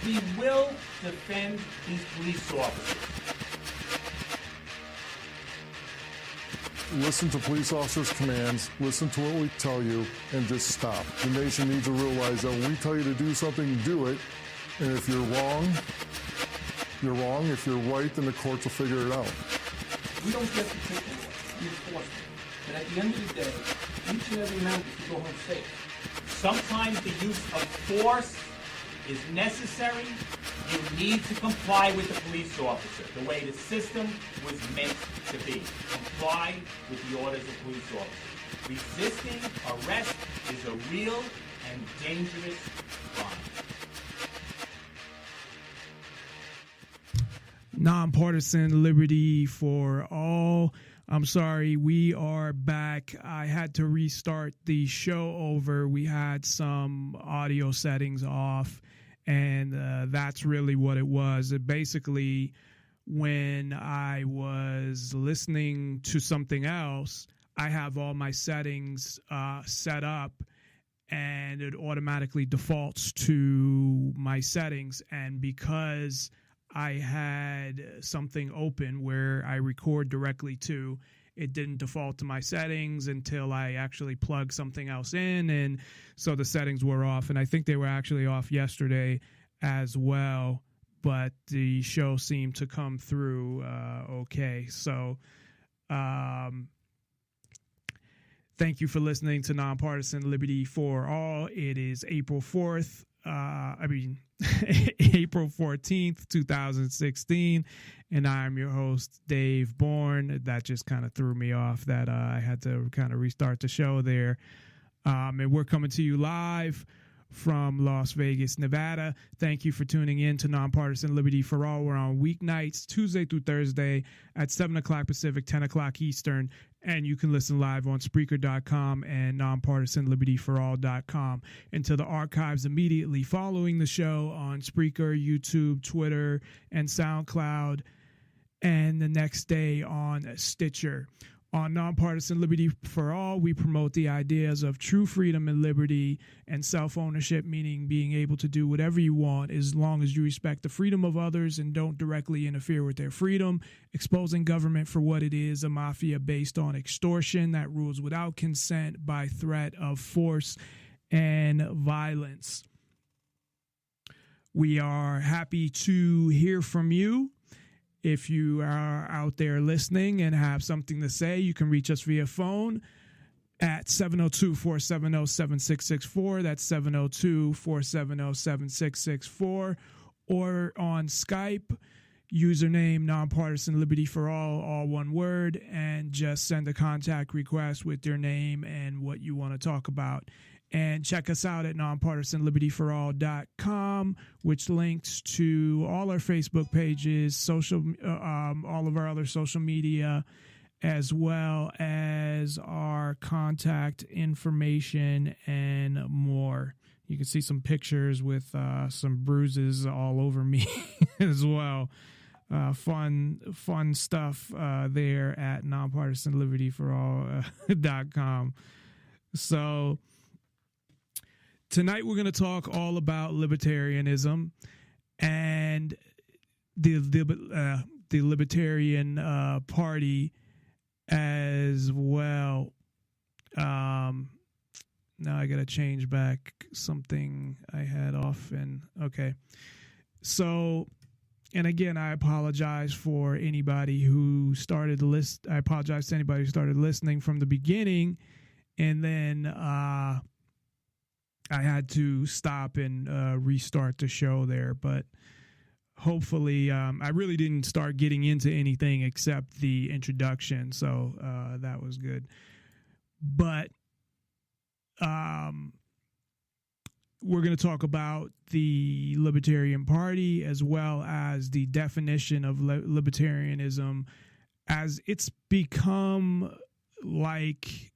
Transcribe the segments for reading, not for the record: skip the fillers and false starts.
We will defend these police officers. Listen to police officers' commands, listen to what we tell you, and just stop. The nation needs to realize that when we tell you to do something, do it. And if you're wrong, you're wrong. If you're right, then the courts will figure it out. We don't get to take the law, we enforce it. But at the end of the day, each and every member should go home safe. Sometimes the use of force is necessary. You need to comply with the police officer, the way the system was meant to be. Comply with the orders of police officers. Resisting arrest is a real and dangerous crime. Nonpartisan liberty for all. I'm sorry, we are back. I had to restart the show over. We had some audio settings off, and that's really what it was. Basically, when I was listening to something else, I have all my settings set up, and it automatically defaults to my settings. And because I had something open where I record directly to, it didn't default to my settings until I actually plugged something else in, and so the settings were off. And I think they were actually off yesterday as well, but the show seemed to come through okay. So thank you for listening to Nonpartisan Liberty for All. It is April 4th. April 14th, 2016, and I'm your host, Dave Bourne. That just kind of threw me off that I had to kind of restart the show there. And we're coming to you live from Las Vegas, Nevada. Thank you for tuning in to Nonpartisan Liberty for All. We're on weeknights, Tuesday through Thursday at 7 o'clock Pacific, 10 o'clock Eastern. And you can listen live on Spreaker.com and nonpartisanlibertyforall.com, and to the archives immediately following the show on Spreaker, YouTube, Twitter, and SoundCloud, and the next day on Stitcher. On Nonpartisan Liberty for All, we promote the ideas of true freedom and liberty and self-ownership, meaning being able to do whatever you want as long as you respect the freedom of others and don't directly interfere with their freedom, exposing government for what it is, a mafia based on extortion that rules without consent by threat of force and violence. We are happy to hear from you. If you are out there listening and have something to say, you can reach us via phone at 702-470-7664. That's 702-470-7664. Or on Skype, username Nonpartisan Liberty for all one word, and just send a contact request with your name and what you want to talk about. And check us out at nonpartisanlibertyforall.com, which links to all our Facebook pages, all of our other social media, as well as our contact information and more. You can see some pictures with some bruises all over me as well. Fun stuff there at nonpartisanlibertyforall.com. So tonight we're going to talk all about libertarianism and the Libertarian Party as well. Now I got to change back something I had off. And okay. So, and again, I apologize for anybody who started I apologize to anybody who started listening from the beginning, and then I had to stop and restart the show there. But hopefully, I really didn't start getting into anything except the introduction, so that was good. But we're going to talk about the Libertarian Party as well as the definition of libertarianism, as it's become like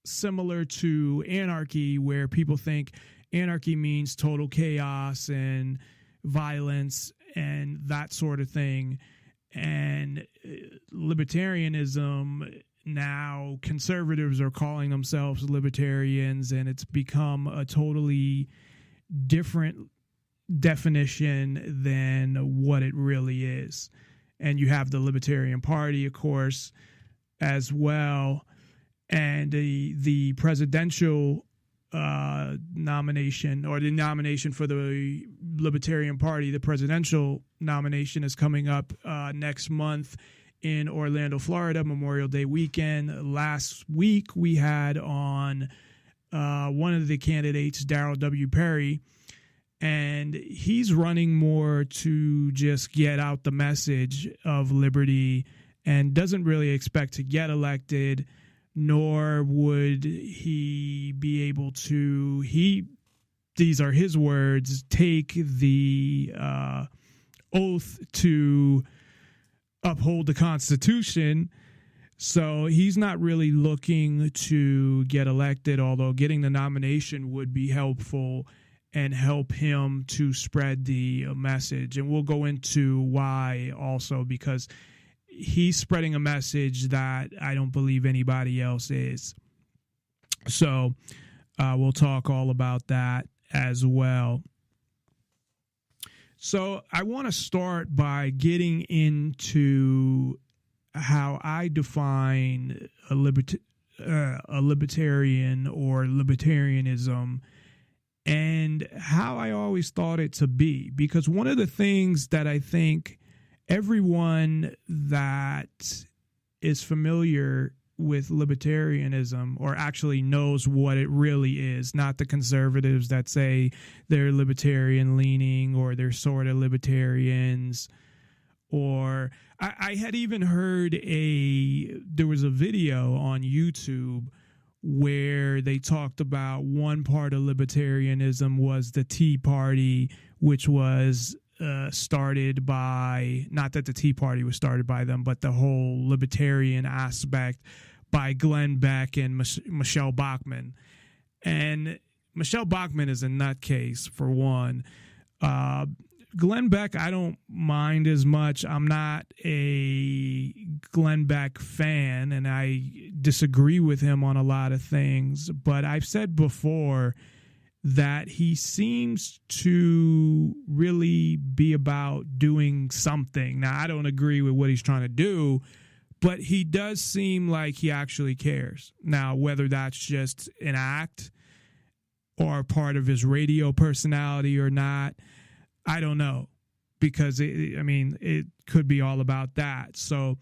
similar to anarchy, where people think anarchy means total chaos and violence and that sort of thing. And libertarianism, now conservatives are calling themselves libertarians, and it's become a totally different definition than what it really is. And you have the Libertarian Party, of course, as well. And the presidential nomination, or the nomination for the Libertarian Party, the presidential nomination is coming up next month in Orlando, Florida, Memorial Day weekend. Last week we had on one of the candidates, Darryl W. Perry, and he's running more to just get out the message of liberty and doesn't really expect to get elected, nor would he be able to, these are his words, take the oath to uphold the Constitution. So he's not really looking to get elected, although getting the nomination would be helpful and help him to spread the message. And we'll go into why also, because he's spreading a message that I don't believe anybody else is. So we'll talk all about that as well. So I want to start by getting into how I define a libertarian or libertarianism, and how I always thought it to be. Because one of the things that I think everyone that is familiar with libertarianism, or actually knows what it really is, not the conservatives that say they're libertarian leaning or they're sort of libertarians, or I had even heard there was a video on YouTube where they talked about one part of libertarianism was the Tea Party, which was started by, not that the Tea Party was started by them, but the whole libertarian aspect by Glenn Beck and Michelle Bachmann. And Michelle Bachmann is a nutcase, for one. Glenn Beck, I don't mind as much. I'm not a Glenn Beck fan, and I disagree with him on a lot of things. But I've said before that he seems to really be about doing something. Now, I don't agree with what he's trying to do, but he does seem like he actually cares. Now, whether that's just an act or part of his radio personality or not, I don't know, because it could be all about that. So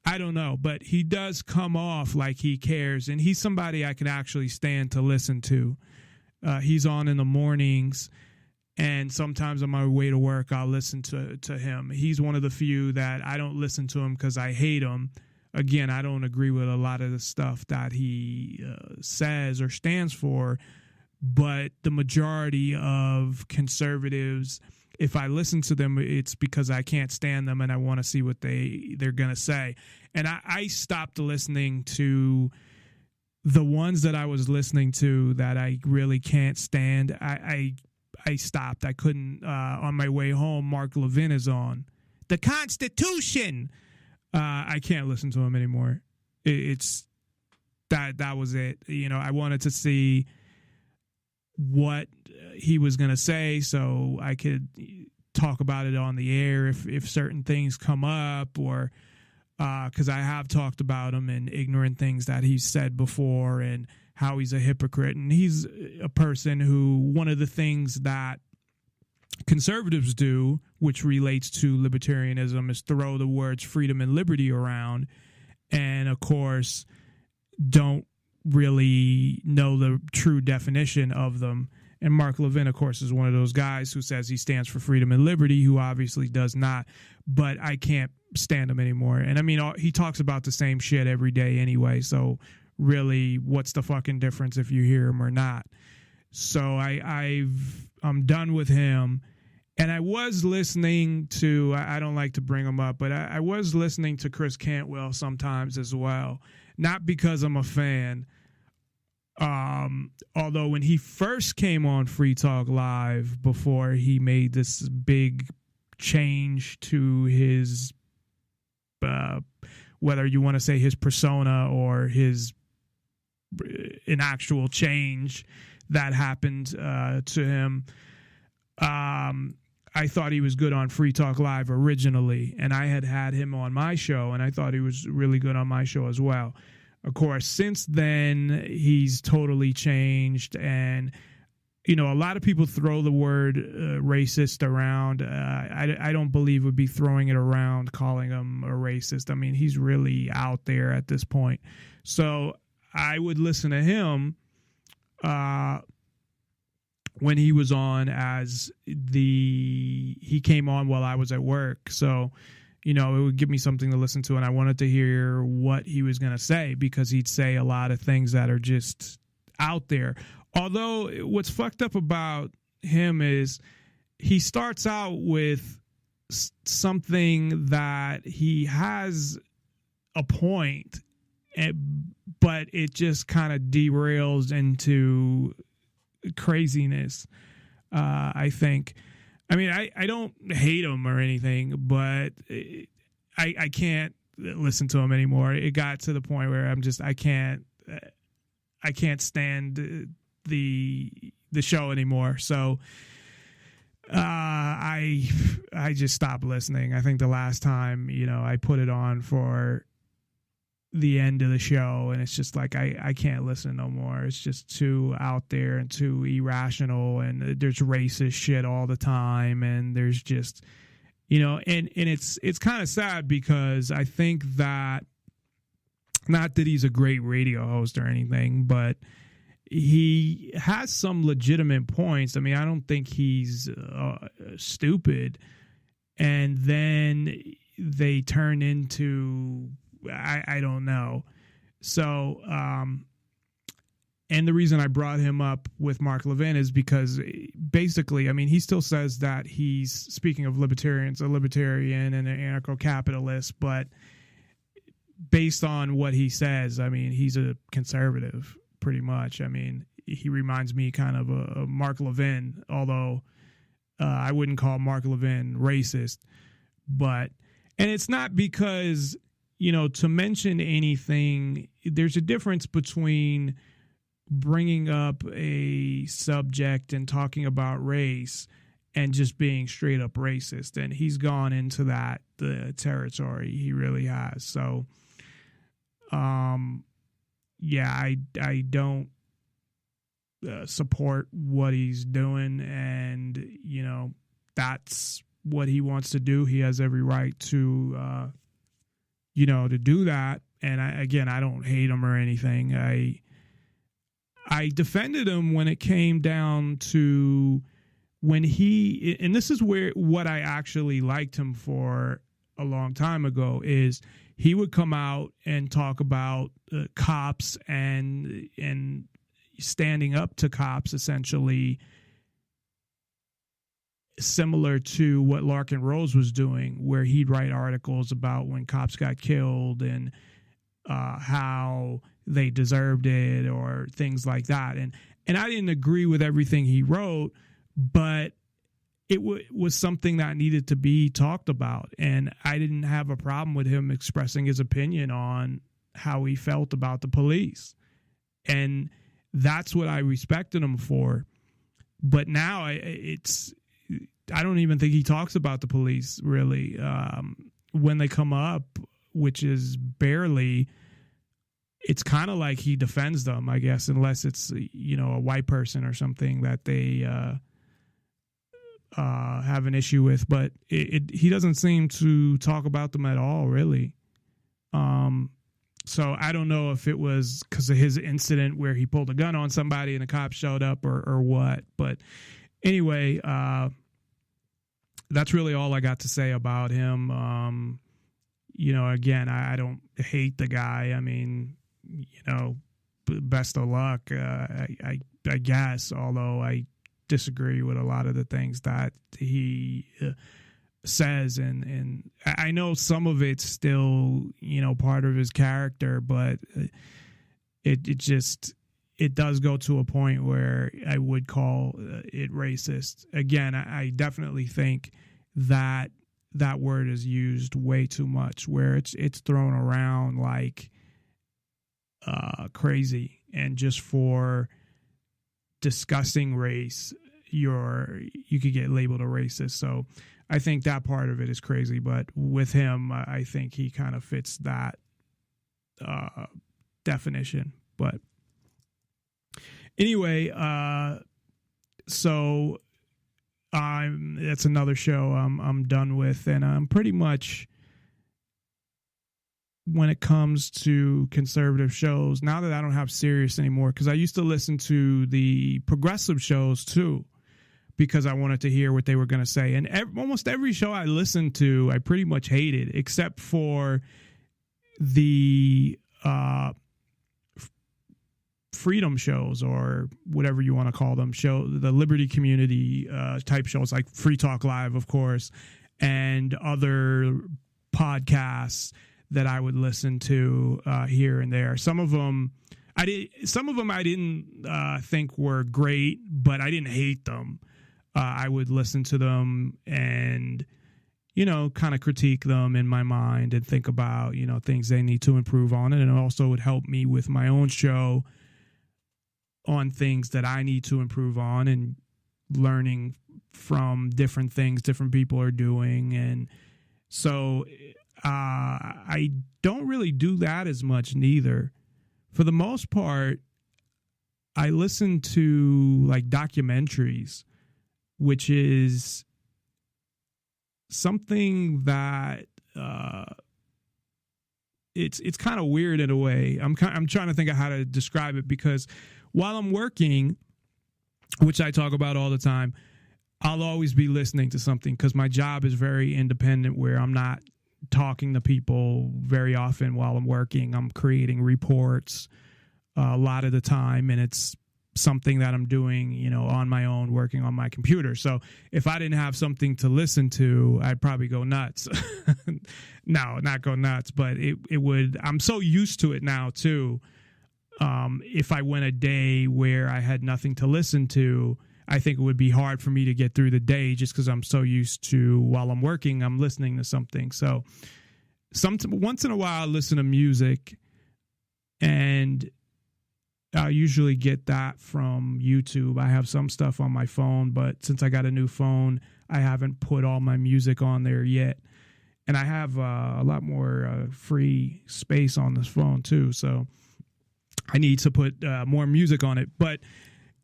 I don't know, but he does come off like he cares, and he's somebody I can actually stand to listen to. He's on in the mornings, and sometimes on my way to work, I'll listen to him. He's one of the few that I don't listen to him because I hate him. Again, I don't agree with a lot of the stuff that he says or stands for, but the majority of conservatives, if I listen to them, it's because I can't stand them and I want to see what they're going to say. And I stopped listening to the ones that I was listening to that I really can't stand. I stopped. I couldn't. On my way home, Mark Levin is on. The Constitution. I can't listen to him anymore. It's that was it. I wanted to see what he was going to say so I could talk about it on the air if certain things come up, or because I have talked about him and ignorant things that he's said before and how he's a hypocrite. And he's a person who, one of the things that conservatives do, which relates to libertarianism, is throw the words freedom and liberty around, and of course don't really know the true definition of them. And Mark Levin, of course, is one of those guys who says he stands for freedom and liberty, who obviously does not, but I can't stand him anymore. And he talks about the same shit every day anyway, so really, what's the fucking difference if you hear him or not? So I'm done with him. And I was listening to, I don't like to bring him up, but I was listening to Chris Cantwell sometimes as well. Not because I'm a fan. Although when he first came on Free Talk Live, before he made this big change to his, whether you want to say his persona or an actual change that happened to him, I thought he was good on Free Talk Live originally, and I had him on my show, and I thought he was really good on my show as well. Of course, since then, he's totally changed, and a lot of people throw the word racist around. I don't believe would be throwing it around, calling him a racist. I mean, he's really out there at this point. So I would listen to him when he was on he came on while I was at work. So, it would give me something to listen to, and I wanted to hear what he was going to say, because he'd say a lot of things that are just out there. Although what's fucked up about him is he starts out with something that he has a point, but it just kind of derails into craziness, I think. I mean, I don't hate him or anything, but I can't listen to him anymore. It got to the point where I can't stand the show anymore. So I just stopped listening. I think the last time, I put it on for the end of the show, and it's just like I can't listen no more. It's just too out there and too irrational, and there's racist shit all the time, and there's just and it's kind of sad, because I think that, not that he's a great radio host or anything, but he has some legitimate points. I mean, I don't think he's stupid, and then they turn into I don't know. So, and the reason I brought him up with Mark Levin is because basically, I mean, he still says that he's, speaking of libertarians, a libertarian and an anarcho-capitalist, but based on what he says, I mean, he's a conservative pretty much. I mean, he reminds me kind of a Mark Levin, although I wouldn't call Mark Levin racist, and it's not because, to mention anything, there's a difference between bringing up a subject and talking about race and just being straight up racist. And he's gone into the territory. He really has. So, yeah, I don't support what he's doing, and, that's what he wants to do. He has every right to, to do that. And I don't hate him or anything. I defended him when it came down to when and this is what I actually liked him for a long time ago, is he would come out and talk about cops and standing up to cops, essentially similar to what Larkin Rose was doing, where he'd write articles about when cops got killed and how they deserved it or things like that. And I didn't agree with everything he wrote, but it was something that needed to be talked about. And I didn't have a problem with him expressing his opinion on how he felt about the police. And that's what I respected him for. But now I don't even think he talks about the police really when they come up, which is barely. It's kind of like he defends them, I guess, unless it's, a white person or something that they have an issue with. But he doesn't seem to talk about them at all, really. So I don't know if it was because of his incident where he pulled a gun on somebody and the cops showed up or what. But anyway, that's really all I got to say about him. Again, I don't hate the guy. I mean, best of luck, I guess, although I disagree with a lot of the things that he says. And I know some of it's still, part of his character, but it does go to a point where I would call it racist. Again, I definitely think that word is used way too much, where it's thrown around like crazy, and just for discussing race, you could get labeled a racist. So I think that part of it is crazy. But with him, I think he kind of fits that definition. But anyway, so that's another show I'm done with, and I'm pretty much, when it comes to conservative shows, now that I don't have Sirius anymore, because I used to listen to the progressive shows too, because I wanted to hear what they were going to say. And almost every show I listened to, I pretty much hated, except for the freedom shows, or whatever you want to call them, the Liberty Community type shows, like Free Talk Live, of course, and other podcasts that I would listen to here and there. Some of them I didn't think were great, but I didn't hate them. I would listen to them and, kind of critique them in my mind and think about, things they need to improve on. And it also would help me with my own show on things that I need to improve on, and learning from different things different people are doing. And so I don't really do that as much neither. For the most part, I listen to like documentaries, which is something that it's kind of weird in a way. I'm trying to think of how to describe it, because while I'm working, which I talk about all the time, I'll always be listening to something, because my job is very independent, where I'm not talking to people very often while I'm working. I'm creating reports a lot of the time, and it's something that I'm doing, on my own, working on my computer. So if I didn't have something to listen to, I'd probably go nuts. No, not go nuts, but it would. I'm so used to it now too. If I went a day where I had nothing to listen to, I think it would be hard for me to get through the day, just because I'm so used to, while I'm working, I'm listening to something. So once in a while I listen to music, and I usually get that from YouTube. I have some stuff on my phone, but since I got a new phone, I haven't put all my music on there yet. And I have a lot more free space on this phone too, so I need to put more music on it. But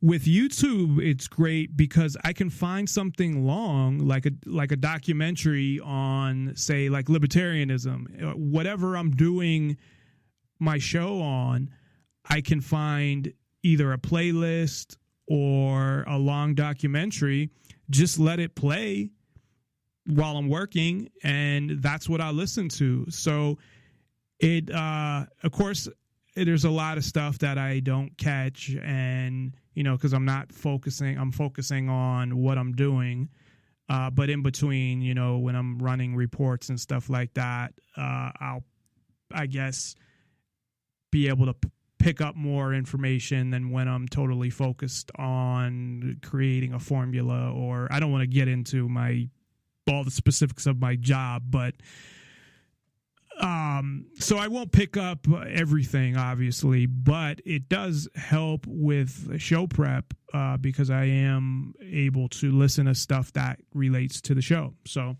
with YouTube, it's great because I can find something long, like a documentary on, say, like libertarianism. Whatever I'm doing my show on, I can find either a playlist or a long documentary, just let it play while I'm working, and that's what I listen to. So it, of course, there's a lot of stuff that I don't catch, and, because I'm focusing on what I'm doing. But in between, when I'm running reports and stuff like that, I'll, I guess, be able to pick up more information than when I'm totally focused on creating a formula. Or I don't want to get into all the specifics of my job, but so I won't pick up everything, obviously, but it does help with show prep because I am able to listen to stuff that relates to the show. So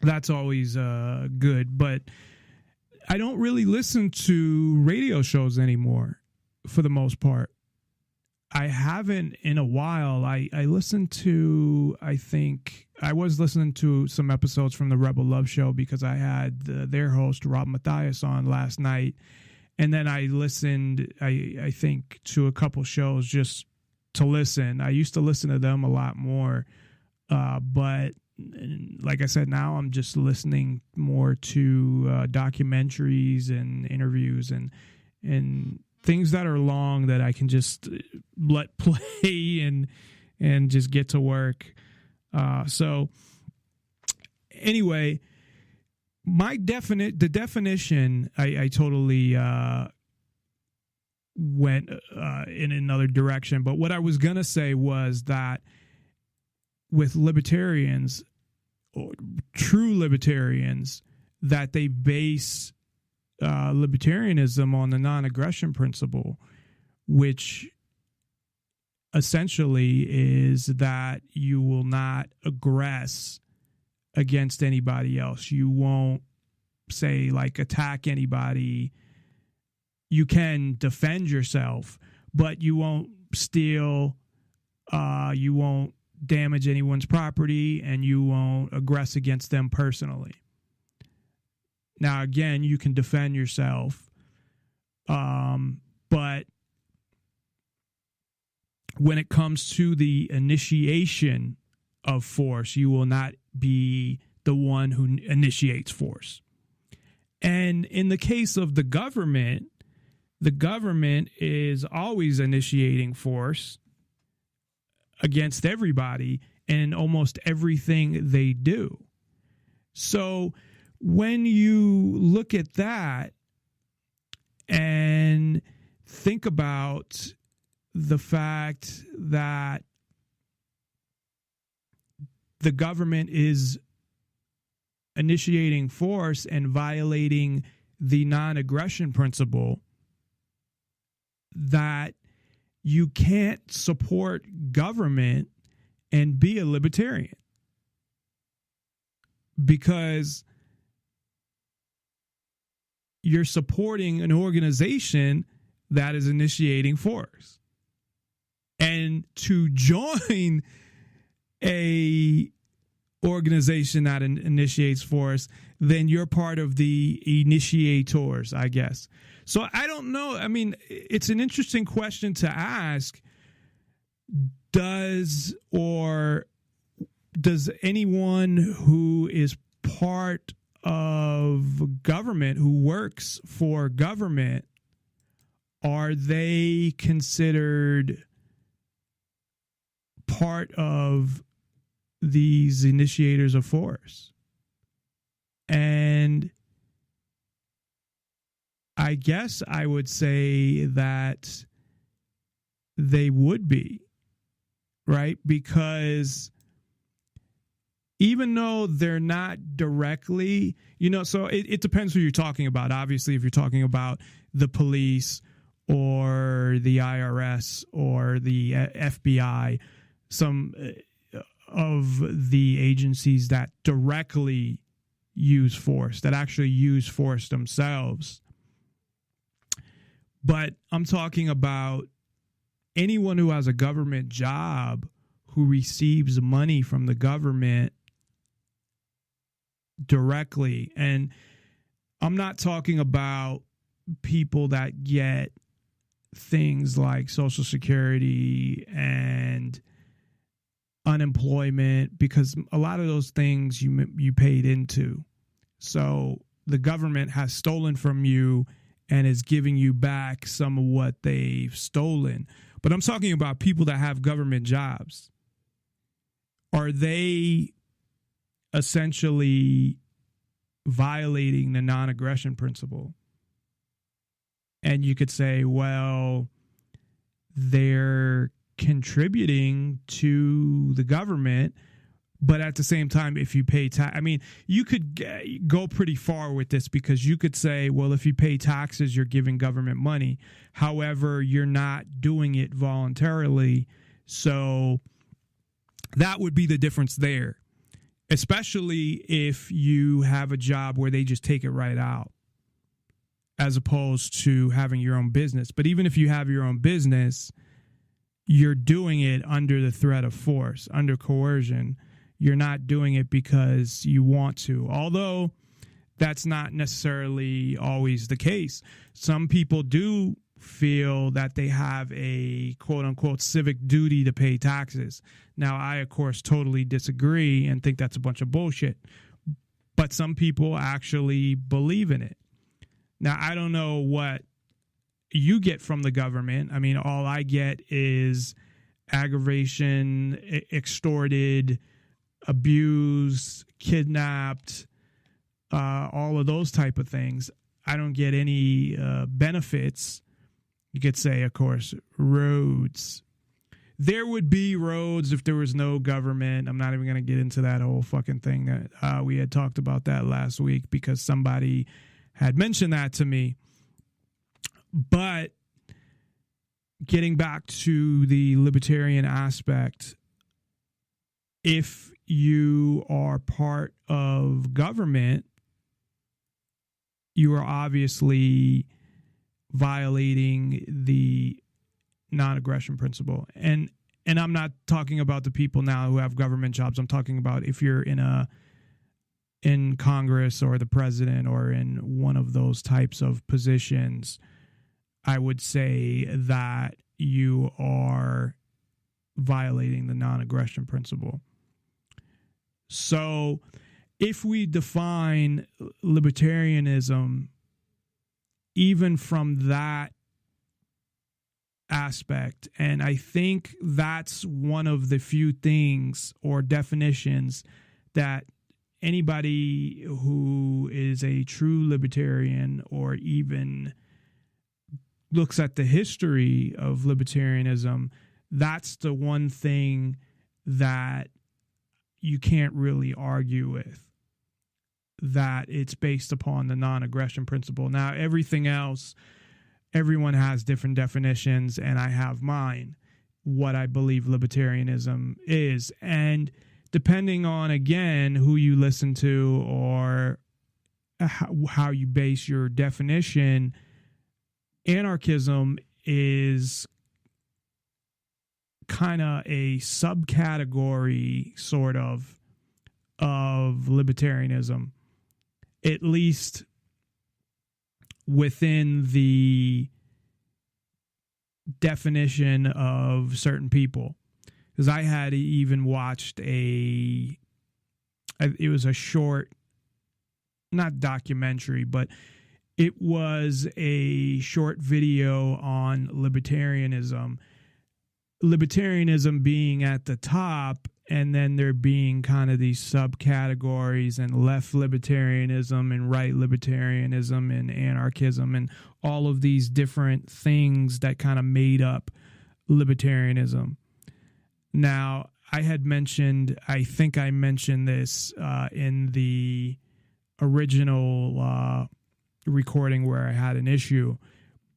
that's always good. But I don't really listen to radio shows anymore, for the most part. I haven't in a while. I listened to, I think, I was listening to some episodes from the Rebel Love Show because I had their host, Rob Matthias, on last night. And then I listened, I think, to a couple shows just to listen. I used to listen to them a lot more. But like I said, now I'm just listening more to documentaries and interviews and things that are long that I can just let play and just get to work. So anyway, the definition, I totally went in another direction. But what I was going to say was that with libertarians, or true libertarians, that they base libertarianism on the non-aggression principle, which essentially is that you will not aggress against anybody else. You won't, say, like, attack anybody. You can defend yourself, but you won't steal, you won't damage anyone's property, and you won't aggress against them personally. Now, again, you can defend yourself, but when it comes to the initiation of force, you will not be the one who initiates force. And in the case of the government is always initiating force against everybody and almost everything they do. So when you look at that and think about the fact that the government is initiating force and violating the non-aggression principle, that you can't support government and be a libertarian, because you're supporting an organization that is initiating force. And to join a organization that initiates force, then you're part of the initiators, I guess. So I don't know. I mean, it's an interesting question to ask. Does anyone who is part of government, who works for government, are they considered part of these initiators of force? And I guess I would say that they would be, right? Because even though they're not directly, so it depends who you're talking about. Obviously, if you're talking about the police or the IRS or the FBI, some of the agencies that directly use force, that actually use force themselves. But I'm talking about anyone who has a government job, who receives money from the government directly. And I'm not talking about people that get things like Social Security and unemployment, because a lot of those things you paid into. So the government has stolen from you and is giving you back some of what they've stolen. But I'm talking about people that have government jobs. Are they essentially violating the non-aggression principle? And you could say, well, they're contributing to the government, but at the same time, if you pay tax, I mean, you could go pretty far with this, because you could say, well, if you pay taxes, you're giving government money. However, you're not doing it voluntarily. So that would be the difference there, especially if you have a job where they just take it right out, as opposed to having your own business. But even if you have your own business, you're doing it under the threat of force, under coercion. You're not doing it because you want to, although that's not necessarily always the case. Some people do feel that they have a quote-unquote civic duty to pay taxes. Now, I, of course, totally disagree and think that's a bunch of bullshit. But some people actually believe in it. Now, I don't know what you get from the government. I mean, all I get is aggravation, extorted, abused, kidnapped, all of those type of things. I don't get any benefits. You could say, of course, roads. There would be roads if there was no government. I'm not even going to get into that whole fucking thing that we had talked about that last week, because somebody had mentioned that to me. But getting back to the libertarian aspect, if you are part of government, you are obviously violating the non-aggression principle. And I'm not talking about the people now who have government jobs. I'm talking about if you're in Congress or the president or in one of those types of positions, I would say that you are violating the non-aggression principle. So if we define libertarianism even from that aspect, and I think that's one of the few things or definitions that anybody who is a true libertarian or even looks at the history of libertarianism, that's the one thing that you can't really argue with, that it's based upon the non-aggression principle. Now, everything else, everyone has different definitions, and I have mine, what I believe libertarianism is. And depending on, again, who you listen to or how you base your definition, anarchism is kind of a subcategory sort of libertarianism, at least within the definition of certain people. Because I had even watched it was a short, not documentary, but it was a short video on libertarianism. Libertarianism being at the top, and then there being kind of these subcategories, and left libertarianism and right libertarianism and anarchism and all of these different things that kind of made up libertarianism. Now, I think I mentioned this in the original recording where I had an issue,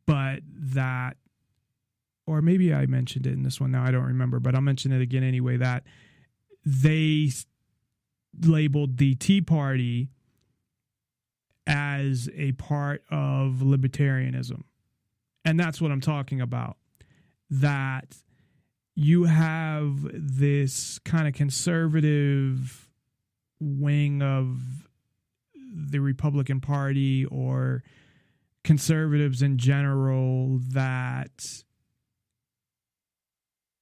but that, or maybe I mentioned it in this one now, I don't remember, but I'll mention it again anyway, that they labeled the Tea Party as a part of libertarianism. And that's what I'm talking about. That you have this kind of conservative wing of the Republican Party, or conservatives in general, that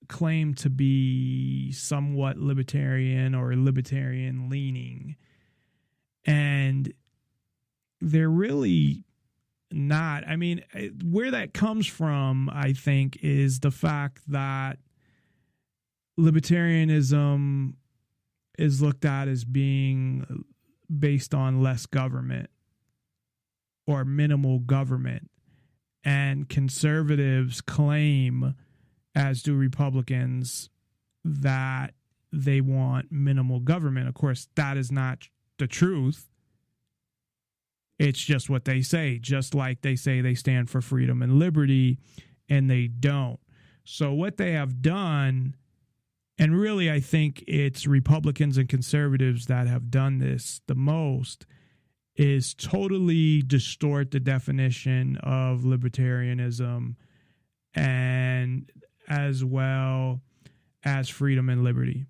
claim to be somewhat libertarian or libertarian leaning, and they're really not. I mean, where that comes from, I think, is the fact that libertarianism is looked at as being based on less government or minimal government, and conservatives claim, as do Republicans, that they want minimal government. Of course, that is not the truth. It's just what they say, just like they say they stand for freedom and liberty, and they don't. So what they have done, and really I think it's Republicans and conservatives that have done this the most, is totally distort the definition of libertarianism, and as well as freedom and liberty.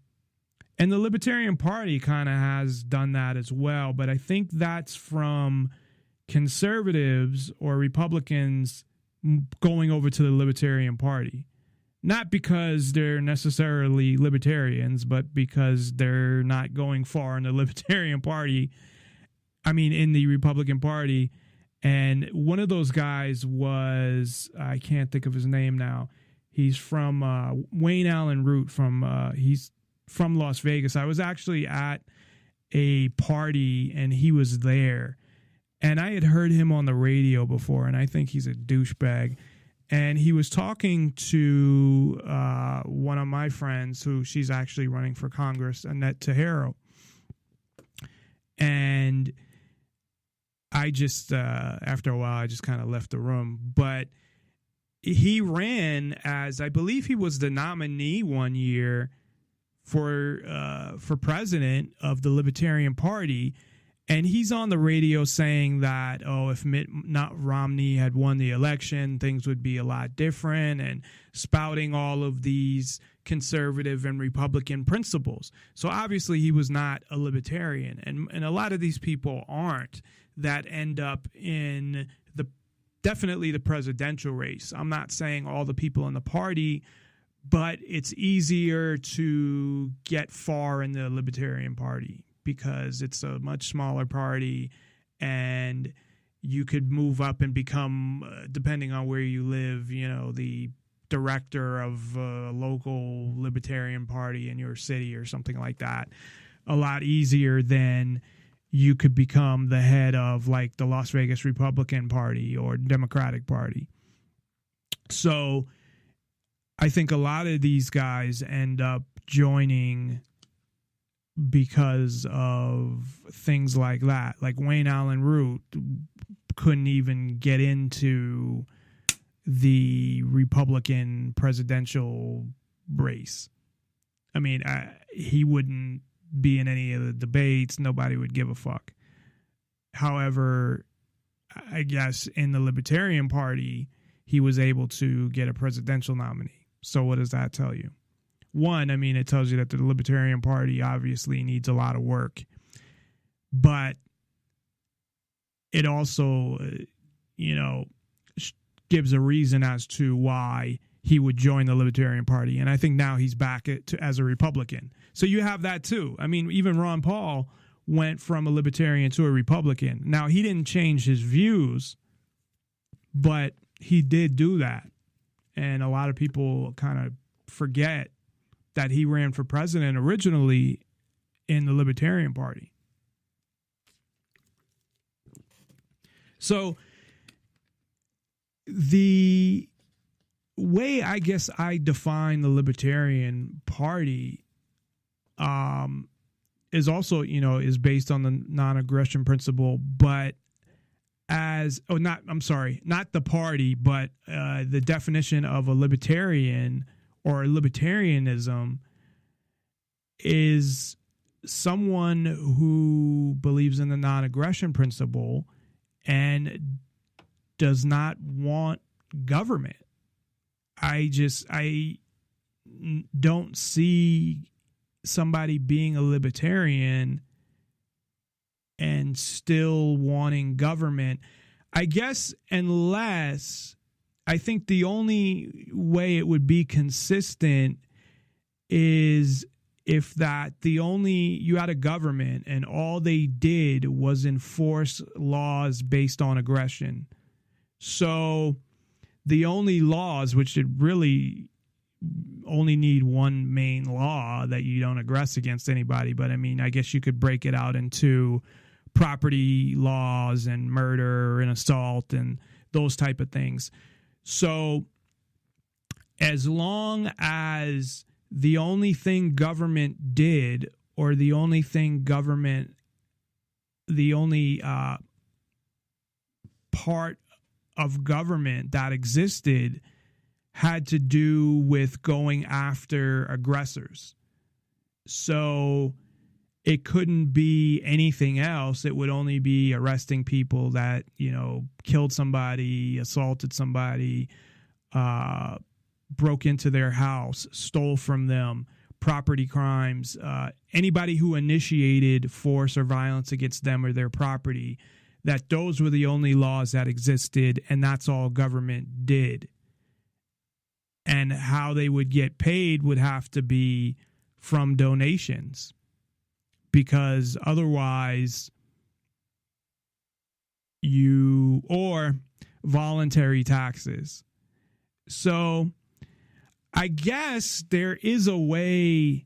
And the Libertarian Party kind of has done that as well, but I think that's from conservatives or Republicans going over to the Libertarian Party. Not because they're necessarily libertarians, but because they're not going far in the Libertarian Party. I mean, in the Republican Party. And one of those guys was, I can't think of his name now. He's from Wayne Allen Root he's from Las Vegas. I was actually at a party and he was there, and I had heard him on the radio before, and I think he's a douchebag. And he was talking to one of my friends who she's actually running for Congress, Annette Tejero. And I just, after a while, I just kind of left the room. But he ran as, I believe he was the nominee one year for president of the Libertarian Party. And he's on the radio saying that, if Romney had won the election, things would be a lot different, and spouting all of these conservative and Republican principles. So obviously he was not a libertarian. And a lot of these people aren't, that end up in definitely the presidential race. I'm not saying all the people in the party, but it's easier to get far in the Libertarian Party because it's a much smaller party, and you could move up and become, depending on where you live, the director of a local Libertarian Party in your city or something like that, a lot easier than you could become the head of like the Las Vegas Republican Party or Democratic Party. So I think a lot of these guys end up joining because of things like that. Like Wayne Allen Root couldn't even get into the Republican presidential race. I mean, he wouldn't be in any of the debates. Nobody would give a fuck. However, I guess in the Libertarian Party, he was able to get a presidential nominee. So what does that tell you? One, I mean, it tells you that the Libertarian Party obviously needs a lot of work, but it also, gives a reason as to why he would join the Libertarian Party. And I think now he's back as a Republican. So you have that too. I mean, even Ron Paul went from a Libertarian to a Republican. Now, he didn't change his views, but he did do that. And a lot of people kind of forget that he ran for president originally in the Libertarian Party. So the way I guess I define the Libertarian Party is also, is based on the non-aggression principle, but not the party, but the definition of a libertarian or libertarianism is someone who believes in the non-aggression principle and does not want government. I don't see somebody being a libertarian and still wanting government. I guess unless, I think the only way it would be consistent is if you had a government and all they did was enforce laws based on aggression. So the only laws, which should really only need one main law, that you don't aggress against anybody. But I mean, I guess you could break it out into property laws and murder and assault and those type of things. So as long as the only thing government did, or the only part of government that existed had to do with going after aggressors. So it couldn't be anything else. It would only be arresting people that, killed somebody, assaulted somebody, broke into their house, stole from them, property crimes, anybody who initiated force or violence against them or their property, that those were the only laws that existed, and that's all government did. And how they would get paid would have to be from donations, because otherwise or voluntary taxes. So I guess there is a way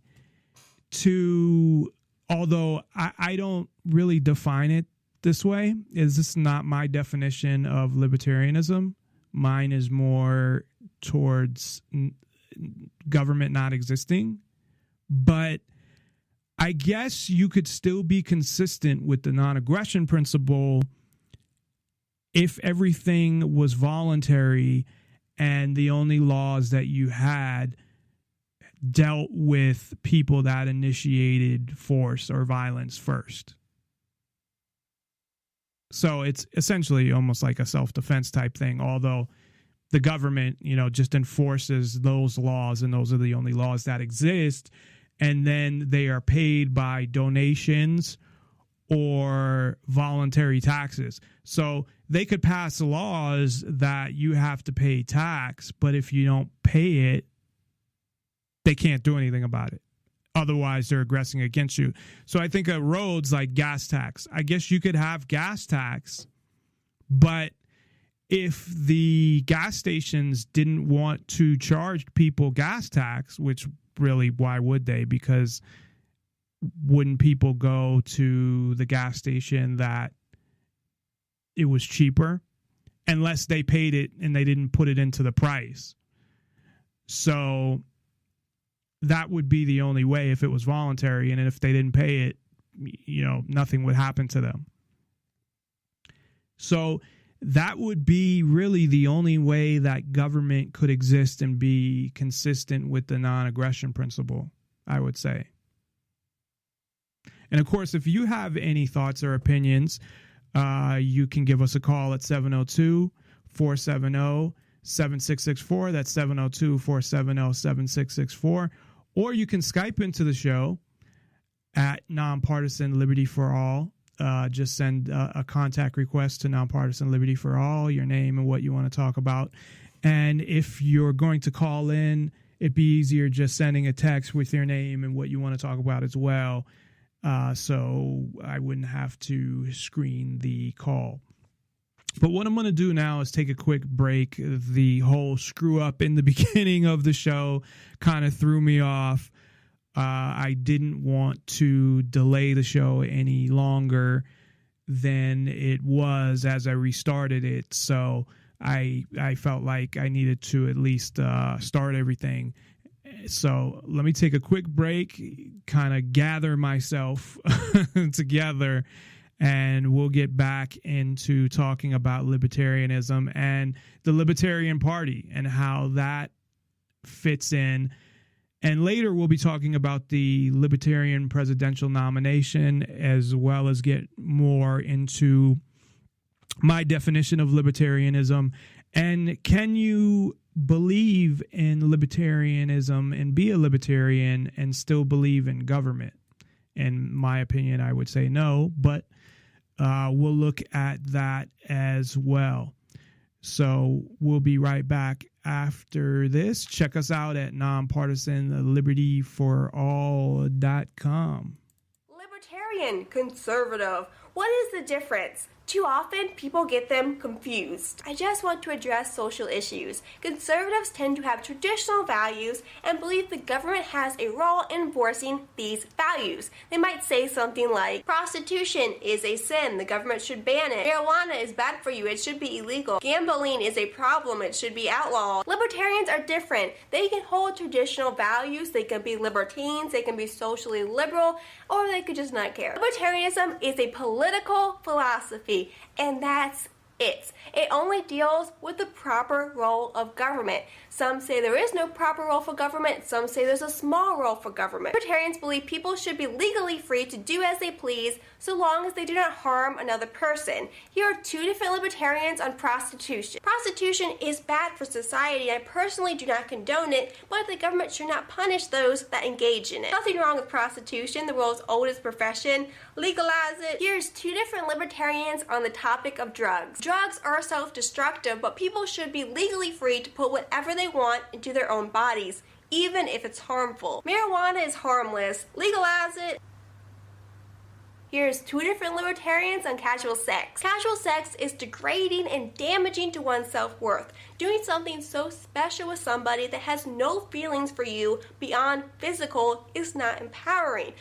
to, although I don't really define it this way, is this not my definition of libertarianism. Mine is more towards government not existing. But I guess you could still be consistent with the non-aggression principle if everything was voluntary and the only laws that you had dealt with people that initiated force or violence first. So it's essentially almost like a self-defense type thing, although the government, just enforces those laws, and those are the only laws that exist. And then they are paid by donations or voluntary taxes. So they could pass laws that you have to pay tax, but if you don't pay it, they can't do anything about it. Otherwise, they're aggressing against you. So I think of roads like gas tax. I guess you could have gas tax, but if the gas stations didn't want to charge people gas tax, which really, why would they? Because wouldn't people go to the gas station that it was cheaper? Unless they paid it and they didn't put it into the price. So that would be the only way if it was voluntary. And if they didn't pay it, nothing would happen to them. So that would be really the only way that government could exist and be consistent with the non-aggression principle, I would say. And of course, if you have any thoughts or opinions, you can give us a call at 702-470-7664. That's 702-470-7664. Or you can Skype into the show at Nonpartisan Liberty for All. Just send a contact request to Nonpartisan Liberty for All, your name and what you want to talk about. And if you're going to call in, it'd be easier just sending a text with your name and what you want to talk about as well. So I wouldn't have to screen the call. But what I'm going to do now is take a quick break. The whole screw up in the beginning of the show kind of threw me off. I didn't want to delay the show any longer than it was as I restarted it. So I felt like I needed to at least start everything. So let me take a quick break, kind of gather myself together, and we'll get back into talking about libertarianism and the Libertarian Party and how that fits in. And later we'll be talking about the Libertarian presidential nomination, as well as get more into my definition of libertarianism. And can you believe in libertarianism and be a libertarian and still believe in government? In my opinion, I would say no, but we'll look at that as well. So we'll be right back after this. Check us out at nonpartisanlibertyforall.com. Libertarian, conservative. What is the difference? Too often, people get them confused. I just want to address social issues. Conservatives tend to have traditional values and believe the government has a role in enforcing these values. They might say something like, prostitution is a sin, the government should ban it. Marijuana is bad for you, it should be illegal. Gambling is a problem, it should be outlawed. Libertarians are different. They can hold traditional values, they can be libertines, they can be socially liberal, or they could just not care. Libertarianism is a political philosophy, and that's it. It only deals with the proper role of government. Some say there is no proper role for government, some say there's a small role for government. Libertarians believe people should be legally free to do as they please, so long as they do not harm another person. Here are two different libertarians on prostitution. Prostitution is bad for society. I personally do not condone it, but the government should not punish those that engage in it. Nothing wrong with prostitution, the world's oldest profession. Legalize it. Here's two different libertarians on the topic of drugs. Drugs are self-destructive, but people should be legally free to put whatever they want into their own bodies, even if it's harmful. Marijuana is harmless. Legalize it. Here's two different libertarians on casual sex. Casual sex is degrading and damaging to one's self-worth. Doing something so special with somebody that has no feelings for you beyond physical is not empowering.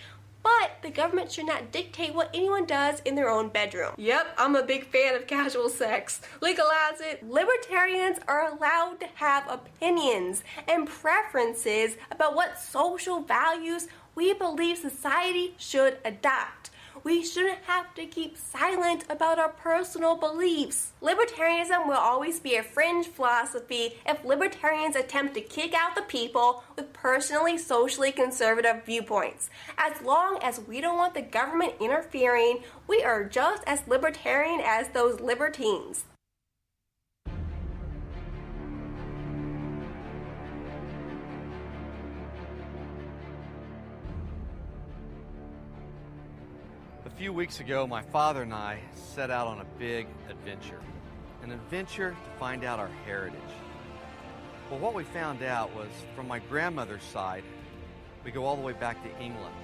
But the government should not dictate what anyone does in their own bedroom. Yep, I'm a big fan of casual sex. Legalize it. Libertarians are allowed to have opinions and preferences about what social values we believe society should adopt. We shouldn't have to keep silent about our personal beliefs. Libertarianism will always be a fringe philosophy if libertarians attempt to kick out the people with personally socially conservative viewpoints. As long as we don't want the government interfering, we are just as libertarian as those libertines. A few weeks ago, my father and I set out on a big adventure. An adventure to find out our heritage. Well, what we found out was from my grandmother's side, we go all the way back to England.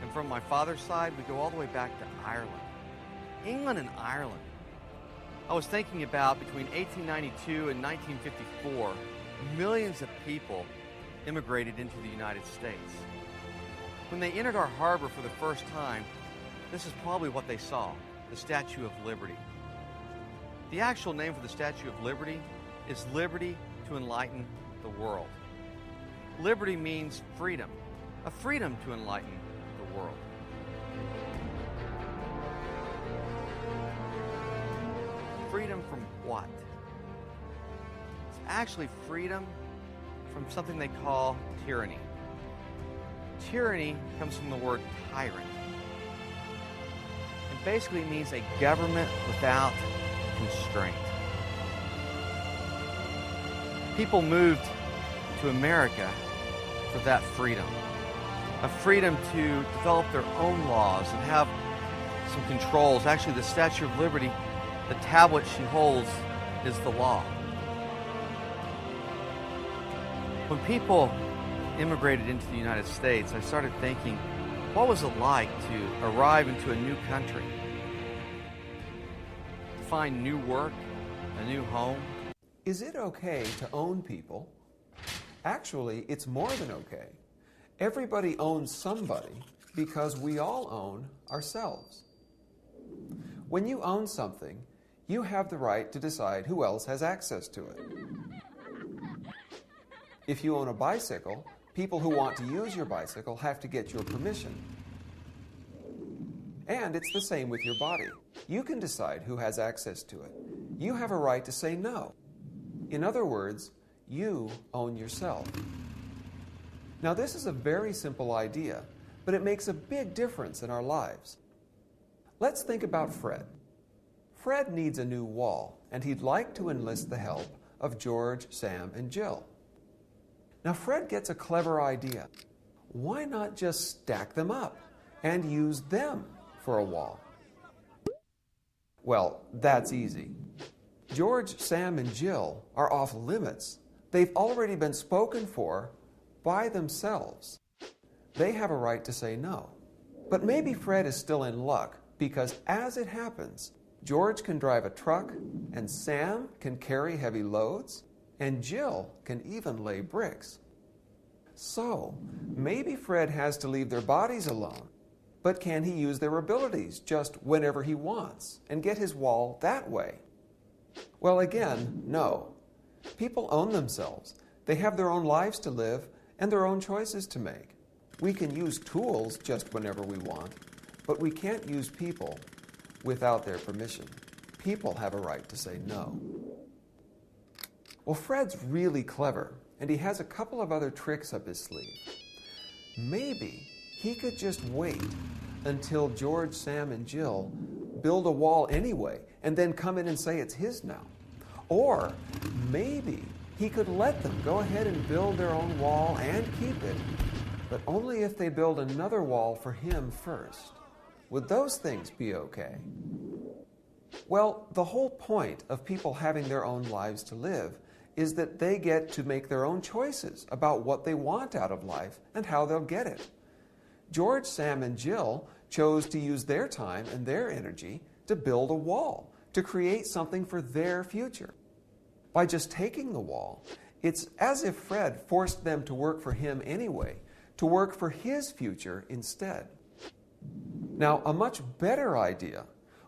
And from my father's side, we go all the way back to Ireland. England and Ireland. I was thinking about between 1892 and 1954, millions of people immigrated into the United States. When they entered our harbor for the first time, this is probably what they saw, the Statue of Liberty. The actual name for the Statue of Liberty is Liberty to Enlighten the World. Liberty means freedom, a freedom to enlighten the world. Freedom from what? It's actually freedom from something they call tyranny. Tyranny comes from the word tyrant. It basically means a government without constraint. People moved to America for that freedom. A freedom to develop their own laws and have some controls. Actually, the Statue of Liberty, the tablet she holds, is the law. When people immigrated into the United States, I started thinking, what was it like to arrive into a new country? To find new work, a new home? Is it okay to own people? Actually, it's more than okay. Everybody owns somebody because we all own ourselves. When you own something, you have the right to decide who else has access to it. If you own a bicycle, people who want to use your bicycle have to get your permission. And it's the same with your body. You can decide who has access to it. You have a right to say no. In other words, you own yourself. Now, this is a very simple idea, but it makes a big difference in our lives. Let's think about Fred. Fred needs a new wall, and he'd like to enlist the help of George, Sam, and Jill. Now, Fred gets a clever idea. Why not just stack them up and use them for a wall? Well, that's easy. George, Sam, and Jill are off limits. They've already been spoken for by themselves. They have a right to say no. But maybe Fred is still in luck because, as it happens, George can drive a truck, and Sam can carry heavy loads, and Jill can even lay bricks. So, maybe Fred has to leave their bodies alone, but can he use their abilities just whenever he wants and get his wall that way? Well, again, no. People own themselves. They have their own lives to live and their own choices to make. We can use tools just whenever we want, but we can't use people without their permission. People have a right to say no. Well, Fred's really clever, and he has a couple of other tricks up his sleeve. Maybe he could just wait until George, Sam, and Jill build a wall anyway, and then come in and say it's his now. Or maybe he could let them go ahead and build their own wall and keep it, but only if they build another wall for him first. Would those things be okay? Well, the whole point of people having their own lives to live is that they get to make their own choices about what they want out of life and how they'll get it. George, Sam, and Jill chose to use their time and their energy to build a wall, to create something for their future. By just taking the wall, it's as if Fred forced them to work for him anyway, to work for his future instead. Now, a much better idea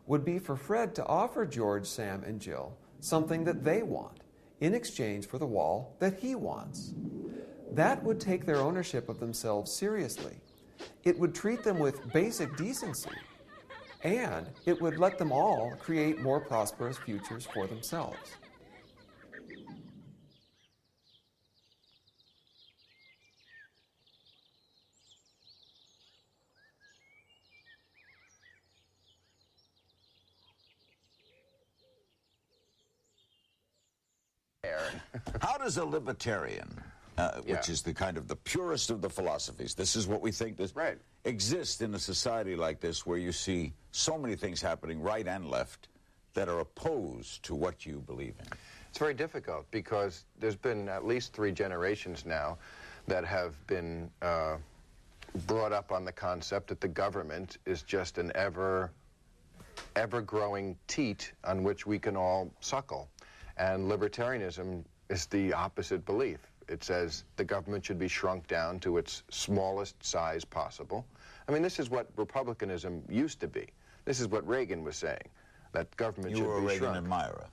would be for Fred to offer George, Sam, and Jill something that they want in exchange for the wall that he wants. That would take their ownership of themselves seriously. It would treat them with basic decency. And it would let them all create more prosperous futures for themselves. How does a libertarian, which is the kind of the purest of the philosophies, this is what we think this exist in a society like this where you see so many things happening right and left that are opposed to what you believe in? It's very difficult because there's been at least 3 generations now that have been brought up on the concept that the government is just an ever-growing teat on which we can all suckle. And libertarianism is the opposite belief. It says the government should be shrunk down to its smallest size possible. I mean, this is what republicanism used to be. This is what Reagan was saying, that government should be shrunk. You were a Reagan admirer.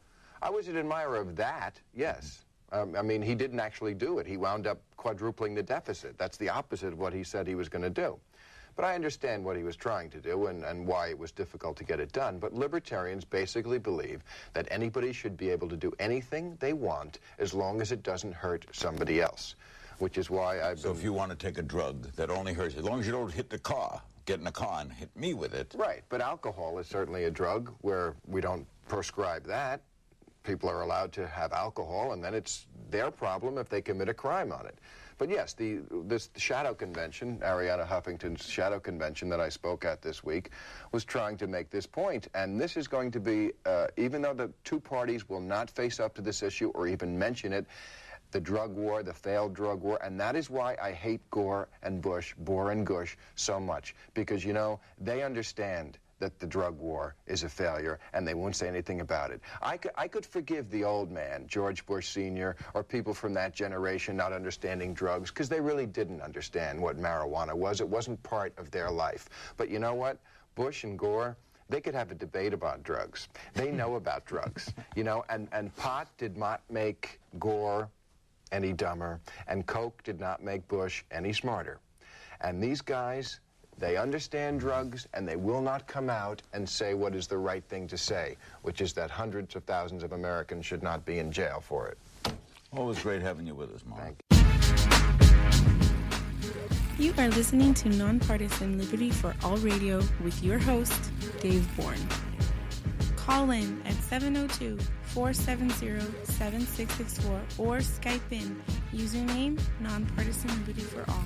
I was an admirer of that, yes. I mean, he didn't actually do it. He wound up quadrupling the deficit. That's the opposite of what he said he was going to do. But I understand what he was trying to do and why it was difficult to get it done. But libertarians basically believe that anybody should be able to do anything they want as long as it doesn't hurt somebody else, which is why I've So if you want to take a drug that only hurts, as long as you don't hit the car, get in a car and hit me with it. Right, but alcohol is certainly a drug where we don't prescribe that. People are allowed to have alcohol, and then it's their problem if they commit a crime on it. But yes, this shadow convention, Arianna Huffington's shadow convention that I spoke at this week, was trying to make this point. And this is going to be, even though the 2 parties will not face up to this issue or even mention it, the drug war, the failed drug war, and that is why I hate Gore and Bush, Bohr and Gush, so much. Because, you know, they understand that the drug war is a failure, and they won't say anything about it. I could forgive the old man, George Bush Sr., or people from that generation not understanding drugs, because they really didn't understand what marijuana was. It wasn't part of their life. But you know what? Bush and Gore, they could have a debate about drugs. They know about drugs, you know, and pot did not make Gore any dumber, and Coke did not make Bush any smarter. And these guys, they understand drugs, and they will not come out and say what is the right thing to say, which is that hundreds of thousands of Americans should not be in jail for it. Always great having you with us, Mark. You are listening to Nonpartisan Liberty for All Radio with your host, Dave Bourne. Call in at 702-470-7664 or Skype in, username Nonpartisan Liberty for All.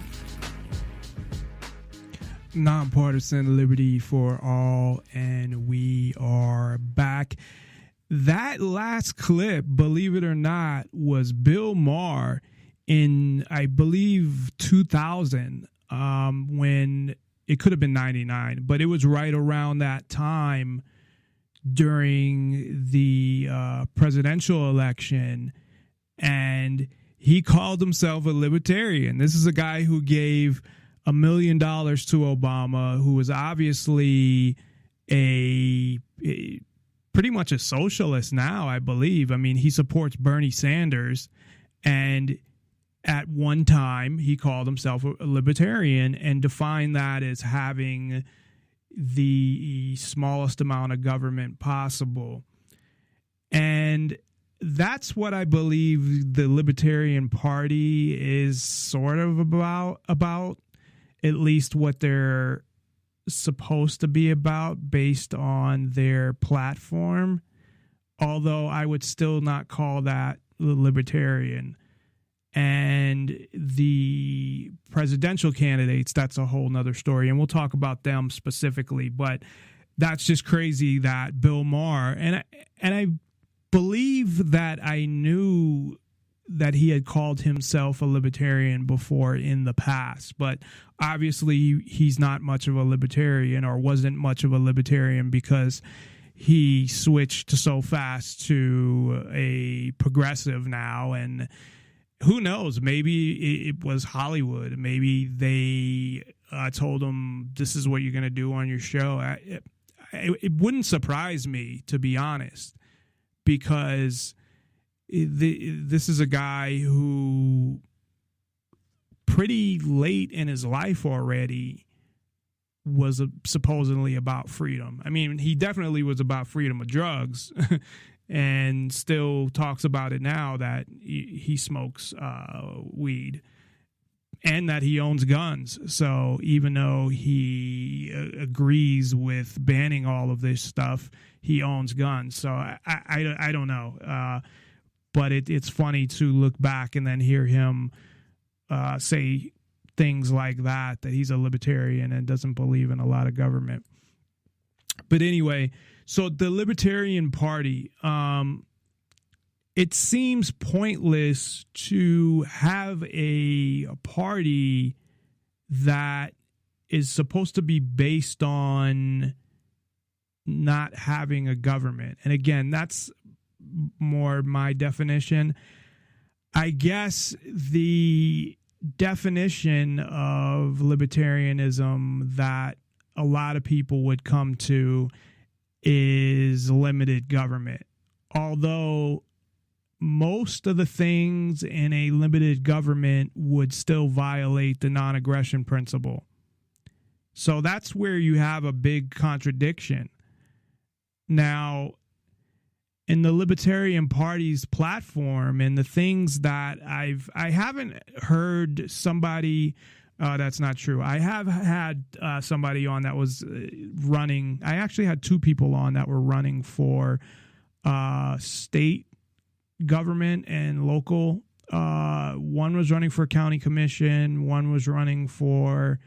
Nonpartisan Liberty for All, and we are back. That last clip, believe it or not, was Bill Maher in, I believe, 2000, when it could have been 99, but it was right around that time during the presidential election, and he called himself a libertarian. This is a guy who gave $1 million to Obama, who was obviously a pretty much a socialist now, I believe. I mean, he supports Bernie Sanders, and at one time he called himself a libertarian and defined that as having the smallest amount of government possible. And that's what I believe the Libertarian Party is sort of about, at least what they're supposed to be about based on their platform, although I would still not call that libertarian. And the presidential candidates, that's a whole nother story, and we'll talk about them specifically, but that's just crazy that Bill Maher, and I believe that I knew that he had called himself a libertarian before in the past, but obviously he's not much of a libertarian, or wasn't much of a libertarian, because he switched so fast to a progressive now. And who knows, maybe it was Hollywood. Maybe they told him, this is what you're going to do on your show. It wouldn't surprise me, to be honest, because this is a guy who pretty late in his life already was supposedly about freedom. I mean, he definitely was about freedom of drugs and still talks about it now that he smokes weed and that he owns guns. So even though he agrees with banning all of this stuff, he owns guns. So I don't know. But it's funny to look back and then hear him say things like that he's a libertarian and doesn't believe in a lot of government. But anyway, so the Libertarian Party, it seems pointless to have a party that is supposed to be based on not having a government. And again, that's more my definition. I guess the definition of libertarianism that a lot of people would come to is limited government. Although most of the things in a limited government would still violate the non-aggression principle. So that's where you have a big contradiction. Now, in the Libertarian Party's platform and the things that I haven't heard somebody, that's not true. I have had somebody on that was running. I actually had two people on that were running for state government and local. One was running for county commission. One was running for,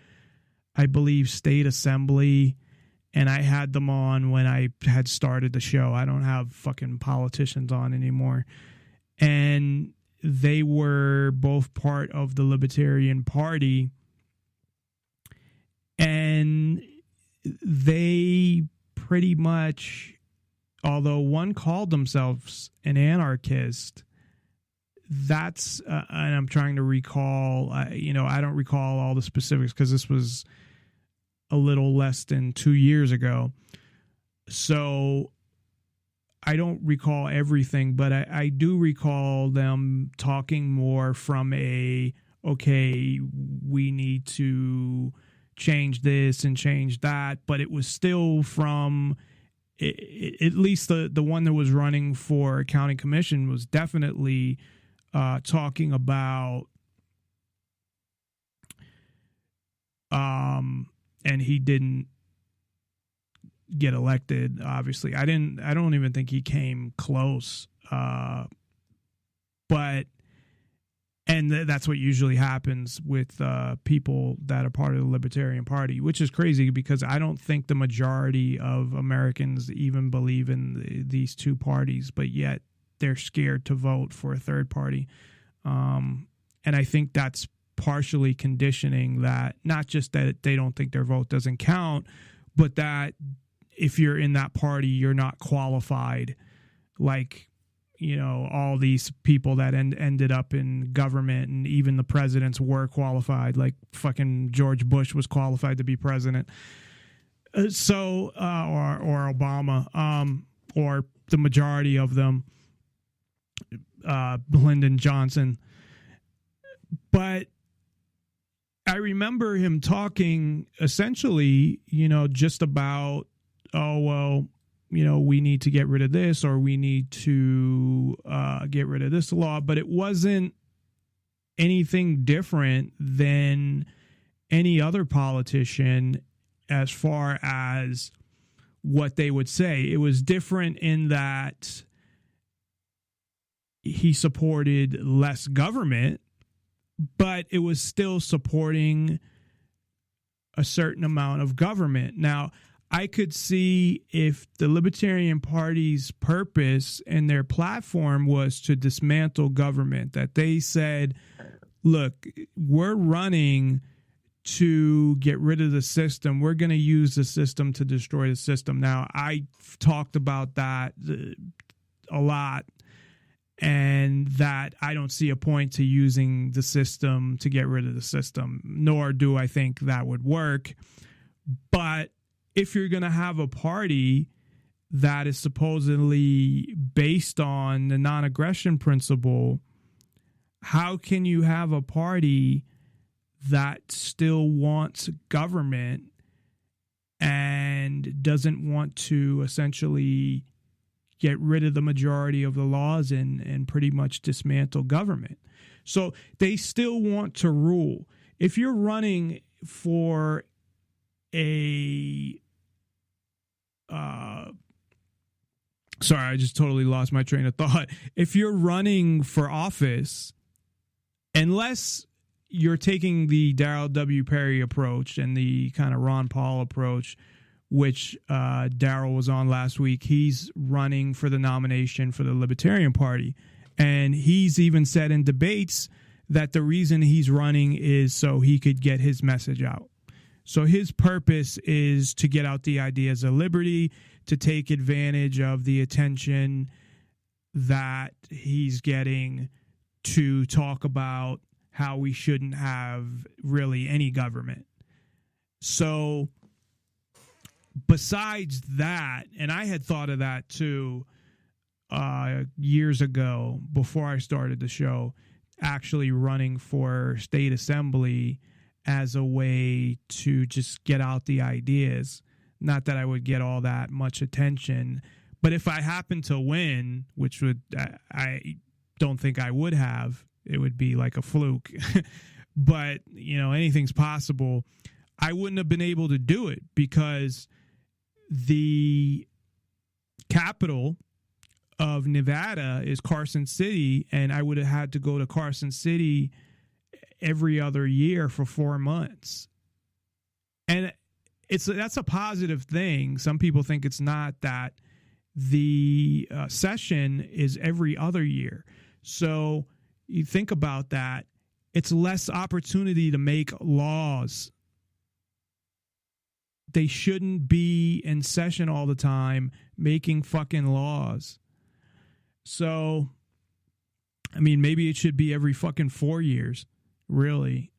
I believe, state assembly. And I had them on when I had started the show. I don't have fucking politicians on anymore. And they were both part of the Libertarian Party. And they pretty much, although one called themselves an anarchist, that's, and I'm trying to recall, I don't recall all the specifics because this was a little less than 2 years ago. So I don't recall everything, but I do recall them talking more from okay, we need to change this and change that. But it was still from, at least the one that was running for county commission was definitely talking about and he didn't get elected, obviously. I don't even think he came close. But that's what usually happens with people that are part of the Libertarian Party, which is crazy because I don't think the majority of Americans even believe in these two parties, but yet they're scared to vote for a third party. And I think that's partially conditioning that, not just that they don't think their vote doesn't count, but that if you're in that party, you're not qualified. Like, all these people that ended up in government and even the presidents were qualified. Like fucking George Bush was qualified to be president. Or Obama, or the majority of them, Lyndon Johnson. But I remember him talking essentially, just about, we need to get rid of this or we need to get rid of this law. But it wasn't anything different than any other politician as far as what they would say. It was different in that he supported less government, but it was still supporting a certain amount of government. Now, I could see if the Libertarian Party's purpose and their platform was to dismantle government, that they said, look, we're running to get rid of the system. We're going to use the system to destroy the system. Now, I talked about that a lot, and that I don't see a point to using the system to get rid of the system, nor do I think that would work. But if you're going to have a party that is supposedly based on the non-aggression principle, how can you have a party that still wants government and doesn't want to essentially get rid of the majority of the laws and pretty much dismantle government. So they still want to rule. If you're running for sorry, I just totally lost my train of thought. If you're running for office, unless you're taking the Darryl W. Perry approach and the kind of Ron Paul approach, which Darryl was on last week, he's running for the nomination for the Libertarian Party. And he's even said in debates that the reason he's running is so he could get his message out. So his purpose is to get out the ideas of liberty, to take advantage of the attention that he's getting to talk about how we shouldn't have really any government. So besides that, and I had thought of that too years ago before I started the show, actually running for state assembly as a way to just get out the ideas. Not that I would get all that much attention, but if I happen to win, which would I don't think I would have, it would be like a fluke. But, you know, anything's possible. I wouldn't have been able to do it because the capital of Nevada is Carson City, and I would have had to go to Carson City every other year for 4 months. And that's a positive thing. Some people think it's not, that the session is every other year. So you think about that, it's less opportunity to make laws. They shouldn't be in session all the time making fucking laws. So, I mean, maybe it should be every fucking 4 years, really.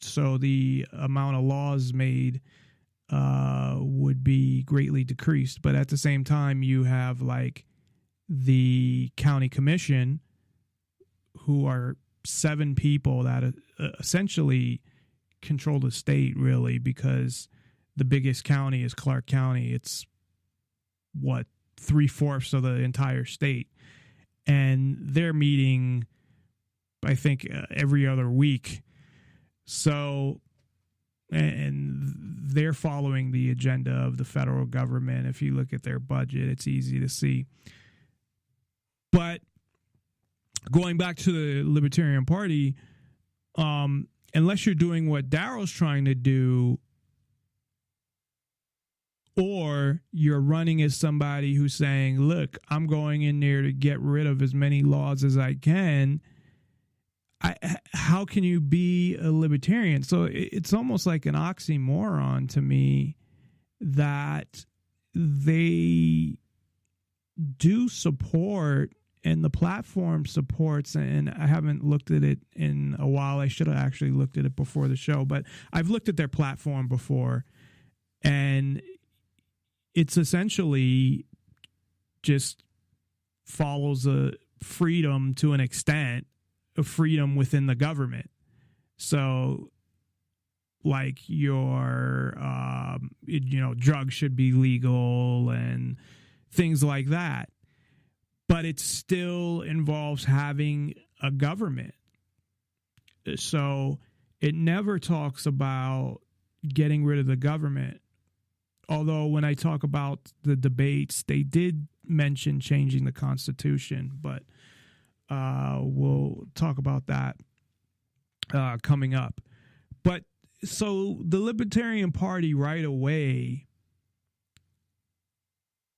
So the amount of laws made would be greatly decreased. But at the same time, you have like the county commission, who are 7 people that essentially control the state, really, because the biggest county is Clark County. It's what, 3/4 of the entire state. And they're meeting, I think, every other week. So, and they're following the agenda of the federal government. If you look at their budget, it's easy to see. But going back to the Libertarian Party, unless you're doing what Darryl's trying to do, or you're running as somebody who's saying, look, I'm going in there to get rid of as many laws as I can, how can you be a libertarian? So it's almost like an oxymoron to me that they do support, and the platform supports, and I haven't looked at it in a while. I should have actually looked at it before the show, but I've looked at their platform before, and it's essentially just follows a freedom to an extent, a freedom within the government. So like your, drugs should be legal and things like that. But it still involves having a government. So it never talks about getting rid of the government. Although when I talk about the debates, they did mention changing the Constitution, but we'll talk about that coming up. But so the Libertarian Party right away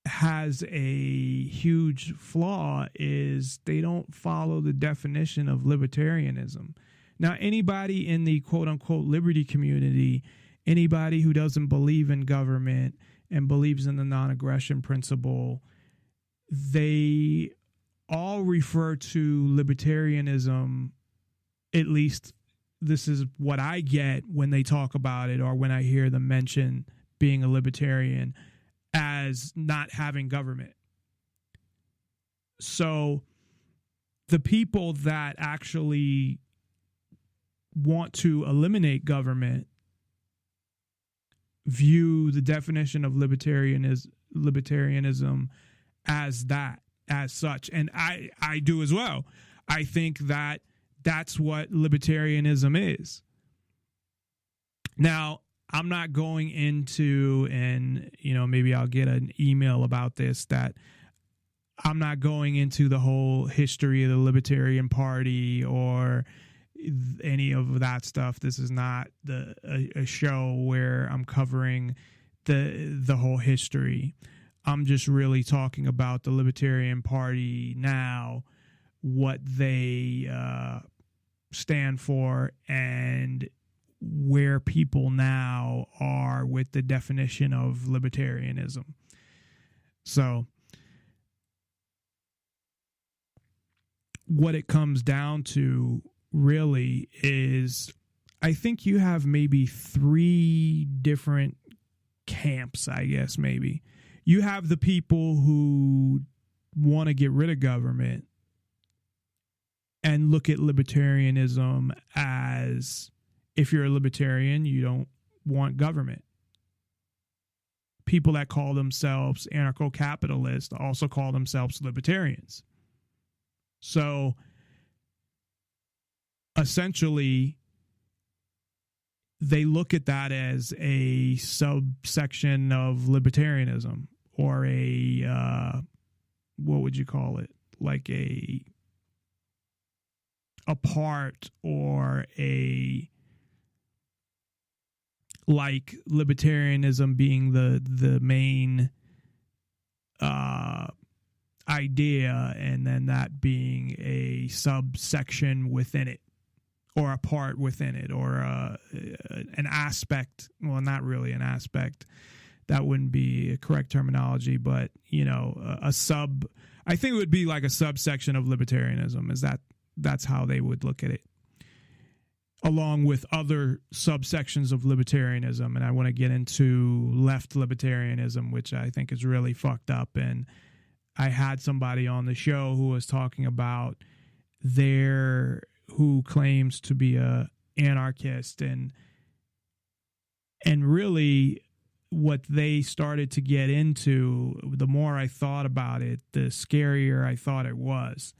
has a huge flaw, is they don't follow the definition of libertarianism. Now, anybody in the quote-unquote liberty community, anybody who doesn't believe in government and believes in the non-aggression principle, they all refer to libertarianism, at least this is what I get when they talk about it or when I hear them mention being a libertarian, as not having government. So the people that actually want to eliminate government view the definition of libertarianism as such. And I do as well. I think that that's what libertarianism is. Now, I'm not going into, and, maybe I'll get an email about this, that I'm not going into the whole history of the Libertarian Party or any of that stuff. This is not a show where I'm covering the whole history. I'm just really talking about the Libertarian Party now, what they stand for, and where people now are with the definition of libertarianism. So what it comes down to really is, I think you have maybe 3 different camps, I guess, maybe. You have the people who want to get rid of government and look at libertarianism as, if you're a libertarian, you don't want government. People that call themselves anarcho-capitalists also call themselves libertarians. So essentially, they look at that as a subsection of libertarianism, or a, what would you call it? Like a part, or like libertarianism being the main idea, and then that being a subsection within it, or a part within it, or an aspect. Well, not really an aspect. That wouldn't be a correct terminology, but a sub. I think it would be like a subsection of libertarianism. That's how they would look at it, along with other subsections of libertarianism. And I want to get into left libertarianism, which I think is really fucked up. And I had somebody on the show who was talking about who claims to be a anarchist, and really what they started to get into, the more I thought about it, the scarier I thought it was.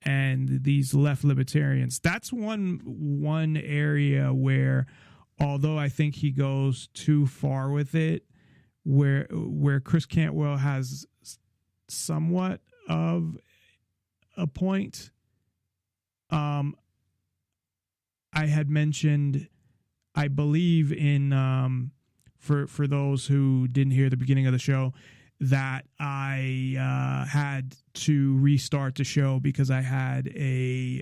And these left libertarians, that's one area where, although I think he goes too far with it, where Chris Cantwell has somewhat of a point. I had mentioned, I believe in, for those who didn't hear the beginning of the show, that I had to restart the show because I had a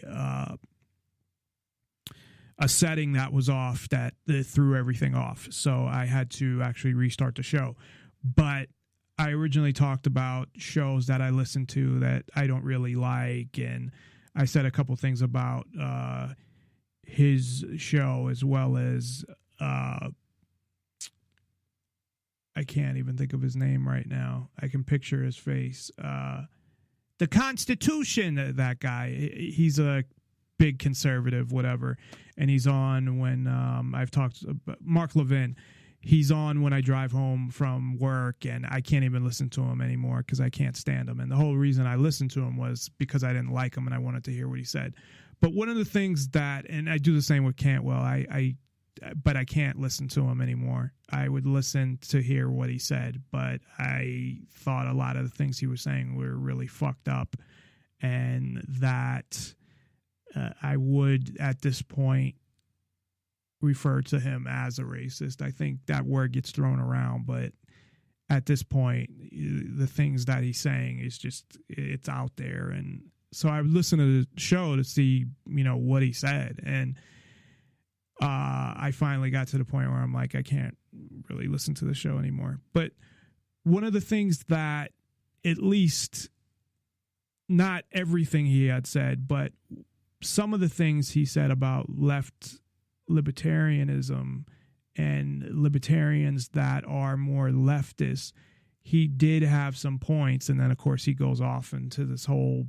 setting that was off that threw everything off. So I had to actually restart the show. But I originally talked about shows that I listen to that I don't really like, and I said a couple things about his show, as well as I can't even think of his name right now. I can picture his face. The Constitution, that guy. He's a big conservative, whatever. And he's on when I've talked about Mark Levin. He's on when I drive home from work, and I can't even listen to him anymore because I can't stand him. And the whole reason I listened to him was because I didn't like him and I wanted to hear what he said. But one of the things that, and I do the same with Cantwell, but I can't listen to him anymore. I would listen to hear what he said, but I thought a lot of the things he was saying were really fucked up, and that I would, at this point, refer to him as a racist. I think that word gets thrown around, but at this point, the things that he's saying is just, it's out there. And so I would listen to the show to see, what he said. And I finally got to the point where I'm like, I can't really listen to the show anymore. But one of the things that, at least not everything he had said, but some of the things he said about left libertarianism and libertarians that are more leftist, he did have some points. And then, of course, he goes off into this whole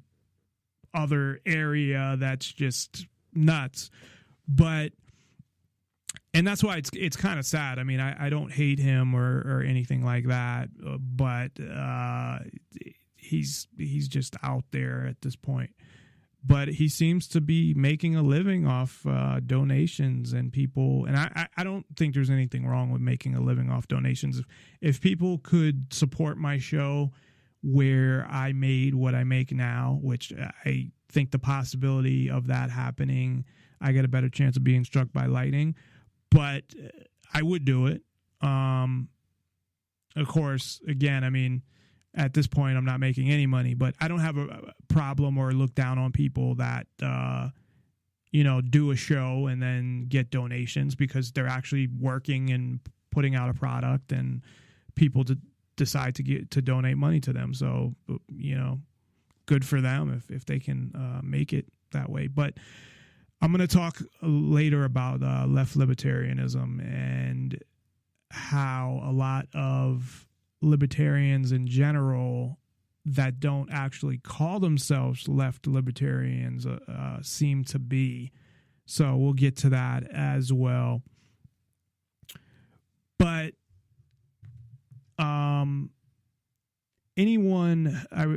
other area that's just nuts. But and that's why it's kind of sad. I mean, I don't hate him or anything like that, but he's just out there at this point. But he seems to be making a living off donations and people. And I don't think there's anything wrong with making a living off donations. If people could support my show where I made what I make now, which I think the possibility of that happening, I get a better chance of being struck by lightning. But I would do it. Of course, again, I mean, at this point, I'm not making any money, but I don't have a problem or look down on people that, do a show and then get donations because they're actually working and putting out a product, and people decide to donate money to them. So, good for them if they can make it that way. But I'm going to talk later about left libertarianism and how a lot of libertarians in general that don't actually call themselves left libertarians seem to be. So we'll get to that as well. But I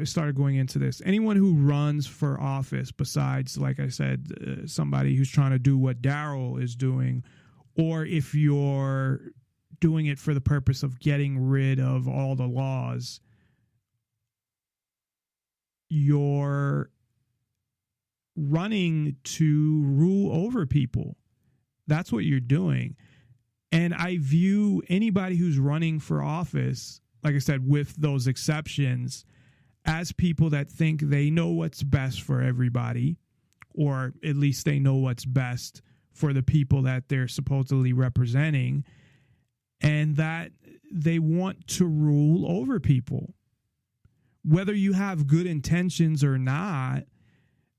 started going into this, anyone who runs for office besides, like I said, somebody who's trying to do what Daryl is doing, or if you're doing it for the purpose of getting rid of all the laws, you're running to rule over people. That's what you're doing. And I view anybody who's running for office, like I said, with those exceptions, as people that think they know what's best for everybody, or at least they know what's best for the people that they're supposedly representing, and that they want to rule over people. Whether you have good intentions or not,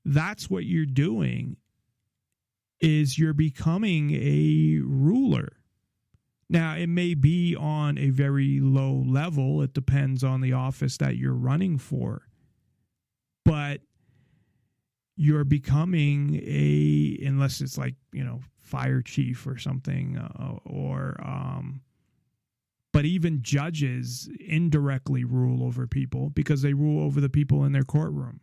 that's what you're doing, is you're becoming a ruler. Now, it may be on a very low level. It depends on the office that you're running for. But you're becoming unless it's like, fire chief or something, but even judges indirectly rule over people because they rule over the people in their courtroom.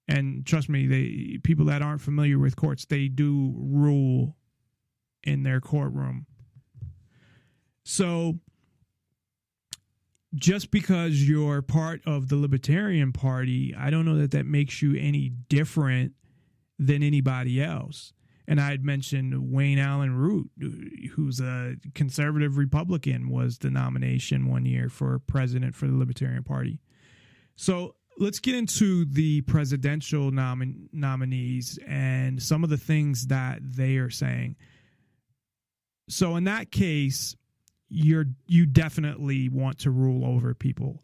And trust me, people that aren't familiar with courts, they do rule in their courtroom. So just because you're part of the Libertarian Party, I don't know that makes you any different than anybody else. And I had mentioned Wayne Allen Root, who's a conservative Republican, was the nomination one year for president for the Libertarian Party. So let's get into the presidential nominees and some of the things that they are saying. So in that case, you definitely want to rule over people.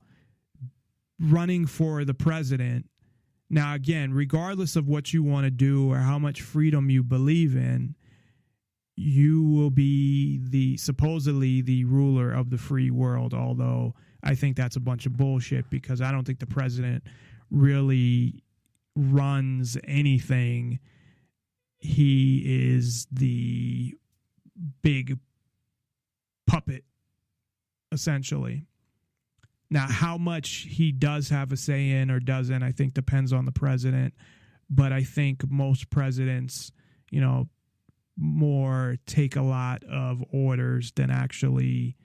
Running for the president, now again, regardless of what you want to do or how much freedom you believe in, you will be supposedly the ruler of the free world, although I think that's a bunch of bullshit because I don't think the president really runs anything. He is the big puppet, essentially. Now, how much he does have a say in or doesn't, I think depends on the president. But I think most presidents, more take a lot of orders than actually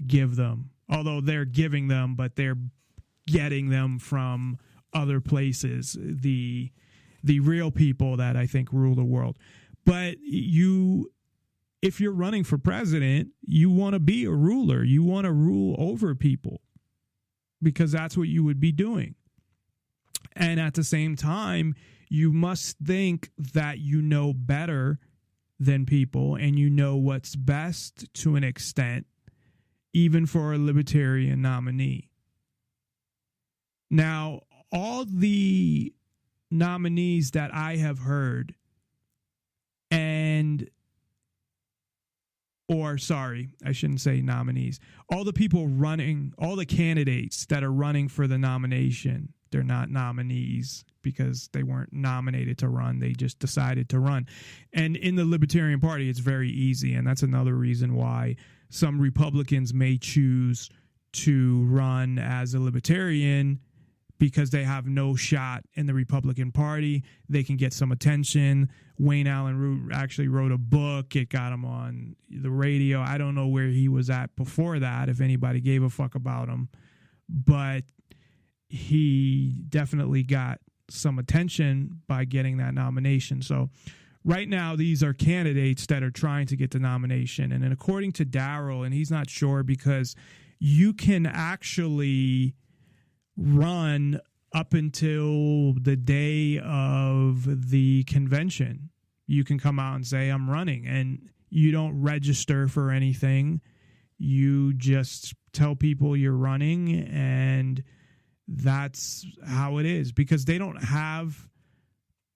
give them. Although they're giving them, but they're getting them from other places, the real people that I think rule the world. But if you're running for president, you want to be a ruler. You want to rule over people because that's what you would be doing. And at the same time, you must think that you know better than people and you know what's best to an extent, even for a libertarian nominee. Now, all the nominees that I have heard I shouldn't say nominees. All the people running, all the candidates that are running for the nomination, they're not nominees because they weren't nominated to run. They just decided to run. And in the Libertarian Party, it's very easy. And that's another reason why some Republicans may choose to run as a Libertarian, because they have no shot in the Republican Party. They can get some attention. Wayne Allen Root actually wrote a book. It got him on the radio. I don't know where he was at before that, if anybody gave a fuck about him. But he definitely got some attention by getting that nomination. So right now, these are candidates that are trying to get the nomination. And then according to Darrell, and he's not sure, because you can actually run up until the day of the convention. You can come out and say, I'm running, and you don't register for anything. You just tell people you're running, and that's how it is, because they don't have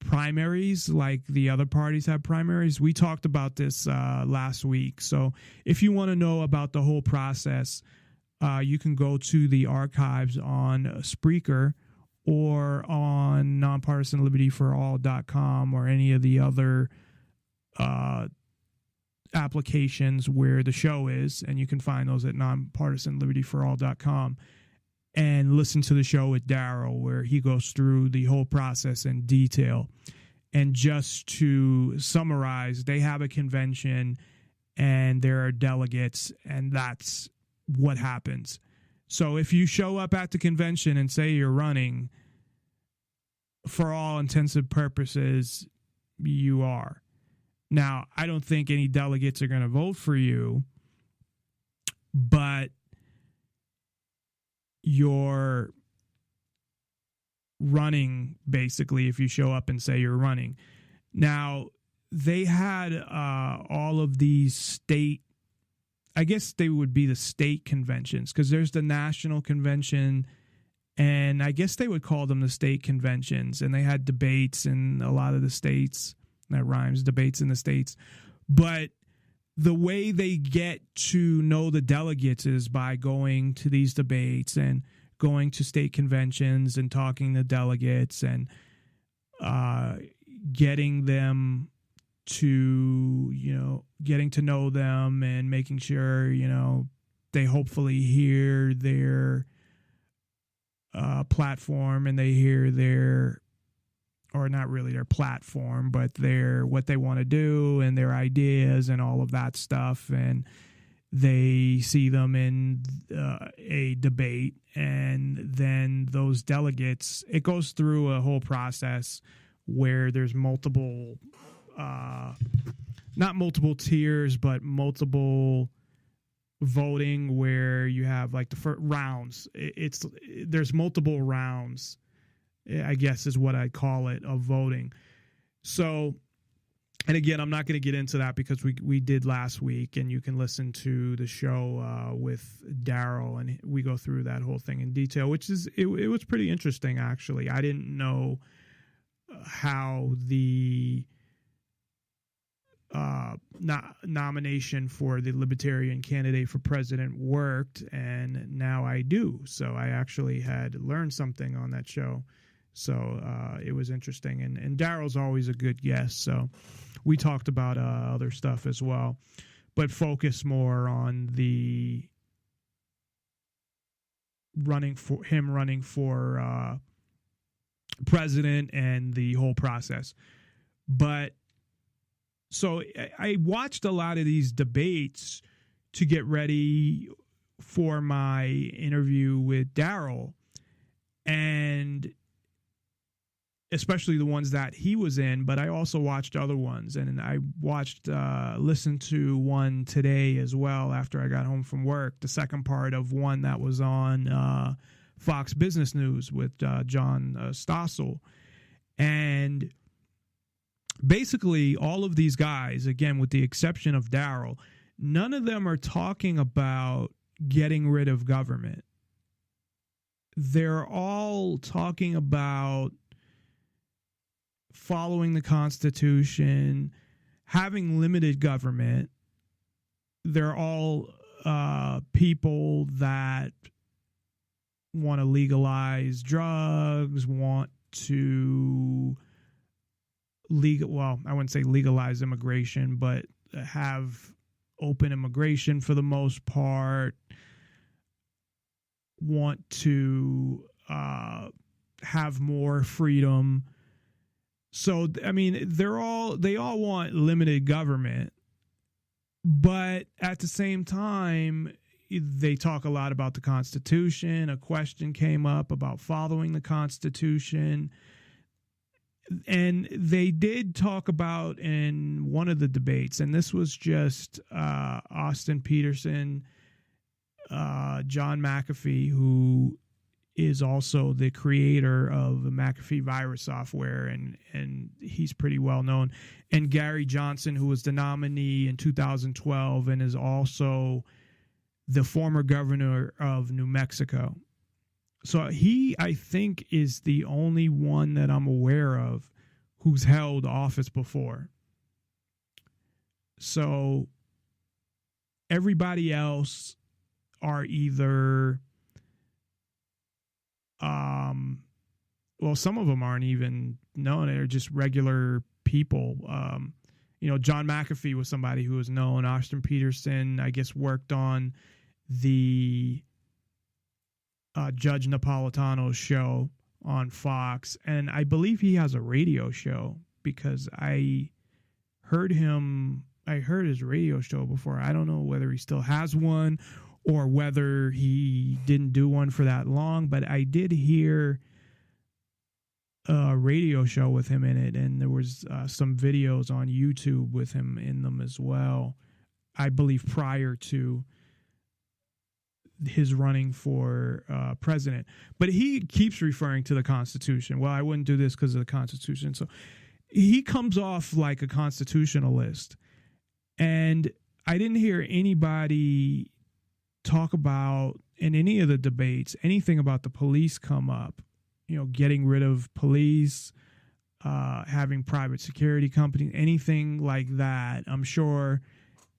primaries like the other parties have primaries. We talked about this last week. So if you want to know about the whole process, you can go to the archives on Spreaker or on nonpartisanlibertyforall.com or any of the other applications where the show is, and you can find those at nonpartisanlibertyforall.com, and listen to the show with Darrell, where he goes through the whole process in detail. And just to summarize, they have a convention and there are delegates, and that's what happens. So if you show up at the convention and say you're running, for all intensive purposes, you are. Now, I don't think any delegates are going to vote for you, but you're running, basically, if you show up and say you're running. Now, they had all of these state, I guess they would be the state conventions, because there's the national convention, and I guess they would call them the state conventions, and they had debates in a lot of the states. That rhymes, debates in the states. But the way they get to know the delegates is by going to these debates and going to state conventions and talking to delegates and getting them to, getting to know them and making sure, they hopefully hear their platform, and they hear their, or not really their platform, but their, what they want to do and their ideas and all of that stuff. And they see them in a debate, and then those delegates, it goes through a whole process where there's multiple, not multiple tiers, but multiple voting, where you have like the first rounds. There's multiple rounds, I guess is what I call it, of voting. So, and again, I'm not going to get into that because we did last week, and you can listen to the show with Darrell, and we go through that whole thing in detail, which is, it was pretty interesting, actually. I didn't know how the nomination for the Libertarian candidate for president worked, and now I do. So I actually had learned something on that show. So it was interesting. And Darrell's always a good guest. So we talked about other stuff as well, but focus more on the running for president and the whole process. But so I watched a lot of these debates to get ready for my interview with Darrell, and especially the ones that he was in, but I also watched other ones, and I listened to one today as well after I got home from work, the second part of one that was on Fox Business News with John Stossel. And basically all of these guys, again, with the exception of Darrell, none of them are talking about getting rid of government. They're all talking about following the Constitution, having limited government. They're all people that want to legalize drugs, want to I wouldn't say legalize immigration, but have open immigration for the most part, want to have more freedom. So, I mean, they all want limited government, but at the same time, they talk a lot about the Constitution. A question came up about following the Constitution. And they did talk about in one of the debates, and this was just Austin Peterson, John McAfee, who is also the creator of the McAfee virus software, and he's pretty well known, and Gary Johnson, who was the nominee in 2012 and is also the former governor of New Mexico. So he, I think, is the only one that I'm aware of who's held office before. So everybody else are either, well, some of them aren't even known. They're just regular people. John McAfee was somebody who was known. Austin Peterson, I guess, worked on the Judge Napolitano's show on Fox, and I believe he has a radio show because I heard his radio show before. I don't know whether he still has one or whether he didn't do one for that long, but I did hear a radio show with him in it, and there was some videos on YouTube with him in them as well, I believe prior to his running for president. But he keeps referring to the Constitution. Well, I wouldn't do this because of the Constitution. So he comes off like a constitutionalist. And I didn't hear anybody talk about, in any of the debates, anything about the police come up. Getting rid of police, having private security companies, anything like that. I'm sure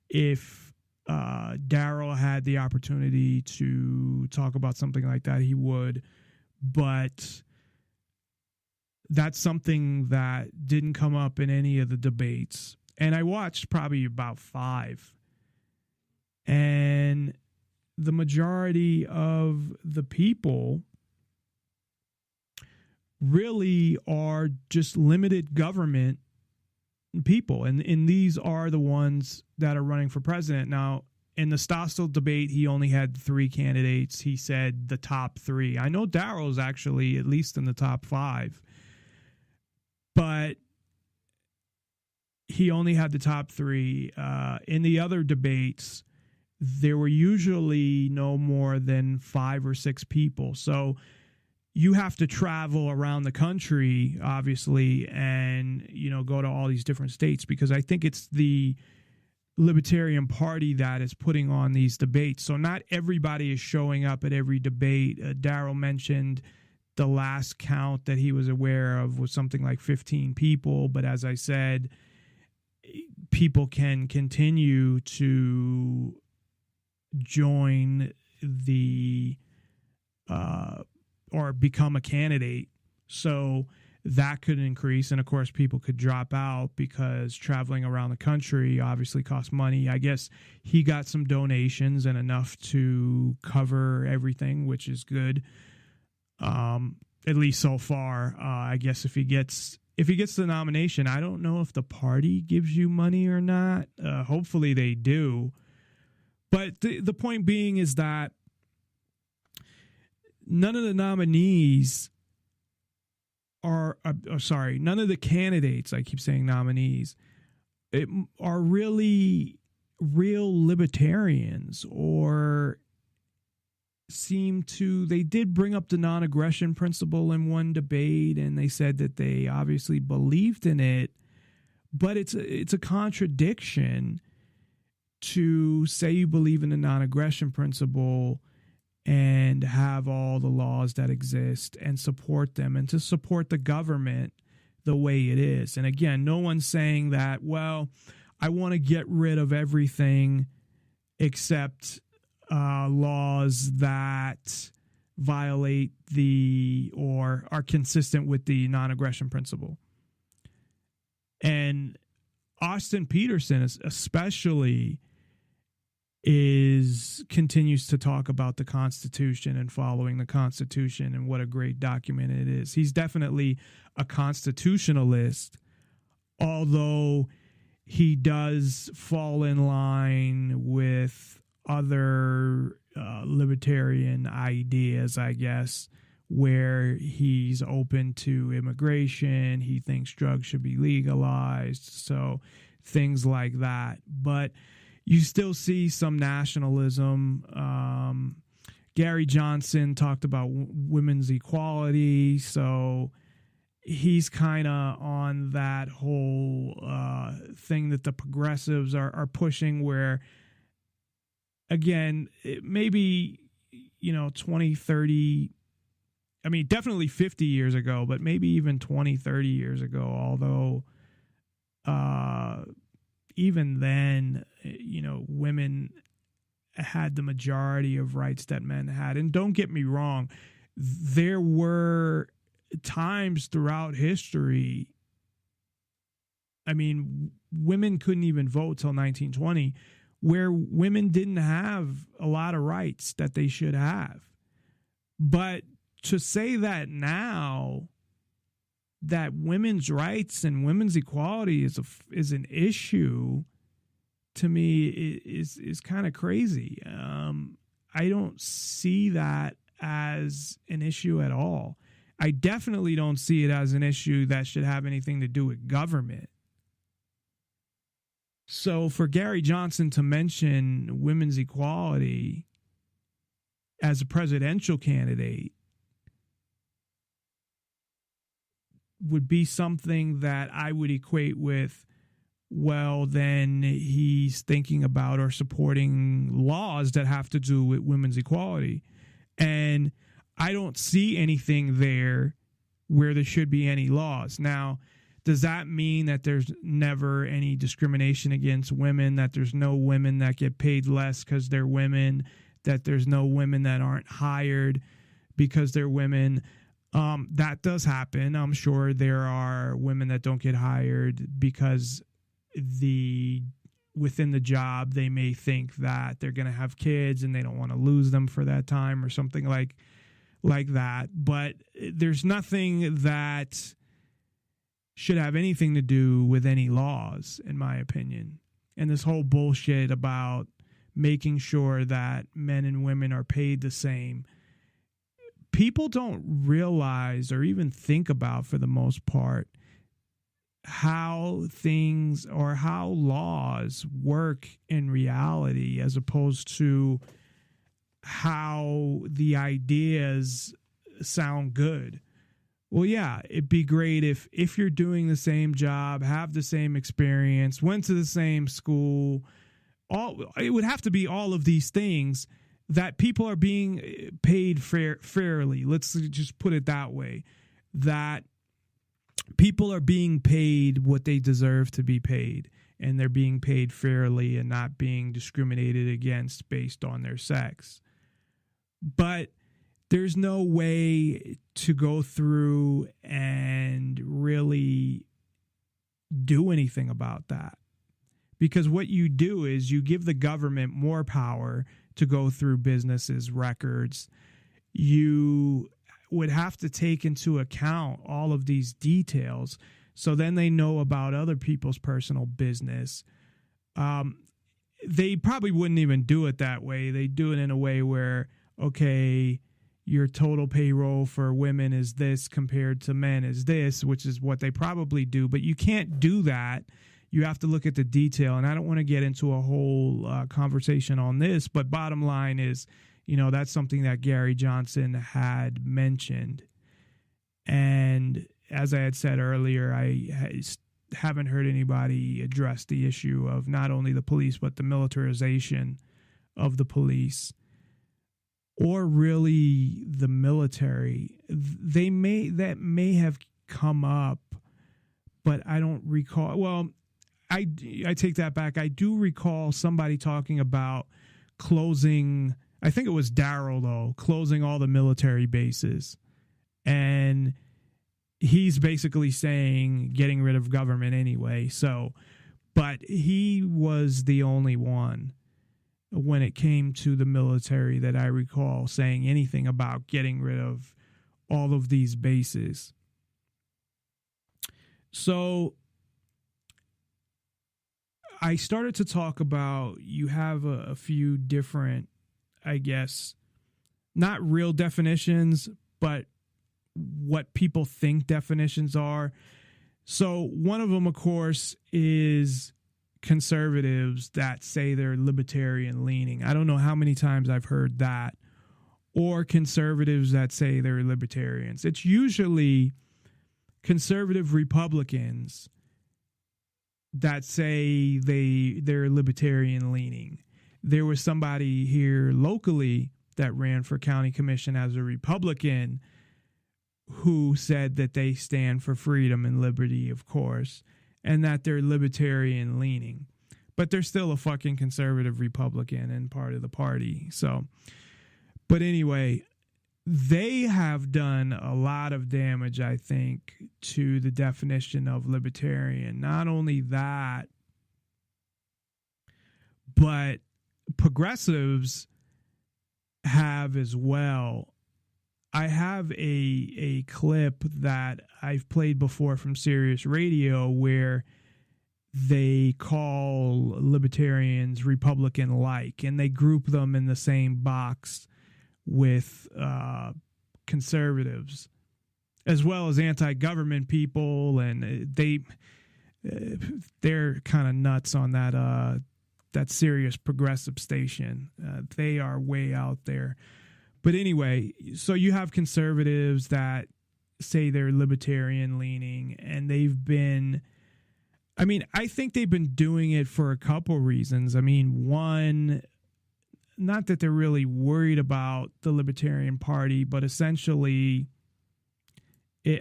if Daryl had the opportunity to talk about something like that, he would. But that's something that didn't come up in any of the debates. And I watched probably about 5. And the majority of the people really are just limited government people. And these are the ones that are running for president. Now, in the Stossel debate, he only had 3 candidates. He said the top 3. I know Daryl's actually at least in the top 5. But he only had the top 3. In the other debates, there were usually no more than 5 or 6 people. So you have to travel around the country, obviously, and, go to all these different states, because I think it's the Libertarian Party that is putting on these debates. So not everybody is showing up at every debate. Daryl mentioned the last count that he was aware of was something like 15 people. But as I said, people can continue to join the or become a candidate. So that could increase. And of course, people could drop out because traveling around the country obviously costs money. I guess he got some donations and enough to cover everything, which is good. At least so far. I guess if he gets the nomination, I don't know if the party gives you money or not. Hopefully they do. But the point being is that none of the nominees none of the candidates, I keep saying nominees, are really real libertarians, or they did bring up the non-aggression principle in one debate, and they said that they obviously believed in it, but it's a contradiction to say you believe in the non-aggression principle and have all the laws that exist and support them, and to support the government the way it is. And again, no one's saying that, well, I want to get rid of everything except laws that violate or are consistent with the non-aggression principle. And Austin Peterson especially continues to talk about the Constitution and following the Constitution and what a great document it is. He's definitely a constitutionalist, although he does fall in line with other libertarian ideas, I guess, where he's open to immigration. He thinks drugs should be legalized. So things like that. But you still see some nationalism. Gary Johnson talked about women's equality. So he's kind of on that whole thing that the progressives are pushing, where, again, maybe, 20, 30, I mean, definitely 50 years ago, but maybe even 20, 30 years ago, although even then, women had the majority of rights that men had. And don't get me wrong, there were times throughout history, I mean, women couldn't even vote till 1920, where women didn't have a lot of rights that they should have. But to say that now that women's rights and women's equality is an issue, to me is kind of crazy. I don't see that as an issue at all. I definitely don't see it as an issue that should have anything to do with government. So for Gary Johnson to mention women's equality as a presidential candidate would be something that I would equate with, well, then he's thinking about or supporting laws that have to do with women's equality. And I don't see anything there where there should be any laws. Now, does that mean that there's never any discrimination against women, that there's no women that get paid less because they're women, that there's no women that aren't hired because they're women? That does happen. I'm sure there are women that don't get hired because within the job, they may think that they're going to have kids and they don't want to lose them for that time or something like that. But there's nothing that should have anything to do with any laws, in my opinion. And this whole bullshit about making sure that men and women are paid the same, people don't realize or even think about, for the most part, how things or how laws work in reality, as opposed to how the ideas sound good. Well, yeah, it'd be great if you're doing the same job, have the same experience, went to the same school. It would have to be all of these things, that people are being paid fairly. Let's just put it that way, that people are being paid what they deserve to be paid, and they're being paid fairly and not being discriminated against based on their sex. But there's no way to go through and really do anything about that. Because what you do is you give the government more power to go through businesses' records. You would have to take into account all of these details, so then they know about other people's personal business. They probably wouldn't even do it that way. They do it in a way where, okay, your total payroll for women is this compared to men is this, which is what they probably do. But you can't do that. You have to look at the detail. And I don't want to get into a whole conversation on this, but bottom line is, that's something that Gary Johnson had mentioned. And as I had said earlier, I haven't heard anybody address the issue of not only the police, but the militarization of the police, or really the military. That may have come up, but I don't recall. Well, I take that back. I do recall somebody talking about closing I think it was Darrell, though, closing all the military bases. And he's basically saying getting rid of government anyway. So, but he was the only one when it came to the military that I recall saying anything about getting rid of all of these bases. So I started to talk about, you have a few different, I guess, not real definitions, but what people think definitions are. So one of them, of course, is conservatives that say they're libertarian leaning. I don't know how many times I've heard that. Or conservatives that say they're libertarians. It's usually conservative Republicans that say they're libertarian leaning. There was somebody here locally that ran for county commission as a Republican who said that they stand for freedom and liberty, of course, and that they're libertarian leaning. But they're still a fucking conservative Republican and part of the party. So, but anyway, they have done a lot of damage, I think, to the definition of libertarian. Not only that, but progressives have as well. I have a clip that I've played before from Sirius Radio where they call libertarians Republican-like, and they group them in the same box with conservatives, as well as anti-government people, and they're kind of nuts on that Sirius progressive station. They are way out there. But anyway, so you have conservatives that say they're libertarian leaning, and they've been, I mean, I think they've been doing it for a couple reasons. I mean, one, not that they're really worried about the Libertarian Party, but essentially,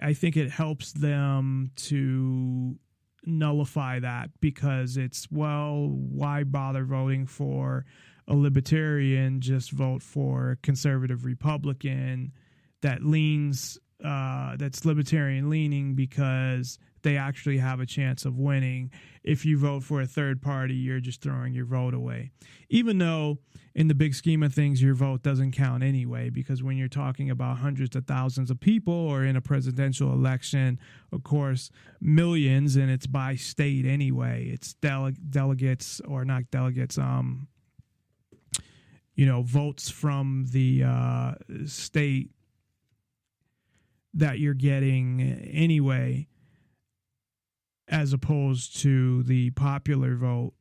I think it helps them to nullify that, because it's, well, why bother voting for a libertarian? Just vote for a conservative Republican that leans, that's libertarian leaning, because they actually have a chance of winning. If you vote for a third party, you're just throwing your vote away. Even though in the big scheme of things, your vote doesn't count anyway, because when you're talking about hundreds of thousands of people, or in a presidential election, of course, millions, and it's by state anyway. It's delegates, or not delegates, votes from the state that you're getting anyway, as opposed to the popular vote.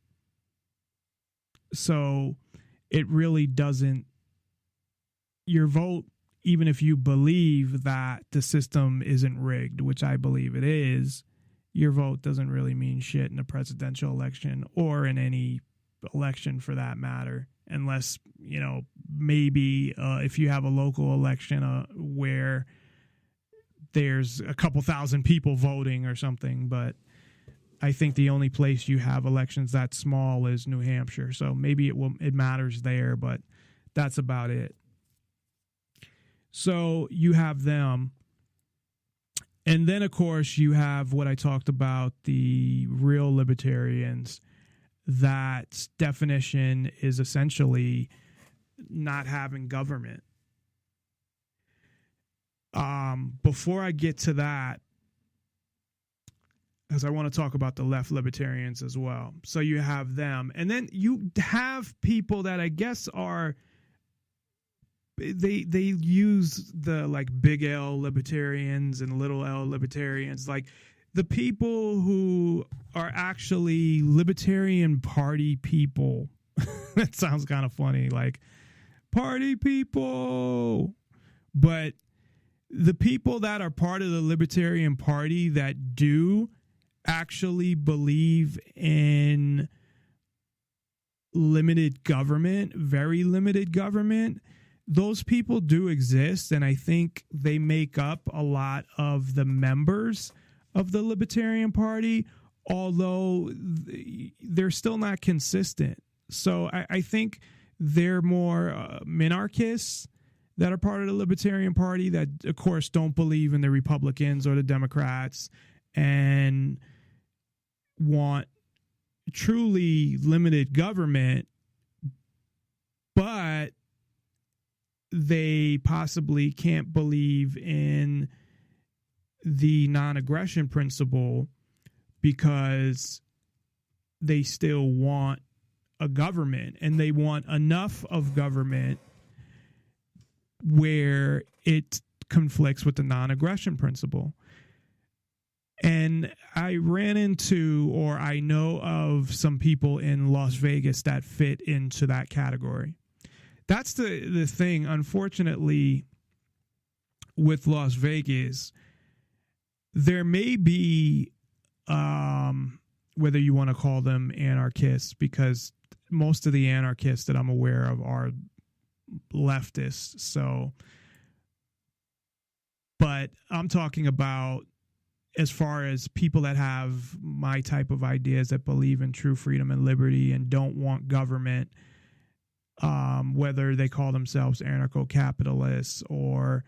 So it really doesn't, your vote, even if you believe that the system isn't rigged, which I believe it is, your vote doesn't really mean shit in a presidential election, or in any election for that matter, unless, maybe if you have a local election where there's a couple thousand people voting or something. But I think the only place you have elections that small is New Hampshire. So maybe it matters there, but that's about it. So you have them. And then, of course, you have what I talked about, the real libertarians. That definition is essentially not having government. Before I get to that, because I want to talk about the left libertarians as well. So you have them. And then you have people that I guess are, they use the like big L libertarians and little L libertarians, like the people who are actually Libertarian Party people. That sounds kind of funny, like party people. But the people that are part of the Libertarian Party that do actually believe in limited government, very limited government, those people do exist, and I think they make up a lot of the members of the Libertarian Party, although they're still not consistent. So I think they're more minarchists that are part of the Libertarian Party that, of course, don't believe in the Republicans or the Democrats and want truly limited government, but they possibly can't believe in the non-aggression principle because they still want a government, and they want enough of government where it conflicts with the non-aggression principle. And I ran into, or I know of, some people in Las Vegas that fit into that category. That's the thing, unfortunately, with Las Vegas. There may be, whether you want to call them anarchists, because most of the anarchists that I'm aware of are leftists. So, but I'm talking about as far as people that have my type of ideas, that believe in true freedom and liberty and don't want government, whether they call themselves anarcho-capitalists or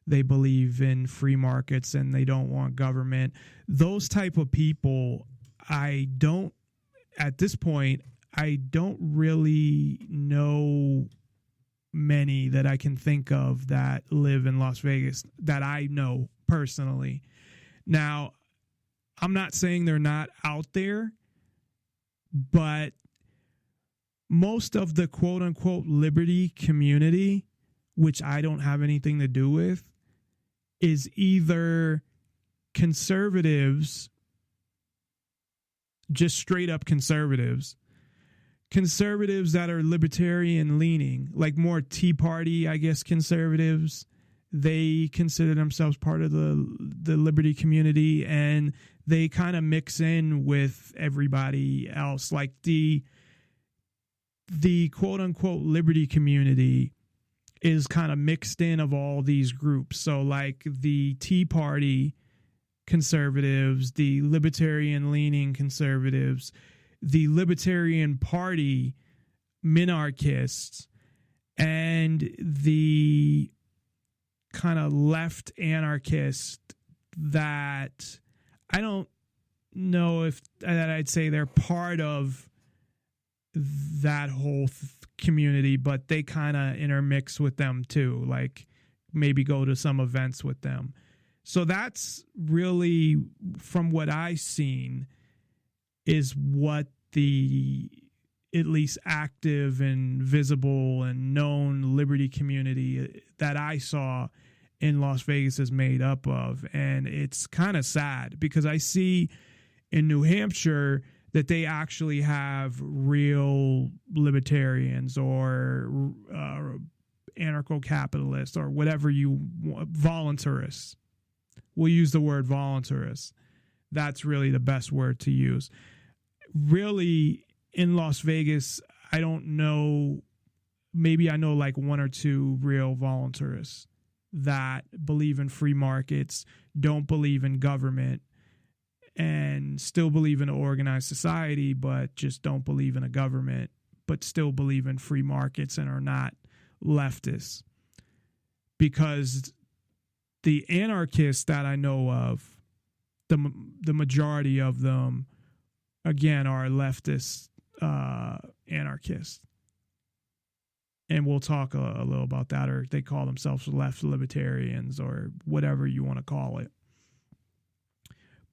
they believe in free markets and they don't want government. Those type of people, at this point, I don't really know many that I can think of that live in Las Vegas that I know personally. Now, I'm not saying they're not out there, but most of the quote unquote liberty community, which I don't have anything to do with, is either conservatives, just straight up conservatives that are libertarian leaning, like more Tea Party, I guess, conservatives. They consider themselves part of the liberty community, and they kind of mix in with everybody else. Like the quote unquote liberty community is kind of mixed in of all these groups. So like the Tea Party conservatives, the libertarian leaning conservatives, the Libertarian Party minarchists, and the kind of left anarchist that I don't know if that I'd say they're part of that whole community, but they kind of intermix with them too, like maybe go to some events with them. So that's really, from what I've seen, is what the at least active and visible and known liberty community that I saw in Las Vegas is made up of. And it's kind of sad because I see in New Hampshire that they actually have real libertarians or anarcho-capitalists or whatever you want, voluntarists. We'll use the word voluntarists. That's really the best word to use. Really, in Las Vegas, I don't know, maybe I know like one or two real voluntarists that believe in free markets, don't believe in government, and still believe in an organized society, but just don't believe in a government, but still believe in free markets and are not leftists. Because the anarchists that I know of, the majority of them, again, are leftist anarchists. And we'll talk a little about that, or they call themselves left libertarians or whatever you want to call it.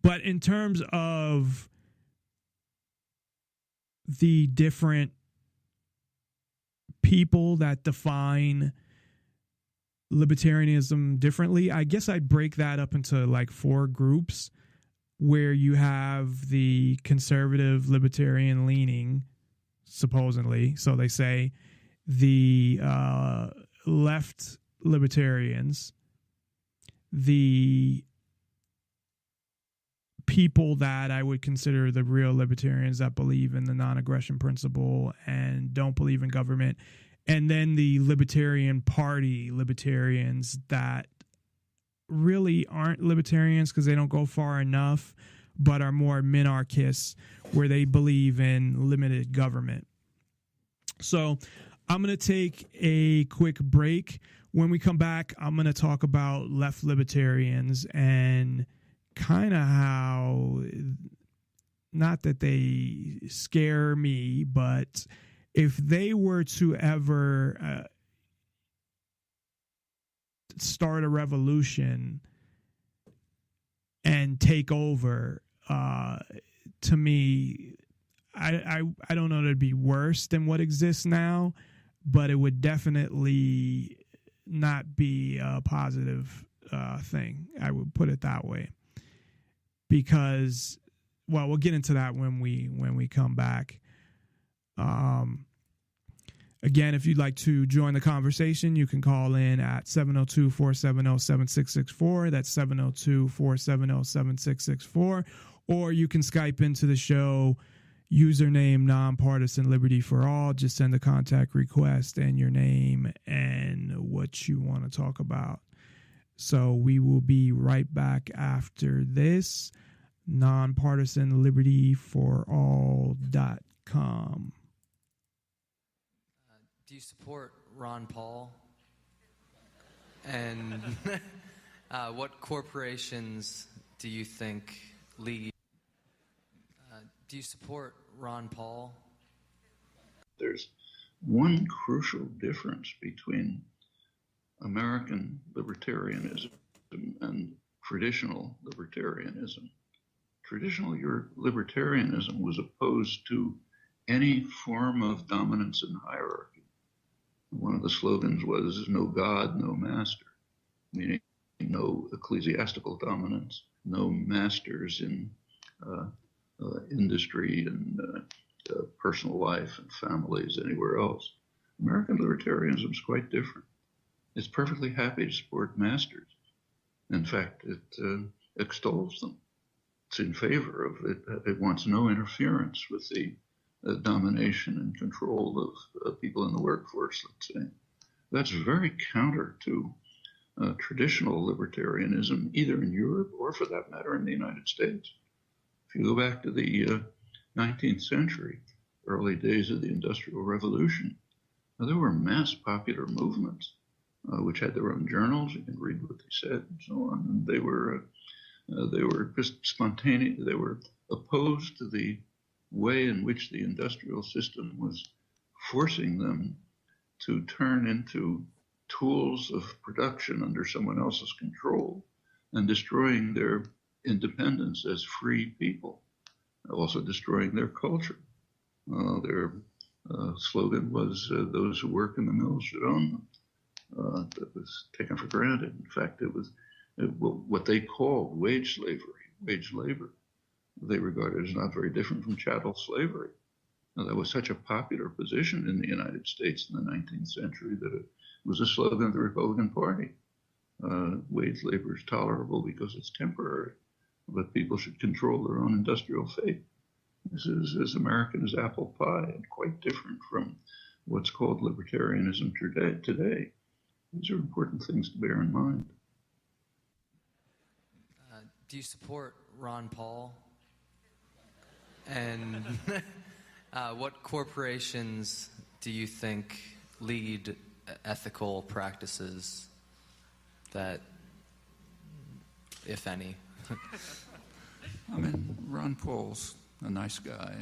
But in terms of the different people that define libertarianism differently, I guess I'd break that up into like four groups, where you have the conservative libertarian leaning, supposedly, so they say, the left libertarians, the people that I would consider the real libertarians that believe in the non-aggression principle and don't believe in government, and then the Libertarian Party libertarians that really aren't libertarians because they don't go far enough, but are more minarchists where they believe in limited government. So I'm going to take a quick break. When we come back, I'm going to talk about left libertarians and kind of how, not that they scare me, but if they were to ever start a revolution and take over, to me, I don't know that it'd be worse than what exists now, but it would definitely not be a positive thing. I would put it that way. Because, well, we'll get into that when we come back. Again, if you'd like to join the conversation, you can call in at 702-470-7664. That's 702-470-7664. Or you can Skype into the show, username Nonpartisan Liberty for All. Just send a contact request and your name and what you want to talk about. So we will be right back after this. NonpartisanLibertyForAll.com. Do you support Ron Paul? And what corporations do you think lead? Do you support Ron Paul? There's one crucial difference between American libertarianism and traditional libertarianism. Traditional libertarianism was opposed to any form of dominance and hierarchy. One of the slogans was "No God, no master," meaning no ecclesiastical dominance, no masters in industry and personal life and families anywhere else. American libertarianism is quite different. It's perfectly happy to support masters. In fact, it extols them. It's in favor of it. It wants no interference with the domination and control of people in the workforce, let's say. That's very counter to traditional libertarianism, either in Europe or, for that matter, in the United States. If you go back to the 19th century, early days of the Industrial Revolution, there were mass popular movements which had their own journals. You can read what they said and so on. And they were just spontaneous. They were opposed to the way in which the industrial system was forcing them to turn into tools of production under someone else's control and destroying their independence as free people, also destroying their culture. Their slogan was, "Those who work in the mills should own them." That was taken for granted. In fact, it was what they called wage slavery, wage labor. They regarded as not very different from chattel slavery. Now, that was such a popular position in the United States in the 19th century that it was a slogan of the Republican Party. Wage labor is tolerable because it's temporary, but people should control their own industrial fate. This is as American as apple pie and quite different from what's called libertarianism today. These are important things to bear in mind. Do you support Ron Paul? And what corporations do you think lead ethical practices that, if any? I mean, Ron Paul's a nice guy.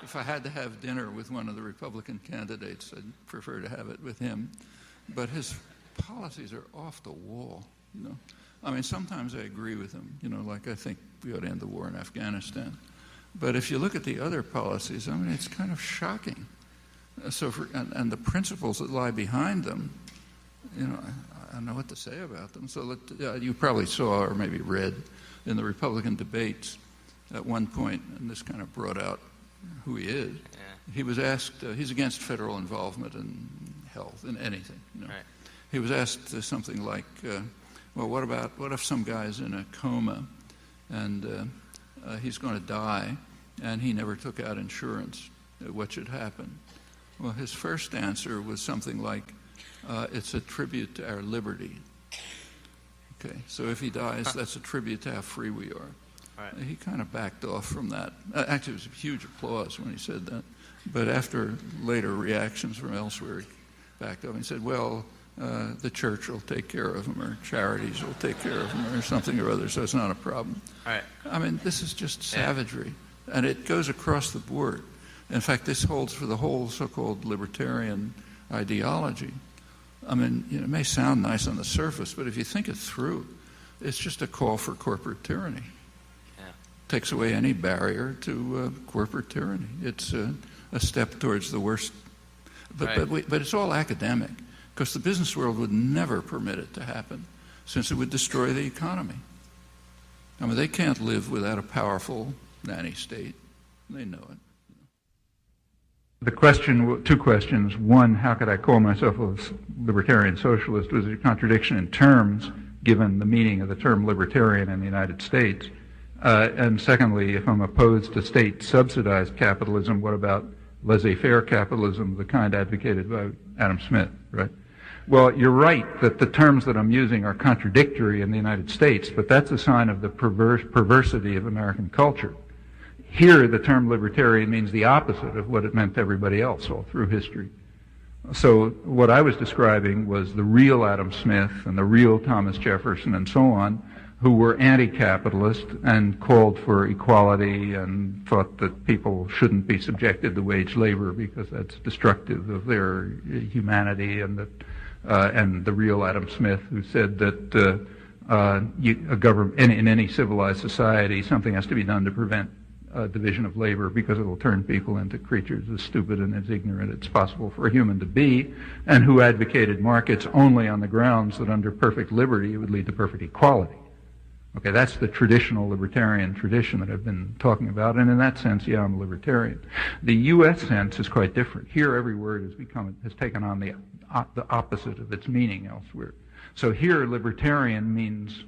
If I had to have dinner with one of the Republican candidates, I'd prefer to have it with him. But his policies are off the wall, you know. I mean, sometimes I agree with him, you know, like I think we ought to end the war in Afghanistan. But if you look at the other policies, I mean, it's kind of shocking. And the principles that lie behind them, you know, I don't know what to say about them. So you probably saw or maybe read in the Republican debates at one point, and this kind of brought out who he is. Yeah. He was asked, he's against federal involvement in health, in anything. You know. Right. He was asked something like, well, what if some guy's in a coma and he's going to die and he never took out insurance? What should happen? Well, his first answer was something like, it's a tribute to our liberty. Okay, so if he dies, that's a tribute to how free we are. Right. He kind of backed off from that. Actually, it was a huge applause when he said that. But after later reactions from elsewhere, he backed off. He said, well, the church will take care of him, or charities will take care of him, or something or other, so it's not a problem. Right. I mean, this is just savagery, and it goes across the board. In fact, this holds for the whole so-called libertarian ideology. I mean, it may sound nice on the surface, but if you think it through, it's just a call for corporate tyranny. Yeah. Takes away any barrier to corporate tyranny. It's a step towards the worst. But it's all academic, because the business world would never permit it to happen, since it would destroy the economy. I mean, they can't live without a powerful nanny state. They know it. The question, two questions. One, how could I call myself a libertarian socialist? Was it a contradiction in terms, given the meaning of the term libertarian in the United States? And secondly, if I'm opposed to state-subsidized capitalism, what about laissez-faire capitalism, the kind advocated by Adam Smith, right? Well, you're right that the terms that I'm using are contradictory in the United States, but that's a sign of the perversity of American culture. Here, the term libertarian means the opposite of what it meant to everybody else all through history. So what I was describing was the real Adam Smith and the real Thomas Jefferson and so on, who were anti-capitalist and called for equality and thought that people shouldn't be subjected to wage labor because that's destructive of their humanity, and the real Adam Smith, who said that a government in any civilized society, something has to be done to prevent division of labor, because it will turn people into creatures as stupid and as ignorant as possible for a human to be, and who advocated markets only on the grounds that under perfect liberty it would lead to perfect equality. Okay, that's the traditional libertarian tradition that I've been talking about, and in that sense, yeah, I'm a libertarian. The U.S. sense is quite different. Here, every word has taken on the opposite of its meaning elsewhere. So here, libertarian means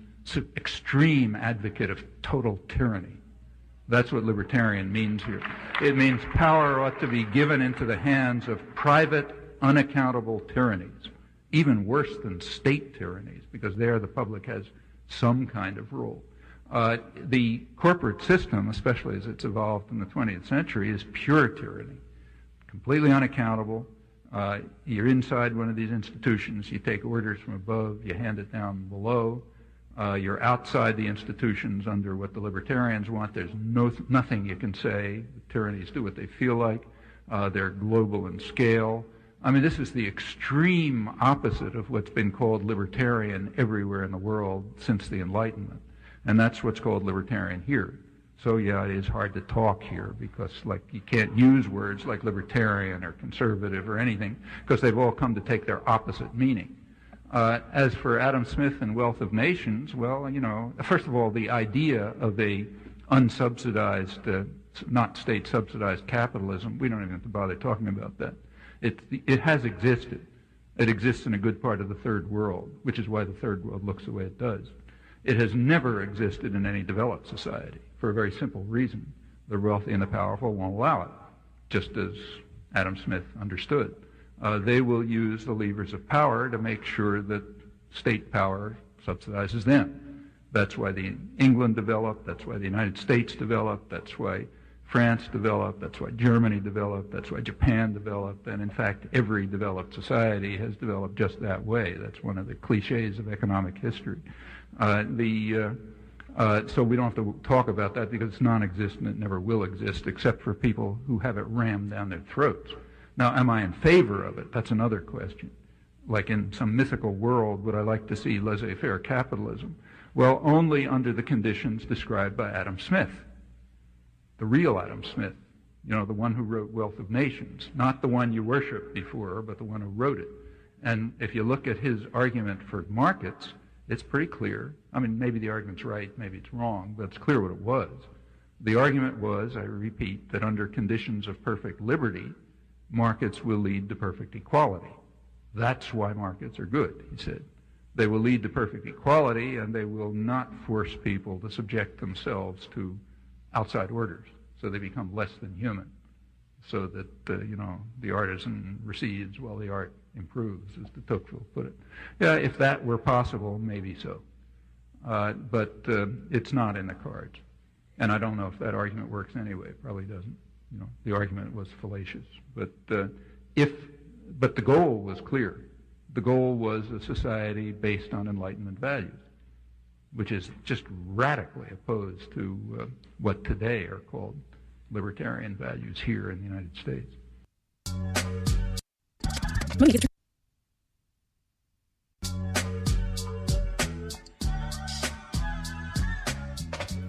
extreme advocate of total tyranny. That's what libertarian means here. It means power ought to be given into the hands of private, unaccountable tyrannies, even worse than state tyrannies, because there the public has some kind of role. The corporate system, especially as it's evolved in the 20th century, is pure tyranny, completely unaccountable. You're inside one of these institutions, you take orders from above, you hand it down below. You're outside the institutions under what the libertarians want. There's nothing you can say. The tyrannies do what they feel like. They're global in scale. I mean, this is the extreme opposite of what's been called libertarian everywhere in the world since the Enlightenment. And that's what's called libertarian here. So yeah, it is hard to talk here because you can't use words like libertarian or conservative or anything because they've all come to take their opposite meaning. As for Adam Smith and Wealth of Nations, well, first of all, the idea of a unsubsidized, not state-subsidized capitalism, we don't even have to bother talking about that. It has existed. It exists in a good part of the third world, which is why the third world looks the way it does. It has never existed in any developed society for a very simple reason. The wealthy and the powerful won't allow it, just as Adam Smith understood. They will use the levers of power to make sure that state power subsidizes them. That's why England developed, that's why the United States developed, that's why France developed, that's why Germany developed, that's why Japan developed, and in fact every developed society has developed just that way. That's one of the cliches of economic history. So we don't have to talk about that because it's non-existent, it never will exist, except for people who have it rammed down their throats. Now, am I in favor of it? That's another question. Like in some mythical world, would I like to see laissez-faire capitalism? Well, only under the conditions described by Adam Smith, the real Adam Smith, the one who wrote Wealth of Nations, not the one you worshiped before, but the one who wrote it. And if you look at his argument for markets, it's pretty clear. I mean, maybe the argument's right, maybe it's wrong, but it's clear what it was. The argument was, I repeat, that under conditions of perfect liberty, markets will lead to perfect equality. That's why markets are good, he said. They will lead to perfect equality, and they will not force people to subject themselves to outside orders, so they become less than human, so that, the artisan recedes while the art improves, as de Tocqueville put it. Yeah, if that were possible, maybe so. But it's not in the cards. And I don't know if that argument works anyway. It probably doesn't. You know, the argument was fallacious. But the goal was clear. The goal was a society based on Enlightenment values, which is just radically opposed to what today are called libertarian values here in the United States.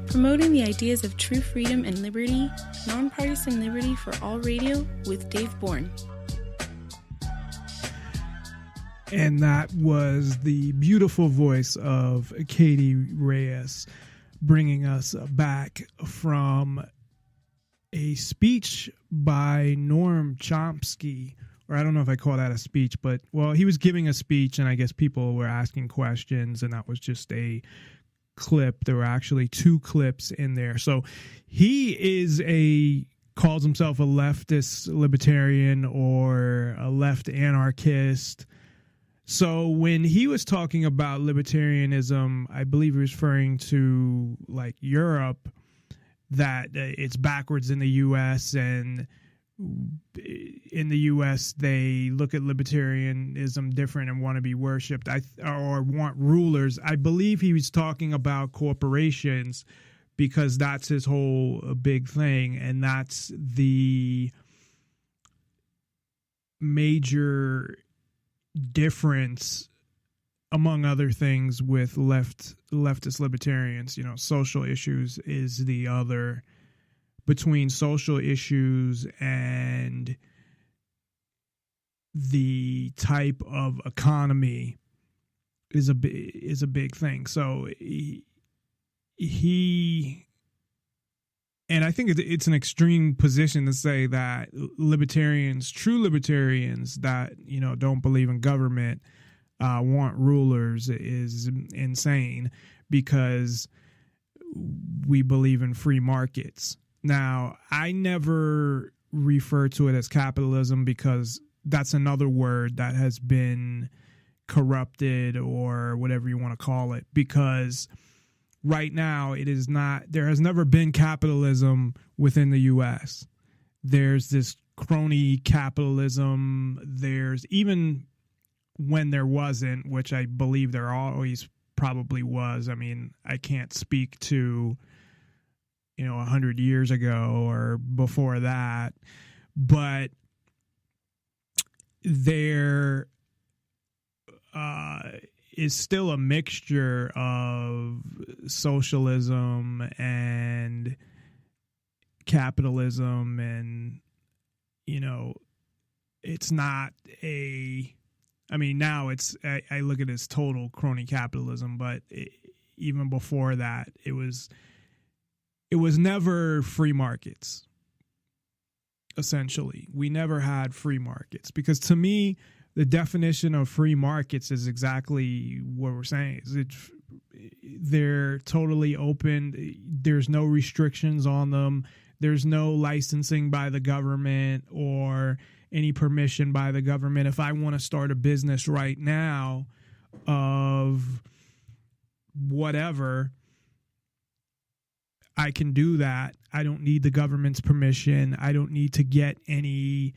Promoting the ideas of true freedom and liberty, Nonpartisan Liberty for All Radio with Dave Bourne. And that was the beautiful voice of Katie Reyes, bringing us back from a speech by Noam Chomsky, or I don't know if I call that a speech, but, well, he was giving a speech, and I guess people were asking questions, and that was just a clip. There were actually two clips in there. So he calls himself a leftist libertarian or a left anarchist. So when he was talking about libertarianism, I believe he was referring to like Europe, that it's backwards in the U.S., and in the U.S. they look at libertarianism different and want to be worshipped or want rulers. I believe he was talking about corporations because that's his whole big thing, and that's the major difference, among other things, with leftist libertarians. You know, social issues is the other. Between social issues and the type of economy is a big thing. So he and I think it's an extreme position to say that libertarians, true libertarians that, you know, don't believe in government, want rulers is insane, because we believe in free markets. Now, I never refer to it as capitalism because that's another word that has been corrupted, or whatever you want to call it, because right now it is not, there has never been capitalism within the U.S. There's this crony capitalism. There's, even when there wasn't, which I believe there always probably was. I mean, I can't speak to, 100 years ago or before that, but there is still a mixture of socialism and capitalism, and, it's not now I look at it as total crony capitalism, but even before that, it was never free markets. Essentially, we never had free markets, because to me, the definition of free markets is exactly what we're saying. They're totally open. There's no restrictions on them. There's no licensing by the government or any permission by the government. If I want to start a business right now of whatever, I can do that. I don't need the government's permission. I don't need to get any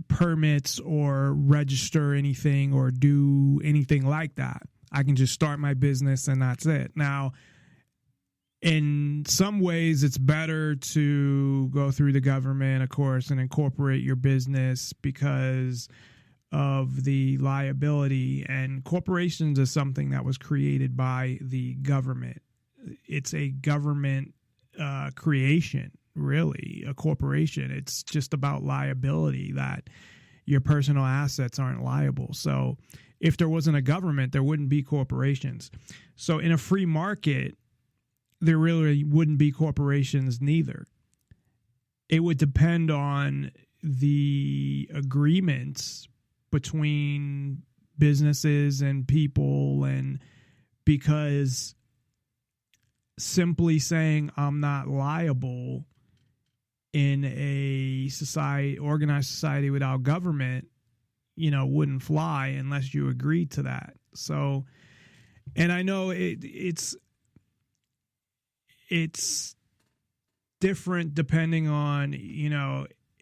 permits or register anything or do anything like that. I can just start my business and that's it. Now, in some ways, it's better to go through the government, of course, and incorporate your business because of the liability. And corporations is something that was created by the government. It's a government creation, really, a corporation. It's just about liability, that your personal assets aren't liable. So if there wasn't a government, there wouldn't be corporations. So in a free market, there really wouldn't be corporations neither. It would depend on the agreements between businesses and people, and because simply saying I'm not liable in a society, organized society without government, wouldn't fly unless you agreed to that. So, and I know it's it's different depending on,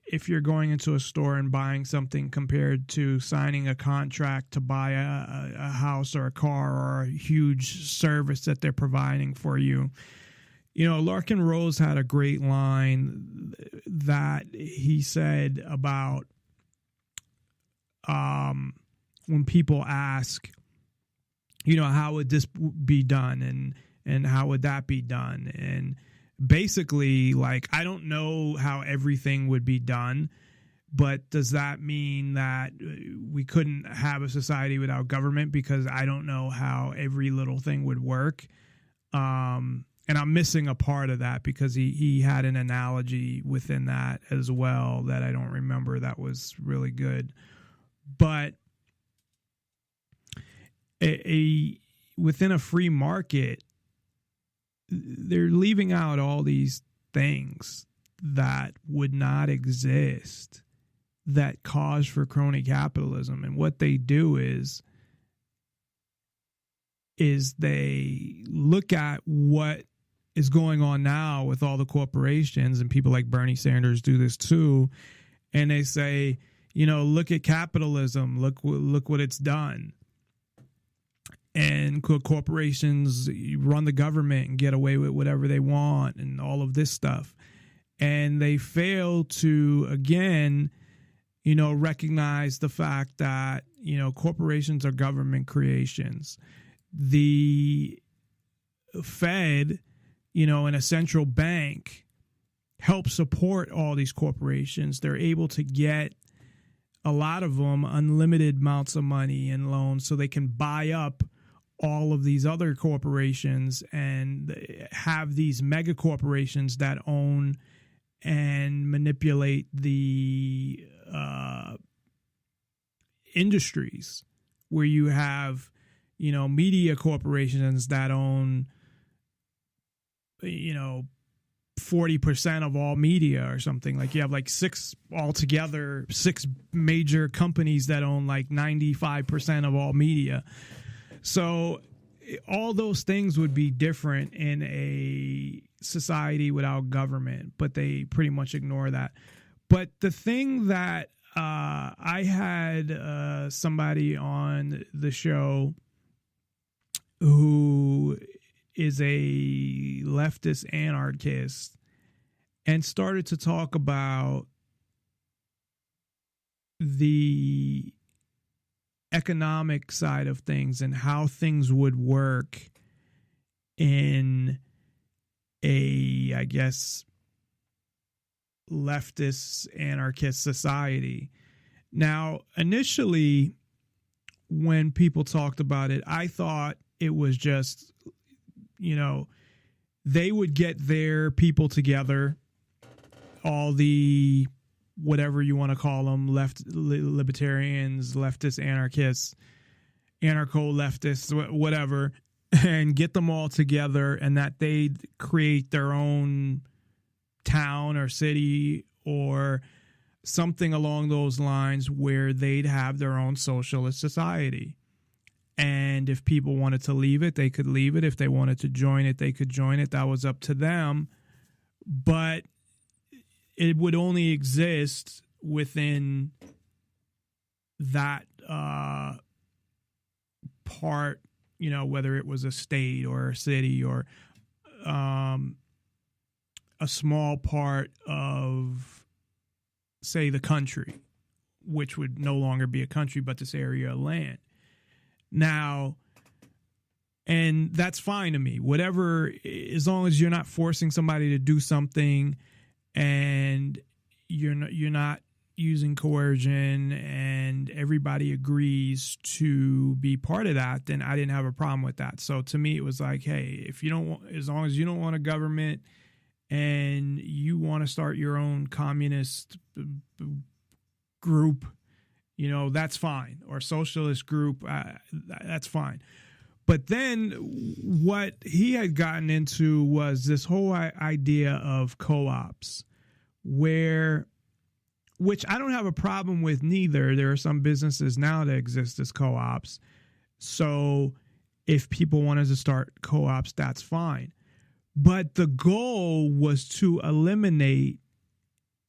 if you're going into a store and buying something compared to signing a contract to buy a house or a car or a huge service that they're providing for you. Larkin Rose had a great line that he said about when people ask, how would this be done and how would that be done? And basically, like, I don't know how everything would be done, but does that mean that we couldn't have a society without government? Because I don't know how every little thing would work. And I'm missing a part of that because he had an analogy within that as well that I don't remember that was really good. But within a free market, they're leaving out all these things that would not exist that cause for crony capitalism. And what they do is they look at what is going on now with all the corporations, and people like Bernie Sanders do this too, and they say, look at capitalism, look what it's done. And corporations run the government and get away with whatever they want and all of this stuff. And they fail to, again, recognize the fact that, corporations are government creations. The Fed, and a central bank help support all these corporations. They're able to get a lot of them unlimited amounts of money and loans so they can buy up all of these other corporations and have these mega corporations that own and manipulate the industries, where you have, media corporations that own, 40% of all media or something. Like, you have like six major companies that own like 95% of all media. So all those things would be different in a society without government, but they pretty much ignore that. But the thing that I had somebody on the show who is a leftist anarchist and started to talk about the economic side of things and how things would work in a, I guess, leftist anarchist society. Now, initially, when people talked about it, I thought it was just, they would get their people together, all the whatever you want to call them, libertarians, leftist anarchists, anarcho-leftists, whatever, and get them all together, and that they'd create their own town or city or something along those lines where they'd have their own socialist society. And if people wanted to leave it, they could leave it. If they wanted to join it, they could join it. That was up to them. But it would only exist within that part, whether it was a state or a city or a small part of, say, the country, which would no longer be a country, but this area of land. Now, and that's fine to me. Whatever, as long as you're not forcing somebody to do something and you're not using coercion and everybody agrees to be part of that, then I didn't have a problem with that. So to me, it was like, hey, if you don't want, as long as you don't want a government and you want to start your own communist group, that's fine, or socialist group, that's fine. But then what he had gotten into was this whole idea of co-ops, which I don't have a problem with neither. There are some businesses now that exist as co-ops. So if people wanted to start co-ops, that's fine. But the goal was to eliminate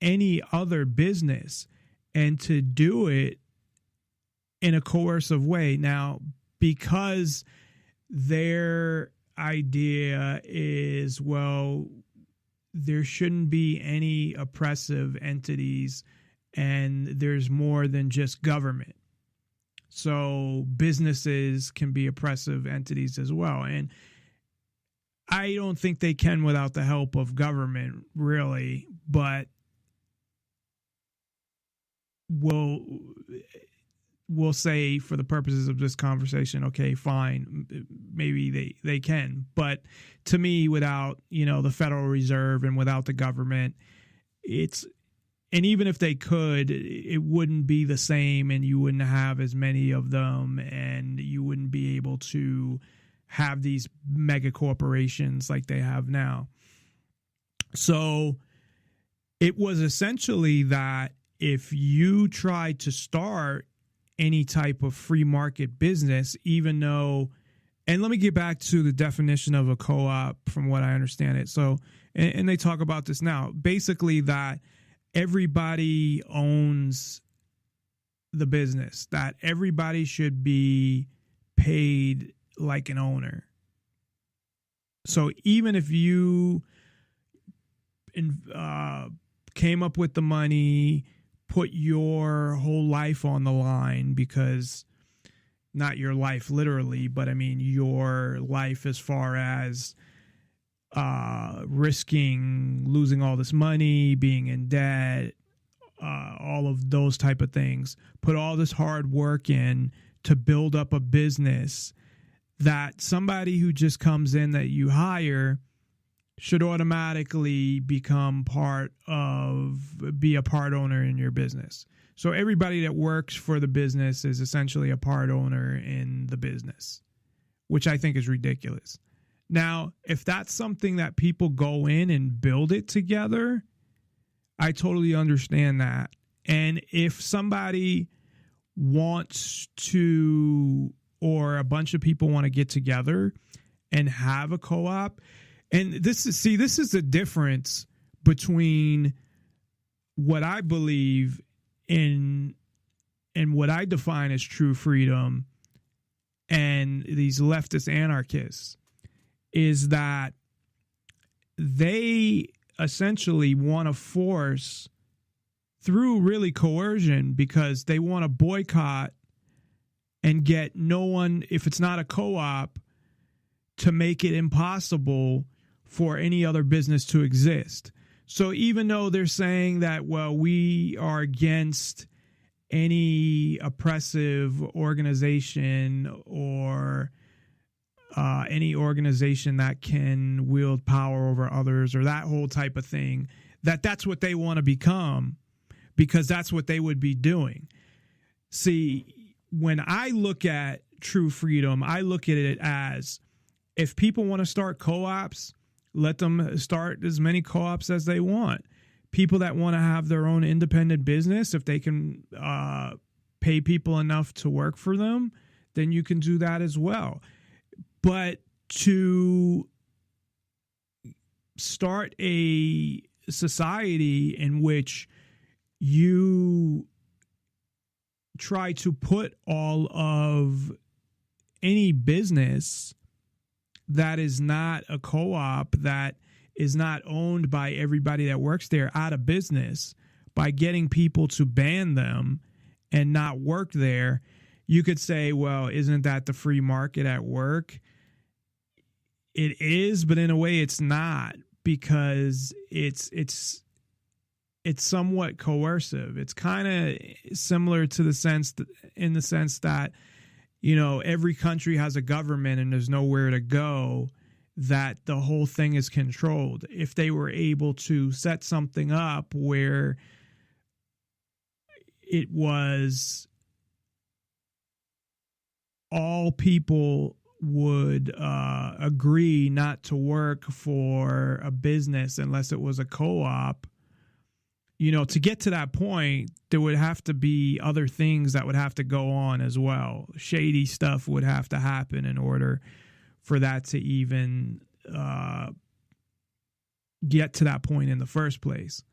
any other business and to do it in a coercive way. Now, because their idea is, well, there shouldn't be any oppressive entities and there's more than just government. So businesses can be oppressive entities as well. And I don't think they can without the help of government, really, but we'll say for the purposes of this conversation, okay, fine, maybe they can. But to me, without, the Federal Reserve and without the government, and even if they could, it wouldn't be the same, and you wouldn't have as many of them, and you wouldn't be able to have these mega corporations like they have now. So it was essentially that if you tried to start any type of free market business, even though, and let me get back to the definition of a co-op from what I understand it. So, and they talk about this now, basically that everybody owns the business, that everybody should be paid like an owner. So even if you came up with the money, put your whole life on the line, because not your life literally, but I mean your life as far as risking losing all this money, being in debt, all of those type of things, put all this hard work in to build up a business, that somebody who just comes in that you hire should automatically be a part owner in your business. So everybody that works for the business is essentially a part owner in the business, which I think is ridiculous. Now, if that's something that people go in and build it together, I totally understand that. And if somebody wants to, or a bunch of people want to get together and have a co-op, and this is the difference between what I believe in and what I define as true freedom and these leftist anarchists, is that they essentially want to force through really coercion, because they want to boycott and get no one, if it's not a co-op, to make it impossible for any other business to exist. So even though they're saying that, well, we are against any oppressive organization or any organization that can wield power over others, or that whole type of thing, that's what they want to become, because that's what they would be doing. See, when I look at true freedom, I look at it as, if people want to start co-ops, let them start as many co-ops as they want. People that want to have their own independent business, if they can pay people enough to work for them, then you can do that as well. But to start a society in which you try to put all of any business that is not a co-op, that is not owned by everybody that works there, out of business, by getting people to ban them and not work there, you could say, well, isn't that the free market at work? It is, but in a way it's not, because it's somewhat coercive. It's kind of similar to the sense that, in the sense that, every country has a government and there's nowhere to go, that the whole thing is controlled. If they were able to set something up where it was all people would agree not to work for a business unless it was a co-op, to get to that point, there would have to be other things that would have to go on as well. Shady stuff would have to happen in order for that to even get to that point in the first place.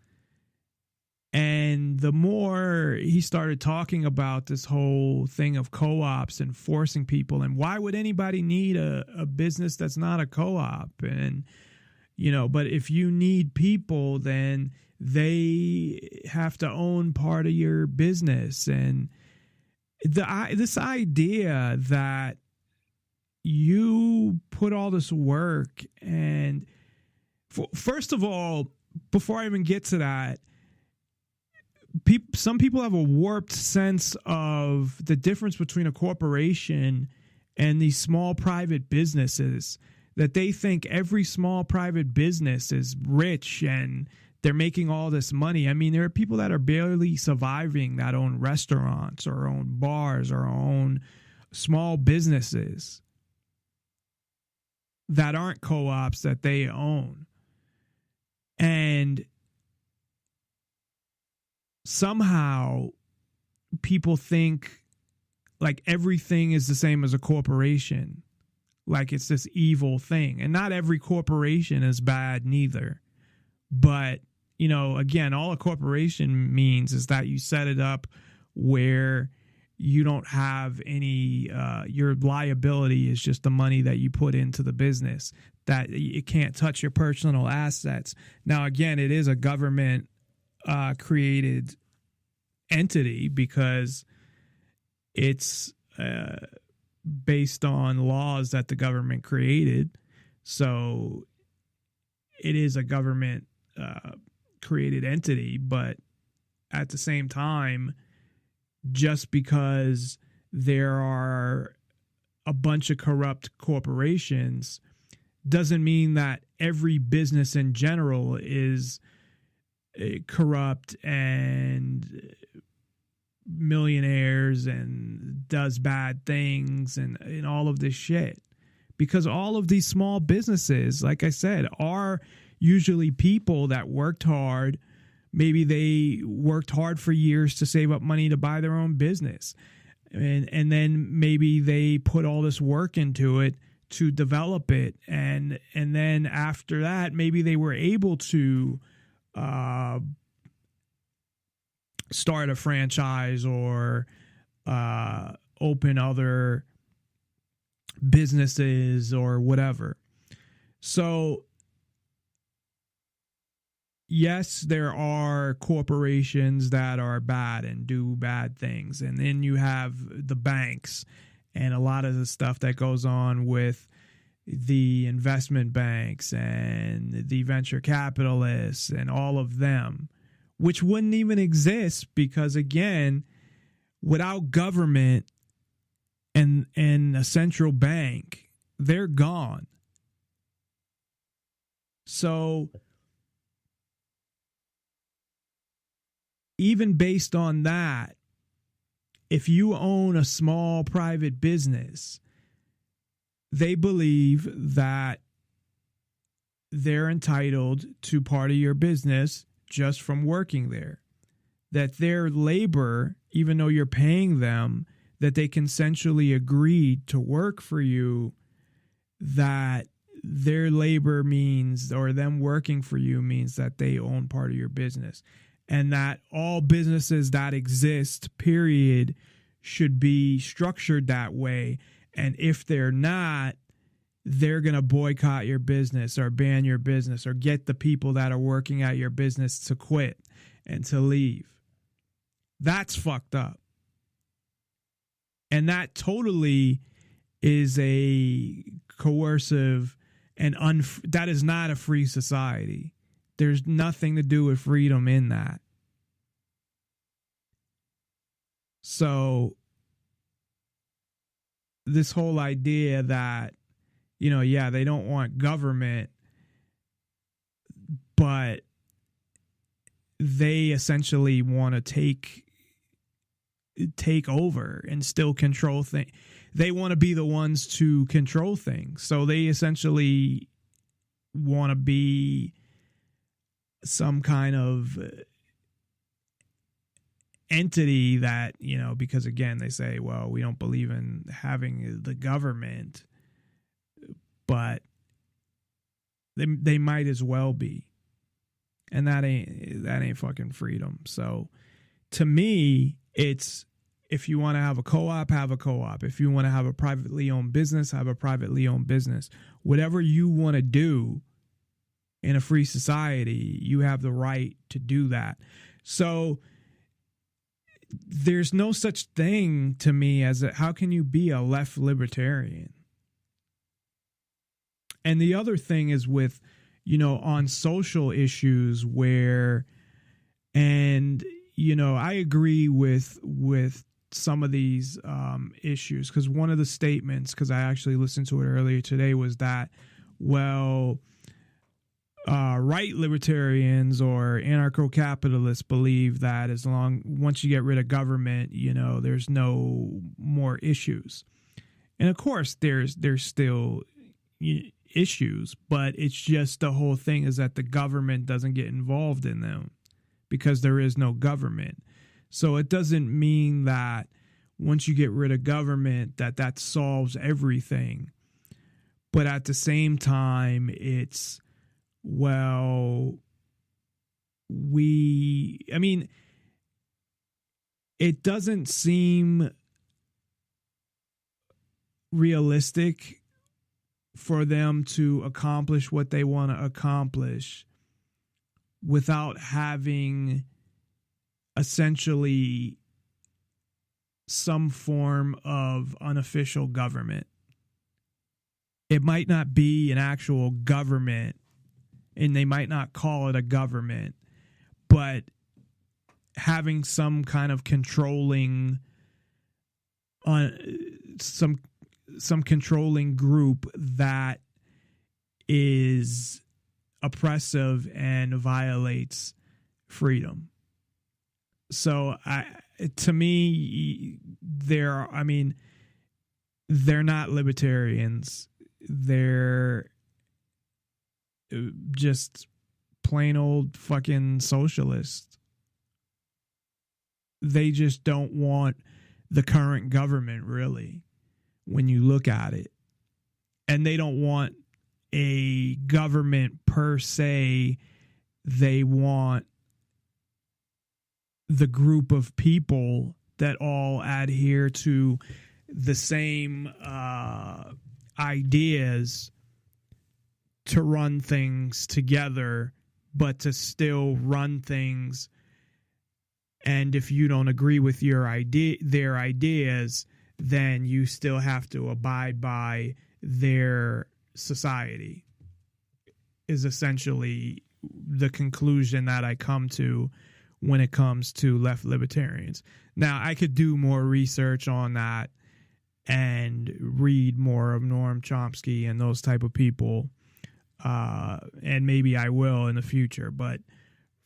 And the more he started talking about this whole thing of co-ops and forcing people, and why would anybody need a business that's not a co-op? And, you know, but if you need people, then they have to own part of your business. And this idea that you put all this work and first of all, before I even get to that, some people have a warped sense of the difference between a corporation and these small private businesses, that they think every small private business is rich and they're making all this money. I mean, there are people that are barely surviving that own restaurants or own bars or own small businesses that aren't co-ops that they own. And somehow people think like everything is the same as a corporation, like it's this evil thing. And not every corporation is bad neither. But, you know, again, all a corporation means is that you set it up where you don't have any, your liability is just the money that you put into the business, that it can't touch your personal assets. Now, again, it is a government created entity because it's based on laws that the government created. So it is a government created entity, but at the same time, just because there are a bunch of corrupt corporations doesn't mean that every business in general is corrupt and millionaires and does bad things and all of this shit. Because all of these small businesses, like I said, are usually people that worked hard. Maybe they worked hard for years to save up money to buy their own business. And then maybe they put all this work into it to develop it. And then after that, maybe they were able to start a franchise or open other businesses or whatever. So yes, there are corporations that are bad and do bad things. And then you have the banks and a lot of the stuff that goes on with the investment banks and the venture capitalists and all of them, which wouldn't even exist because, again, without government and a central bank, they're gone. So even based on that, if you own a small private business, they believe that they're entitled to part of your business just from working there. That their labor, even though you're paying them, that they consensually agreed to work for you, that their labor means, or them working for you means that they own part of your business. And that all businesses that exist, period, should be structured that way. And if they're not, they're going to boycott your business or ban your business or get the people that are working at your business to quit and to leave. That's fucked up. And that totally is a coercive and that is not a free society. There's nothing to do with freedom in that. So this whole idea that, you know, yeah, they don't want government, but they essentially want to take over and still control things. They want to be the ones to control things. So they essentially want to be some kind of entity that, you know, because again, they say, well, we don't believe in having the government, but they might as well be. And that ain't fucking freedom. So to me, it's, if you want to have a co-op, have a co-op. If you want to have a privately owned business, have a privately owned business. Whatever you want to do in a free society, you have the right to do that. So there's no such thing to me as how can you be a left libertarian? And the other thing is with, on social issues where, and, I agree with some of these issues, because one of the statements, because I actually listened to it earlier today, was that, right libertarians or anarcho-capitalists believe that once you get rid of government, there's no more issues. And of course, there's still issues, but it's just the whole thing is that the government doesn't get involved in them because there is no government. So it doesn't mean that once you get rid of government that solves everything. But at the same time, it's, it doesn't seem realistic for them to accomplish what they want to accomplish without having essentially some form of unofficial government. It might not be an actual government, and they might not call it a government, but having some kind of controlling some controlling group that is oppressive and violates freedom. So to me, they're not libertarians. They're just plain old fucking socialists. They just don't want the current government, really, when you look at it. And they don't want a government per se. They want the group of people that all adhere to the same ideas to run things together, but to still run things. And if you don't agree with their ideas, then you still have to abide by their society, is essentially the conclusion that I come to when it comes to left libertarians. Now, I could do more research on that and read more of Noam Chomsky and those type of people, and maybe I will in the future. But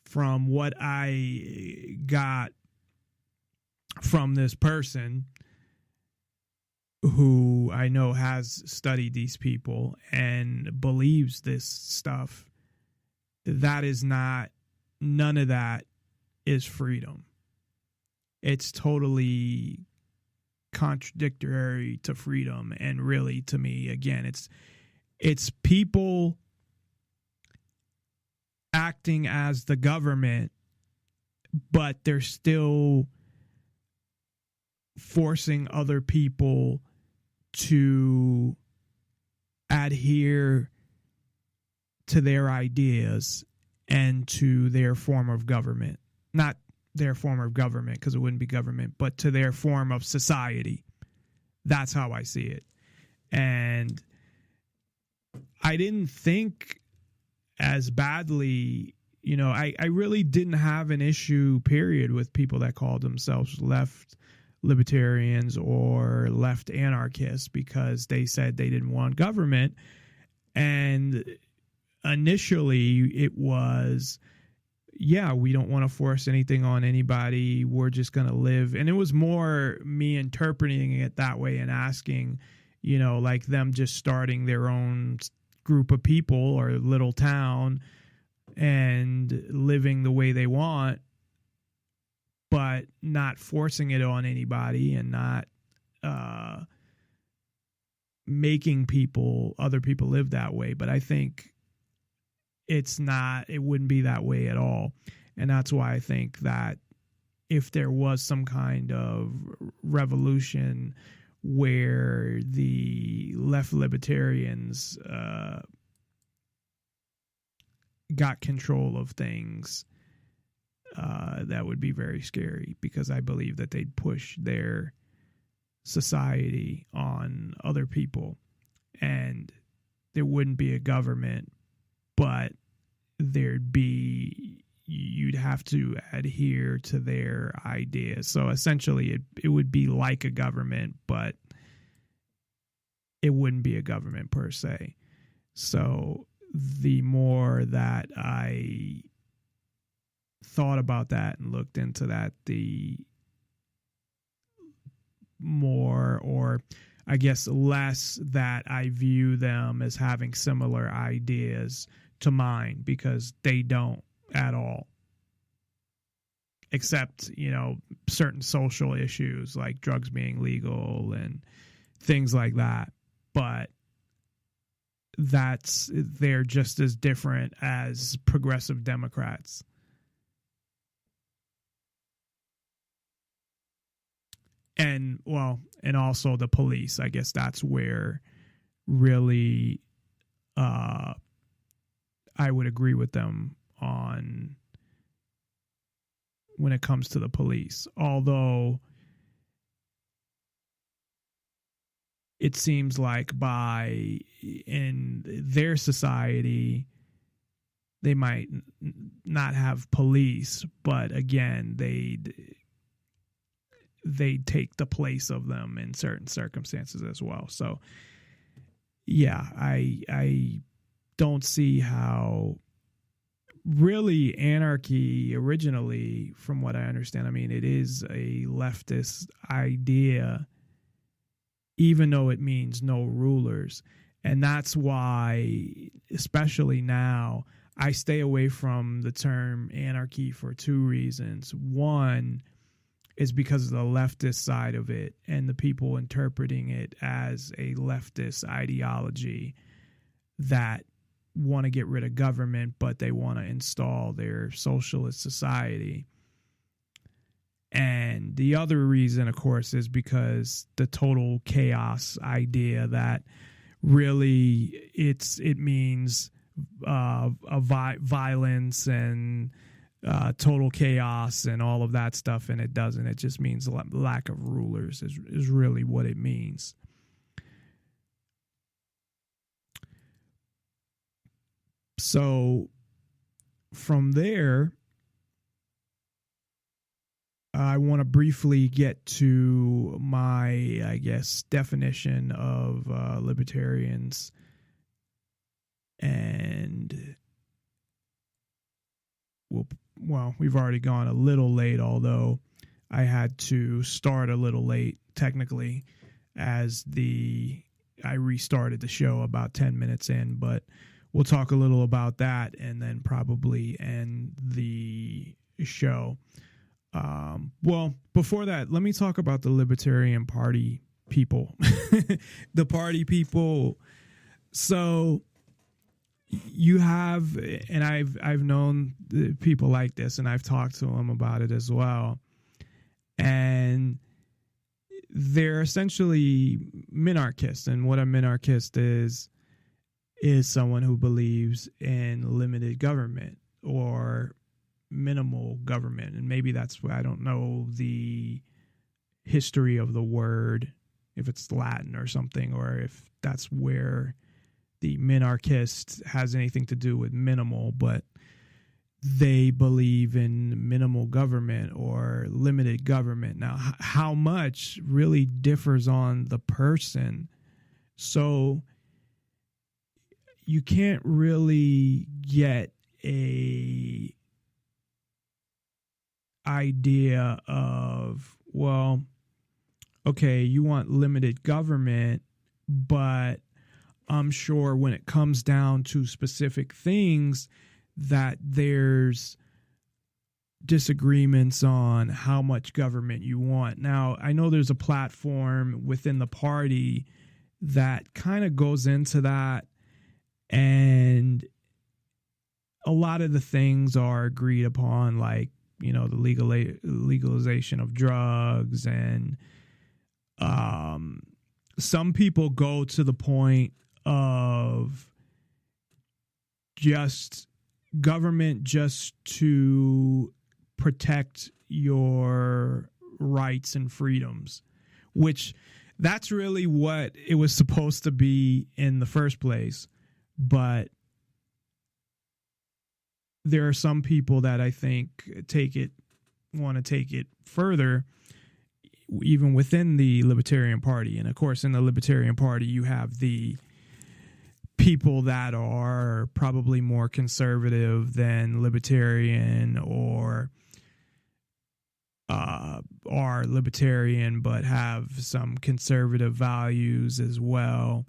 from what I got from this person who I know has studied these people and believes this stuff, none of that is freedom. It's totally contradictory to freedom. And really, to me, again, it's people acting as the government, but they're still forcing other people to adhere to their ideas and to their form of government. Not their form of government, because it wouldn't be government, but to their form of society. That's how I see it. And I didn't think as badly, I really didn't have an issue, period, with people that called themselves left libertarians or left anarchists because they said they didn't want government. And initially it was, we don't want to force anything on anybody. We're just going to live. And it was more me interpreting it that way and asking, like them just starting their own group of people or little town and living the way they want, but not forcing it on anybody and not making other people live that way. But I think it wouldn't be that way at all. And that's why I think that if there was some kind of revolution where the left libertarians got control of things, that would be very scary, because I believe that they'd push their society on other people, and there wouldn't be a government, but you'd have to adhere to their ideas. So essentially it would be like a government, but it wouldn't be a government per se. So the more that I thought about that and looked into that, the more, or I guess less, that I view them as having similar ideas to mine, because they don't at all, except, certain social issues like drugs being legal and things like that. But they're just as different as progressive Democrats. And also the police. I guess that's where really I would agree with them on when it comes to the police. Although it seems like in their society, they might not have police, but again, they take the place of them in certain circumstances as well. So yeah, I don't see how really anarchy originally, from what I understand, I mean, it is a leftist idea, even though it means no rulers. And that's why, especially now, I stay away from the term anarchy for two reasons. One is because of the leftist side of it and the people interpreting it as a leftist ideology that want to get rid of government, but they want to install their socialist society. And the other reason, of course, is because the total chaos idea, that really it means violence and total chaos and all of that stuff, and it doesn't. It just means lack of rulers is really what it means. So from there, I want to briefly get to my, I guess, definition of libertarians. And we've already gone a little late, although I had to start a little late technically, as I restarted the show about 10 minutes in, but we'll talk a little about that and then probably end the show. Before that, let me talk about the Libertarian Party people. The party people. So you have, and I've known people like this, and I've talked to them about it as well. And they're essentially minarchists. And what a minarchist is someone who believes in limited government or minimal government. And maybe that's why I don't know the history of the word, if it's Latin or something, or if that's where the minarchist has anything to do with minimal, but they believe in minimal government or limited government. Now, how much really differs on the person. So you can't really get a idea of, well, okay, you want limited government, but I'm sure when it comes down to specific things that there's disagreements on how much government you want. Now, I know there's a platform within the party that kind of goes into that, and a lot of the things are agreed upon, like, the legalization of drugs, and some people go to the point of just government just to protect your rights and freedoms, which that's really what it was supposed to be in the first place. But there are some people that I think want to take it further, even within the Libertarian Party. And of course, in the Libertarian Party, you have the people that are probably more conservative than libertarian, or are libertarian but have some conservative values as well.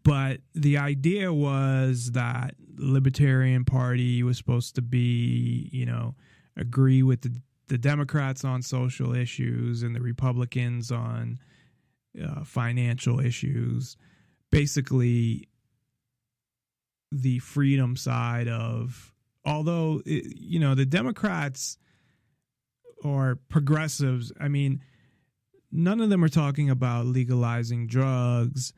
But the idea was that the Libertarian Party was supposed to be, agree with the Democrats on social issues and the Republicans on financial issues. Basically, the freedom side of, although, the Democrats or progressives, I mean, none of them are talking about legalizing drugs,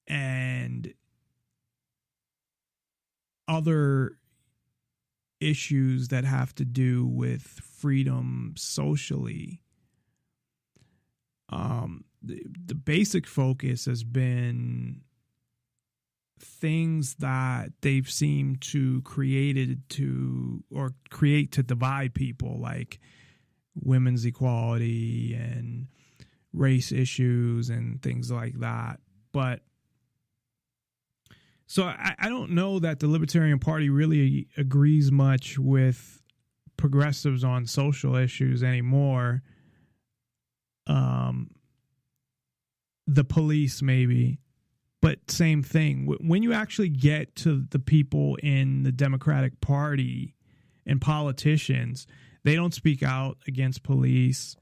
and other issues that have to do with freedom socially. The basic focus has been things that they've seemed to create to divide people, like women's equality and race issues and things like that. But so I don't know that the Libertarian Party really agrees much with progressives on social issues anymore. The police maybe, but same thing. When you actually get to the people in the Democratic Party and politicians, they don't speak out against police.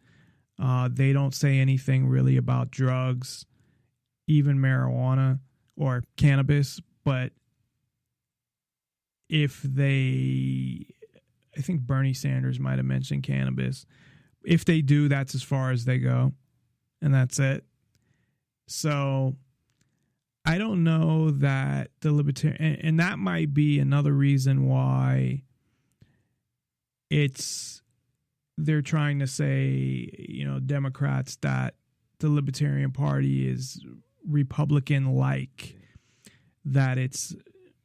They don't say anything really about drugs, even marijuana or cannabis. But I think Bernie Sanders might have mentioned cannabis. If they do, that's as far as they go, and that's it. So I don't know that the Libertarian, and that might be another reason why they're trying to say, Democrats, that the Libertarian Party is Republican-like, that it's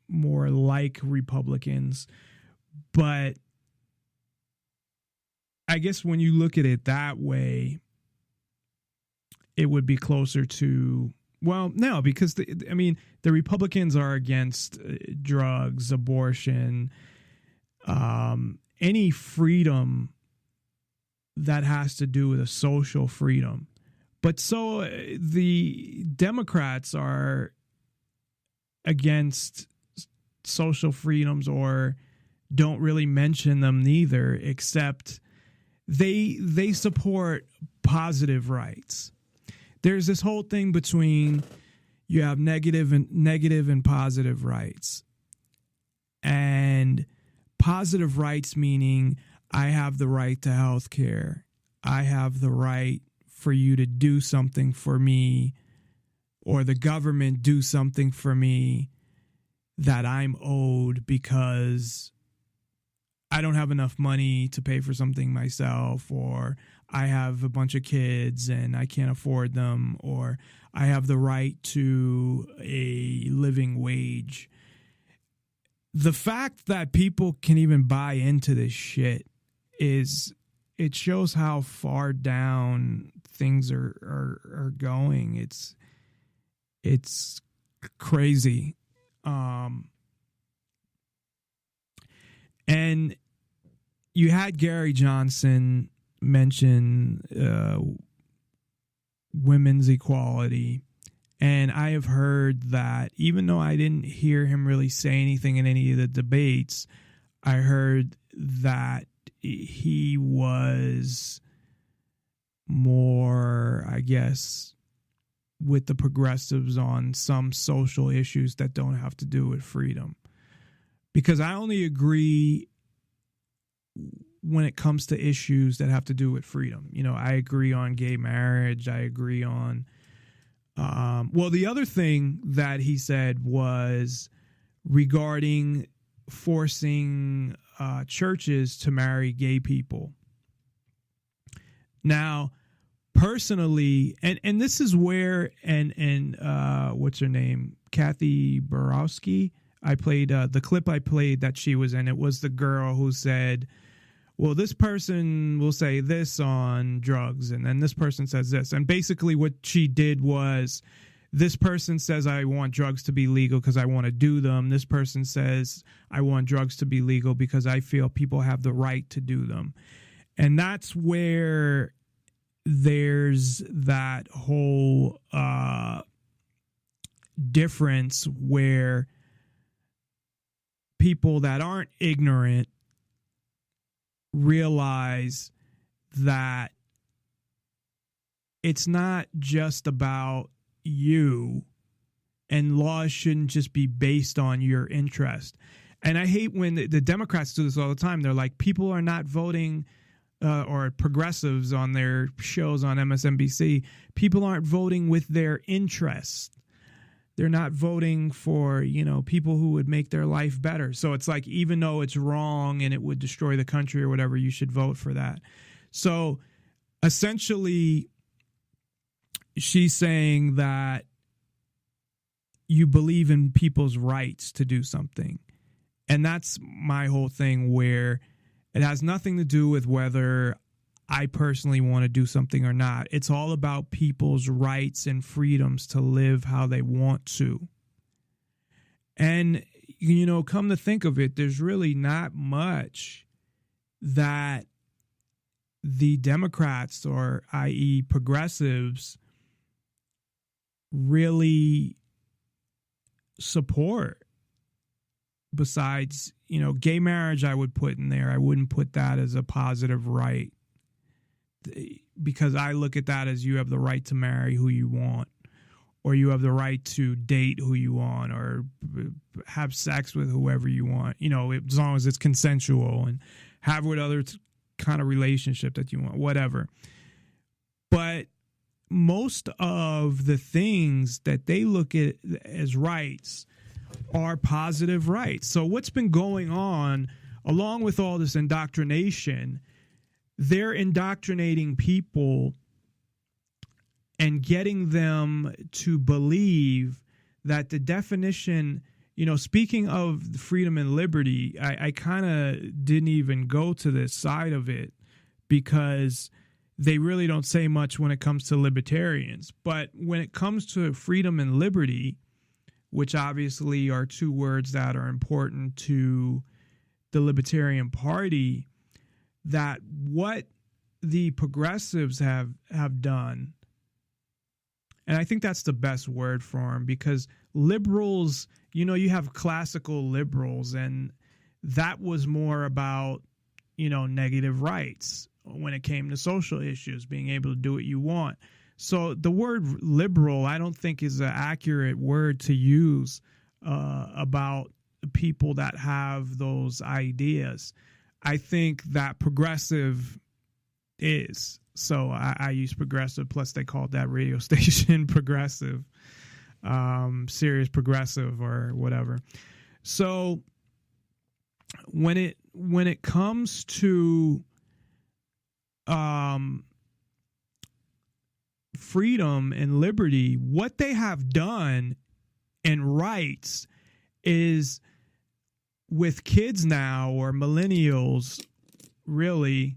more like Republicans. But I guess when you look at it that way, it would be closer to, well, no, because the Republicans are against drugs, abortion, any freedom that has to do with a social freedom. But so the Democrats are against social freedoms, or don't really mention them neither, except they support positive rights. There's this whole thing between, you have negative and positive rights. And positive rights meaning I have the right to health care. I have the right for you to do something for me, or the government do something for me that I'm owed because I don't have enough money to pay for something myself, or I have a bunch of kids and I can't afford them, or I have the right to a living wage. The fact that people can even buy into this shit it shows how far down things are going. It's crazy. And you had Gary Johnson mention women's equality. And I have heard that, even though I didn't hear him really say anything in any of the debates, I heard that he was more, I guess, with the progressives on some social issues that don't have to do with freedom. Because I only agree when it comes to issues that have to do with freedom. You know, I agree on gay marriage. I agree on, well, the other thing that he said was regarding forcing churches to marry gay people. Now, personally, and this is where, and what's her name? Kathy Borowski. I played the clip I played that she was in. It was the girl who said, well, this person will say this on drugs, and then this person says this. And basically what she did was, this person says, I want drugs to be legal because I want to do them. This person says, I want drugs to be legal because I feel people have the right to do them. And that's where there's that whole difference where people that aren't ignorant realize that it's not just about you, and laws shouldn't just be based on your interest. And I hate when the Democrats do this all the time. They're like, people are not voting, or progressives on their shows on MSNBC, people aren't voting with their interests. They're not voting for, you know, people who would make their life better. So it's like, even though it's wrong and it would destroy the country or whatever, you should vote for that. So essentially, she's saying that you believe in people's rights to do something. And that's my whole thing, where it has nothing to do with whether I personally want to do something or not. It's all about people's rights and freedoms to live how they want to. And, you know, come to think of it, there's really not much that the Democrats, or i.e. progressives, really support. Besides, you know, gay marriage I would put in there. I wouldn't put that as a positive right, because I look at that as you have the right to marry who you want, or you have the right to date who you want, or have sex with whoever you want, you know, as long as it's consensual, and have what other kind of relationship that you want, whatever. But most of the things that they look at as rights are positive rights. So what's been going on, along with all this indoctrination, they're indoctrinating people and getting them to believe that the definition, you know, speaking of freedom and liberty, I kind of didn't even go to this side of it because they really don't say much when it comes to libertarians. But when it comes to freedom and liberty, which obviously are two words that are important to the Libertarian Party, that what the progressives have done, and I think that's the best word for them, because liberals, you know, you have classical liberals, and that was more about, you know, negative rights when it came to social issues, being able to do what you want. So the word liberal, I don't think, is an accurate word to use about people that have those ideas. I think that progressive is. So I use progressive, plus they called that radio station progressive, Sirius Progressive or whatever. So when it comes to freedom and liberty, what they have done and rights is, with kids now, or millennials really,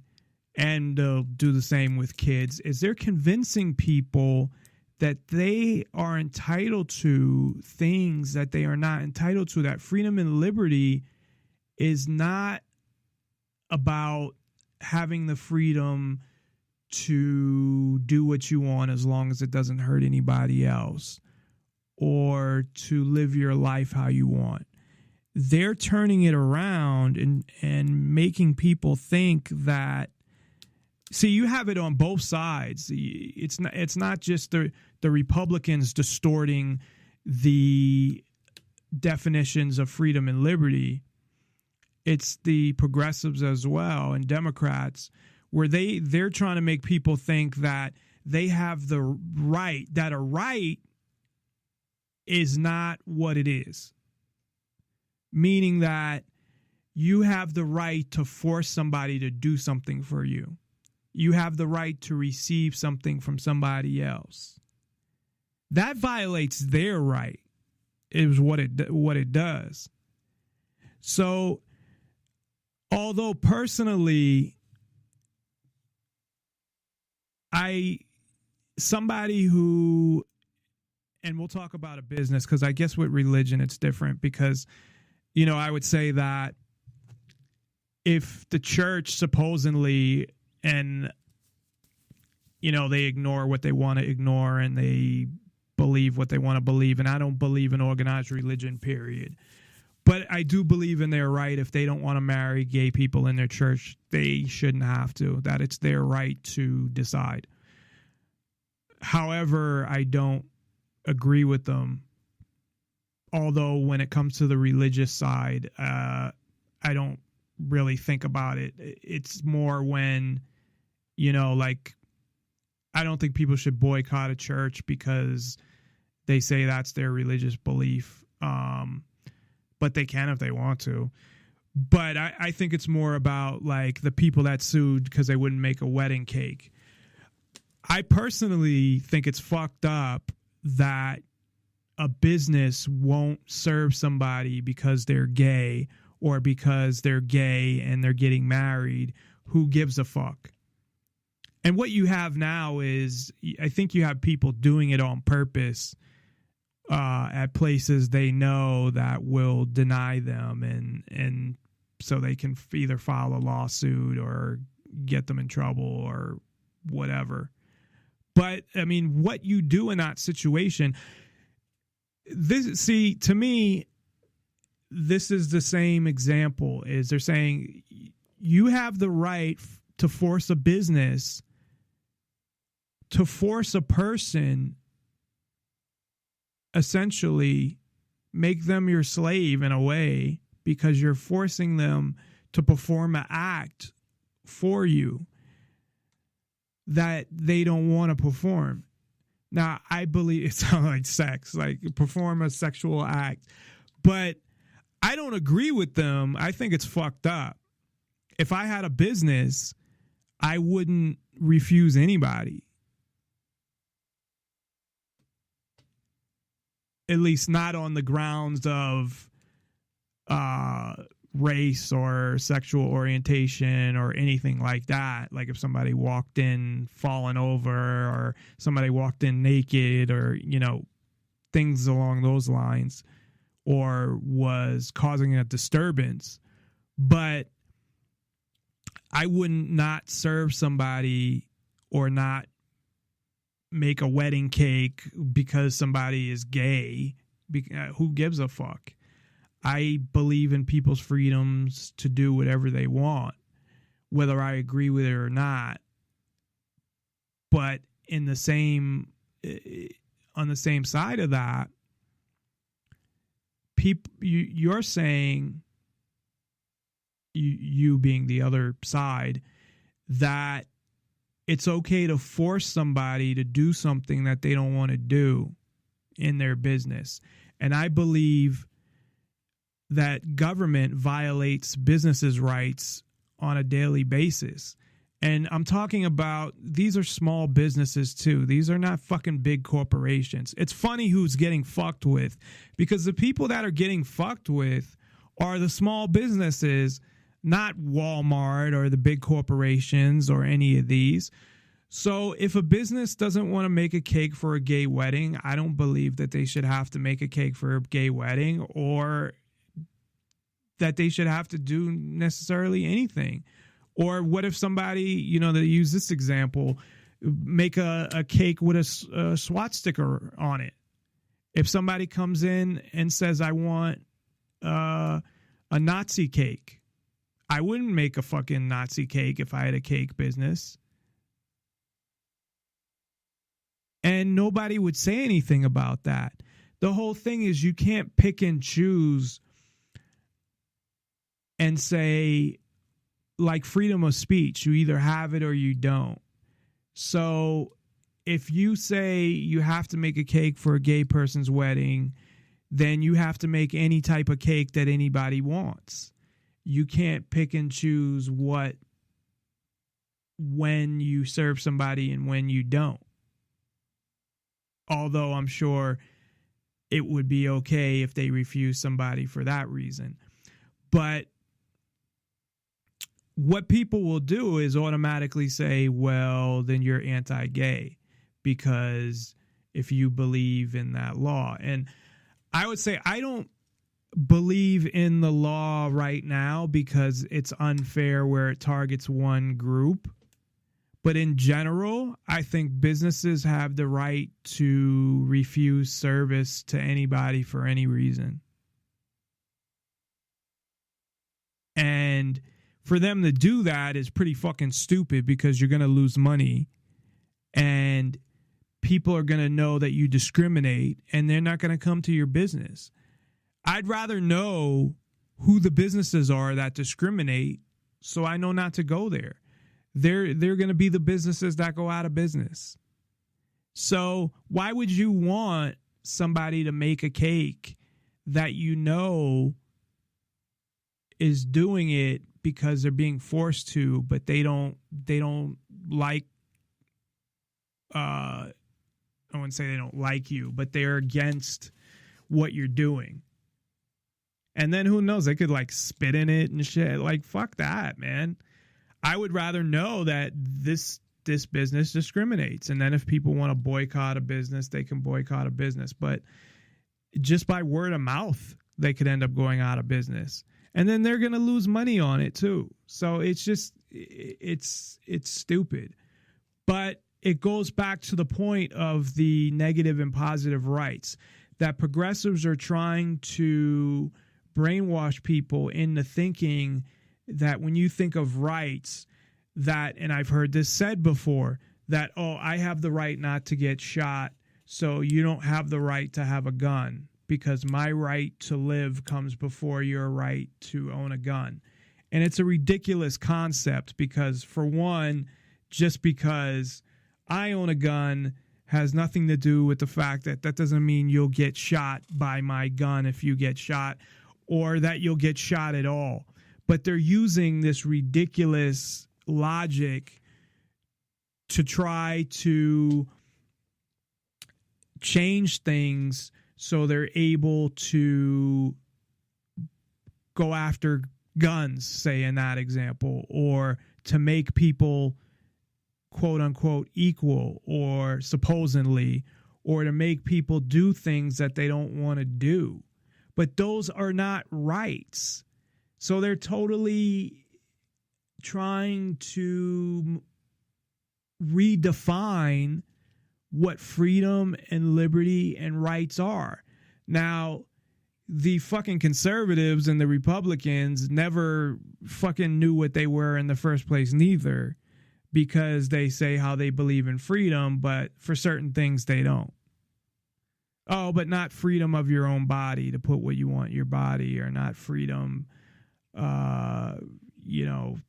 and they'll do the same with kids, is they're convincing people that they are entitled to things that they are not entitled to, that freedom and liberty is not about having the freedom to do what you want as long as it doesn't hurt anybody else, or to live your life how you want. They're turning it around and making people think that See, you have it on both sides. It's not just the Republicans distorting the definitions of freedom and liberty. It's the progressives as well and Democrats, where they're trying to make people think that they have the right, that a right is not what it is. Meaning that you have the right to force somebody to do something for you. You have the right to receive something from somebody else. That violates their right, is what it does. So, although personally, somebody who, and we'll talk about a business, because I guess with religion it's different, because, you know, I would say that if the church supposedly, and, you know, they ignore what they want to ignore and they believe what they want to believe, and I don't believe in organized religion, period. But I do believe in their right. If they don't want to marry gay people in their church, they shouldn't have to, that it's their right to decide. However, I don't agree with them. Although when it comes to the religious side, I don't really think about it. It's more when, you know, like, I don't think people should boycott a church because they say that's their religious belief. But they can if they want to. But I think it's more about like the people that sued because they wouldn't make a wedding cake. I personally think it's fucked up that a business won't serve somebody because they're gay or because they're gay and they're getting married. Who gives a fuck? And what you have now is, I think you have people doing it on purpose at places they know that will deny them, and so they can either file a lawsuit or get them in trouble or whatever. But I mean, what you do in that situation, to me, this is the same example. Is they're saying you have the right to force a business, to force a person, essentially make them your slave in a way, because you're forcing them to perform an act for you that they don't want to perform. Now, I believe it sounds like sex, like perform a sexual act, but I don't agree with them. I think it's fucked up. If I had a business, I wouldn't refuse anybody. At least not on the grounds of race or sexual orientation or anything like that. Like if somebody walked in falling over, or somebody walked in naked, or, you know, things along those lines, or was causing a disturbance. But I wouldn't not serve somebody or not make a wedding cake because somebody is gay. Who gives a fuck? I believe in people's freedoms to do whatever they want, whether I agree with it or not. But on the same side of that, you're saying, you being the other side, that it's okay to force somebody to do something that they don't want to do in their business. And I believe that government violates businesses' rights on a daily basis. And I'm talking about, these are small businesses too. These are not fucking big corporations. It's funny who's getting fucked with, because the people that are getting fucked with are the small businesses, not Walmart or the big corporations or any of these. So if a business doesn't want to make a cake for a gay wedding, I don't believe that they should have to make a cake for a gay wedding, or that they should have to do necessarily anything. Or what if somebody, you know, they use this example, make a cake with a SWAT sticker on it. If somebody comes in and says, I want a Nazi cake, I wouldn't make a fucking Nazi cake if I had a cake business. And nobody would say anything about that. The whole thing is you can't pick and choose and say, like freedom of speech, you either have it or you don't. So if you say you have to make a cake for a gay person's wedding, then you have to make any type of cake that anybody wants. You can't pick and choose when you serve somebody and when you don't. Although I'm sure it would be okay if they refuse somebody for that reason. But what people will do is automatically say, well, then you're anti-gay because if you believe in that law. And I would say I don't believe in the law right now because it's unfair where it targets one group. But in general, I think businesses have the right to refuse service to anybody for any reason. And for them to do that is pretty fucking stupid because you're going to lose money and people are going to know that you discriminate and they're not going to come to your business. I'd rather know who the businesses are that discriminate so I know not to go there. They're going to be the businesses that go out of business. So why would you want somebody to make a cake that you know is doing it because they're being forced to, but they don't like, I wouldn't say they don't like you, but they're against what you're doing. And then who knows, they could like spit in it and shit. Like, fuck that, man. I would rather know that this business discriminates. And then if people want to boycott a business, they can boycott a business. But just by word of mouth, they could end up going out of business. And then they're going to lose money on it too. So it's just, it's stupid. But it goes back to the point of the negative and positive rights, that progressives are trying to brainwash people into thinking that when you think of rights, that, and I've heard this said before, that, oh, I have the right not to get shot, so you don't have the right to have a gun because my right to live comes before your right to own a gun. And it's a ridiculous concept because, for one, just because I own a gun has nothing to do with the fact that that doesn't mean you'll get shot by my gun if you get shot, or that you'll get shot at all. But they're using this ridiculous logic to try to change things so they're able to go after guns, say in that example, or to make people quote unquote equal, or supposedly, or to make people do things that they don't want to do. But those are not rights. So they're totally trying to redefine what freedom and liberty and rights are. Now, the fucking conservatives and the Republicans never fucking knew what they were in the first place neither, because they say how they believe in freedom, but for certain things they don't. Oh, but not freedom of your own body to put what you want in your body, or not freedom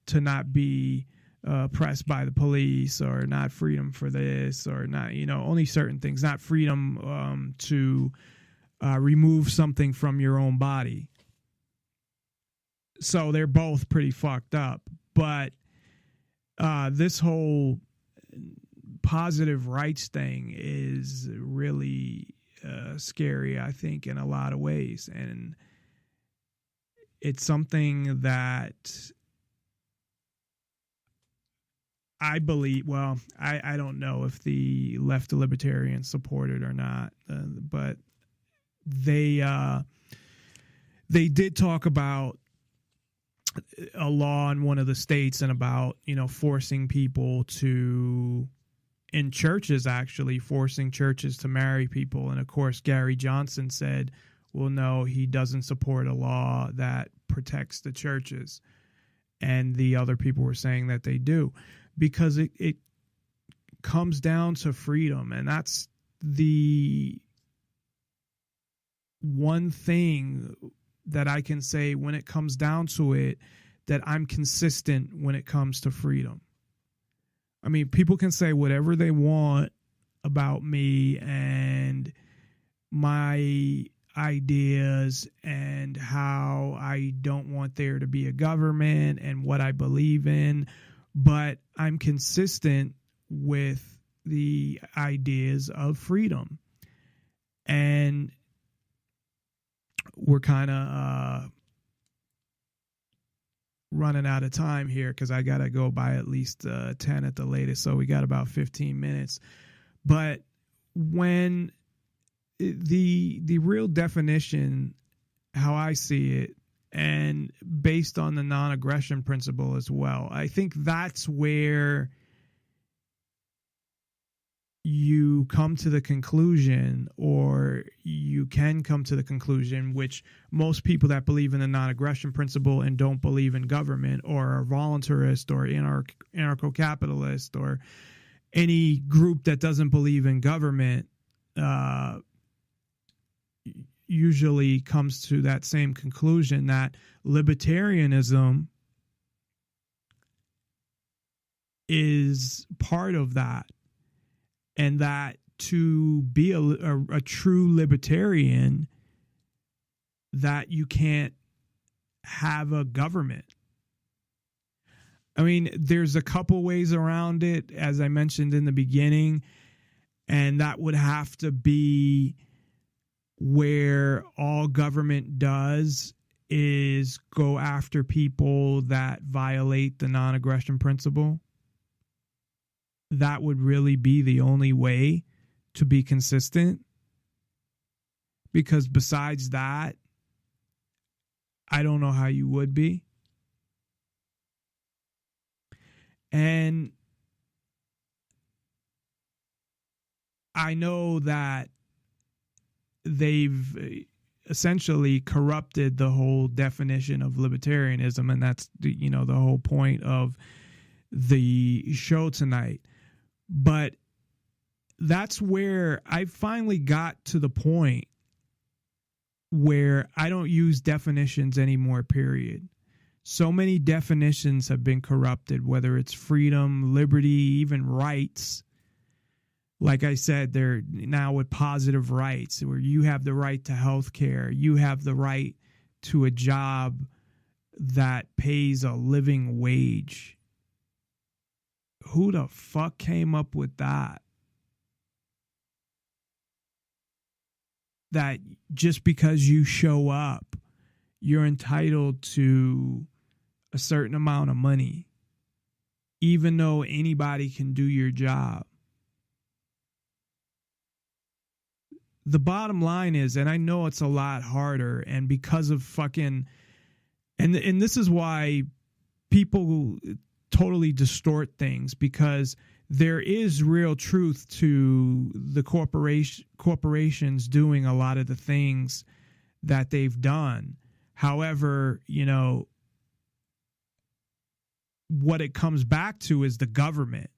to not be oppressed by the police, or not freedom for this, or not, only certain things, not freedom to remove something from your own body. So they're both pretty fucked up. But this whole positive rights thing is really scary, I think, in a lot of ways. And it's something that I believe, well, I don't know if the left libertarians support it or not, but they did talk about a law in one of the states and about, forcing people to, in churches, actually forcing churches to marry people. And of course, Gary Johnson said, well, no, he doesn't support a law that protects the churches. And the other people were saying that they do, because it comes down to freedom, and that's the one thing that I can say when it comes down to it, that I'm consistent when it comes to freedom. I mean, people can say whatever they want about me and my ideas and how I don't want there to be a government and what I believe in, but I'm consistent with the ideas of freedom. And we're kind of running out of time here because I got to go by at least 10 at the latest. So we got about 15 minutes. But when the real definition, how I see it, and based on the non-aggression principle as well, I think that's where you come to the conclusion, or you can come to the conclusion, which most people that believe in the non-aggression principle and don't believe in government, or are voluntarist or anarcho-capitalist, or any group that doesn't believe in government, usually comes to that same conclusion, that libertarianism is part of that. And that to be a true libertarian, that you can't have a government. I mean, there's a couple ways around it, as I mentioned in the beginning, and that would have to be where all government does is go after people that violate the non-aggression principle. That would really be the only way to be consistent. Because besides that, I don't know how you would be. And I know that they've essentially corrupted the whole definition of libertarianism, and that's the whole point of the show tonight. But that's where I finally got to the point where I don't use definitions anymore, period. So many definitions have been corrupted, whether it's freedom, liberty, even rights. Like I said, they're now with positive rights, where you have the right to health care. You have the right to a job that pays a living wage. Who the fuck came up with that? That just because you show up, you're entitled to a certain amount of money, even though anybody can do your job. The bottom line is, and I know it's a lot harder, and because of fucking, and this is why people totally distort things, because there is real truth to the corporations doing a lot of the things that they've done. However, what it comes back to is the government.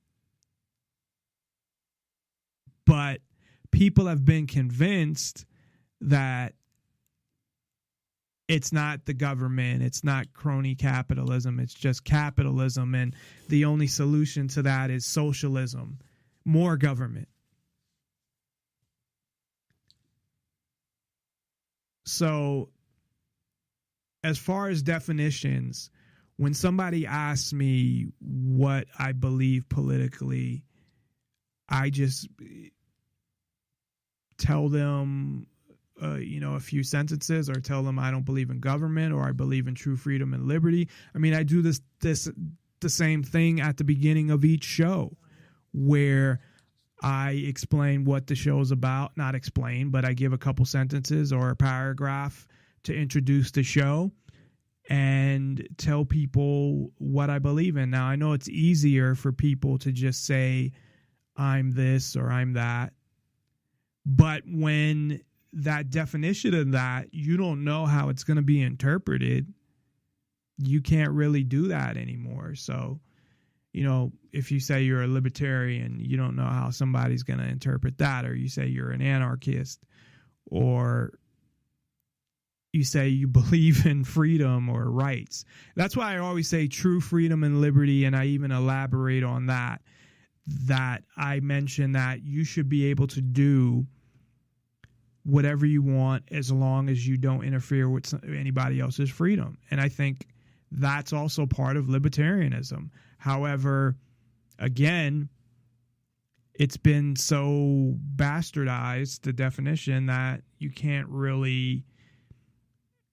But people have been convinced that it's not the government, it's not crony capitalism, it's just capitalism, and the only solution to that is socialism, more government. So, as far as definitions, when somebody asks me what I believe politically, I just tell them a few sentences, or tell them I don't believe in government, or I believe in true freedom and liberty. I mean, I do this the same thing at the beginning of each show, where I explain what the show is about. Not explain, but I give a couple sentences or a paragraph to introduce the show and tell people what I believe in. Now, I know it's easier for people to just say, I'm this or I'm that. But when that definition of that, you don't know how it's going to be interpreted, you can't really do that anymore. So, if you say you're a libertarian, you don't know how somebody's going to interpret that, or you say you're an anarchist, or you say you believe in freedom or rights. That's why I always say true freedom and liberty, and I even elaborate on that I mention that you should be able to do whatever you want as long as you don't interfere with anybody else's freedom. And I think that's also part of libertarianism. However, again, it's been so bastardized, the definition, that you can't really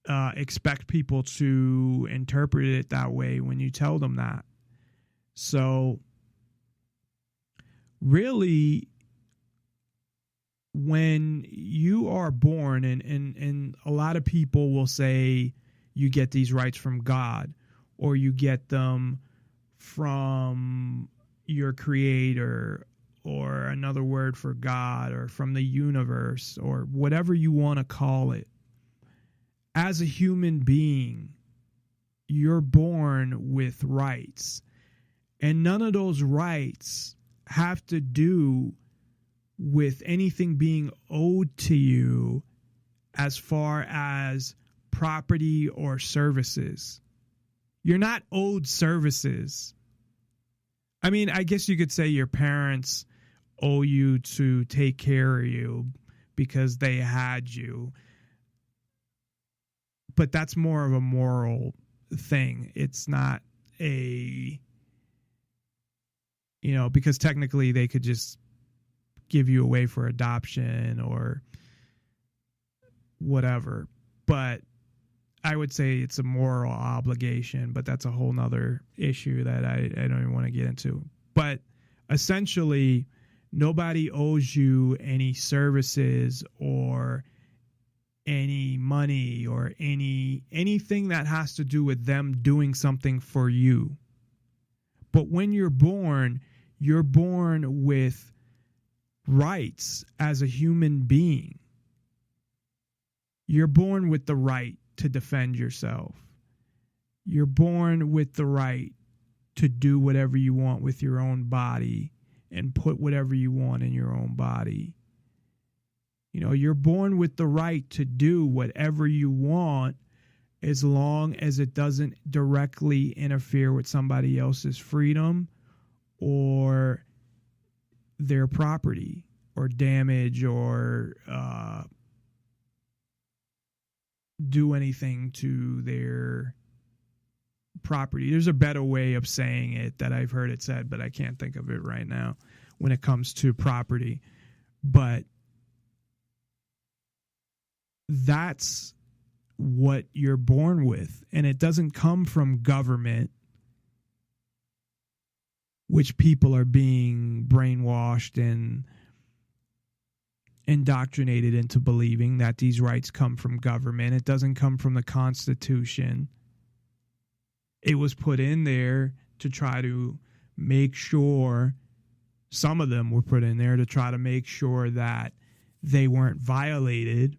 expect people to interpret it that way when you tell them that. So really, when you are born, and a lot of people will say you get these rights from God, or you get them from your creator, or another word for God, or from the universe, or whatever you want to call it. As a human being, you're born with rights, and none of those rights have to do with anything being owed to you as far as property or services. You're not owed services. I mean, I guess you could say your parents owe you to take care of you because they had you. But that's more of a moral thing. It's not because technically they could just give you away for adoption or whatever. But I would say it's a moral obligation, but that's a whole nother issue that I don't even want to get into. But essentially, nobody owes you any services or any money or anything that has to do with them doing something for you. But when you're born with rights as a human being. You're born with the right to defend yourself. You're born with the right to do whatever you want with your own body and put whatever you want in your own body. You're born with the right to do whatever you want as long as it doesn't directly interfere with somebody else's freedom or their property or damage or do anything to their property. There's a better way of saying it that I've heard it said, but I can't think of it right now when it comes to property. But that's what you're born with, and it doesn't come from government, which people are being brainwashed and indoctrinated into believing that these rights come from government. It doesn't come from the Constitution. It was put in there to try to make sure, some of them were put in there to try to make sure that they weren't violated.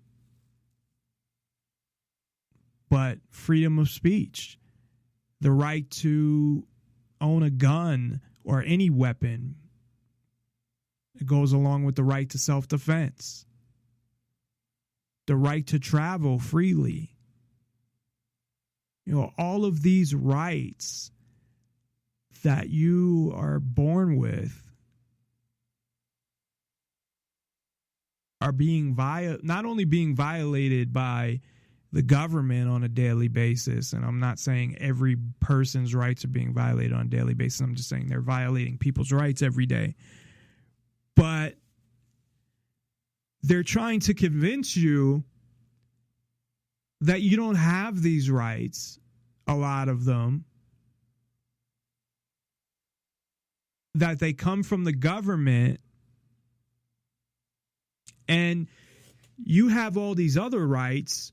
But freedom of speech, the right to own a gun or any weapon, it goes along with the right to self-defense, the right to travel freely. All of these rights that you are born with are being not only being violated by the government on a daily basis, and I'm not saying every person's rights are being violated on a daily basis. I'm just saying they're violating people's rights every day. But they're trying to convince you that you don't have these rights, a lot of them, that they come from the government, and you have all these other rights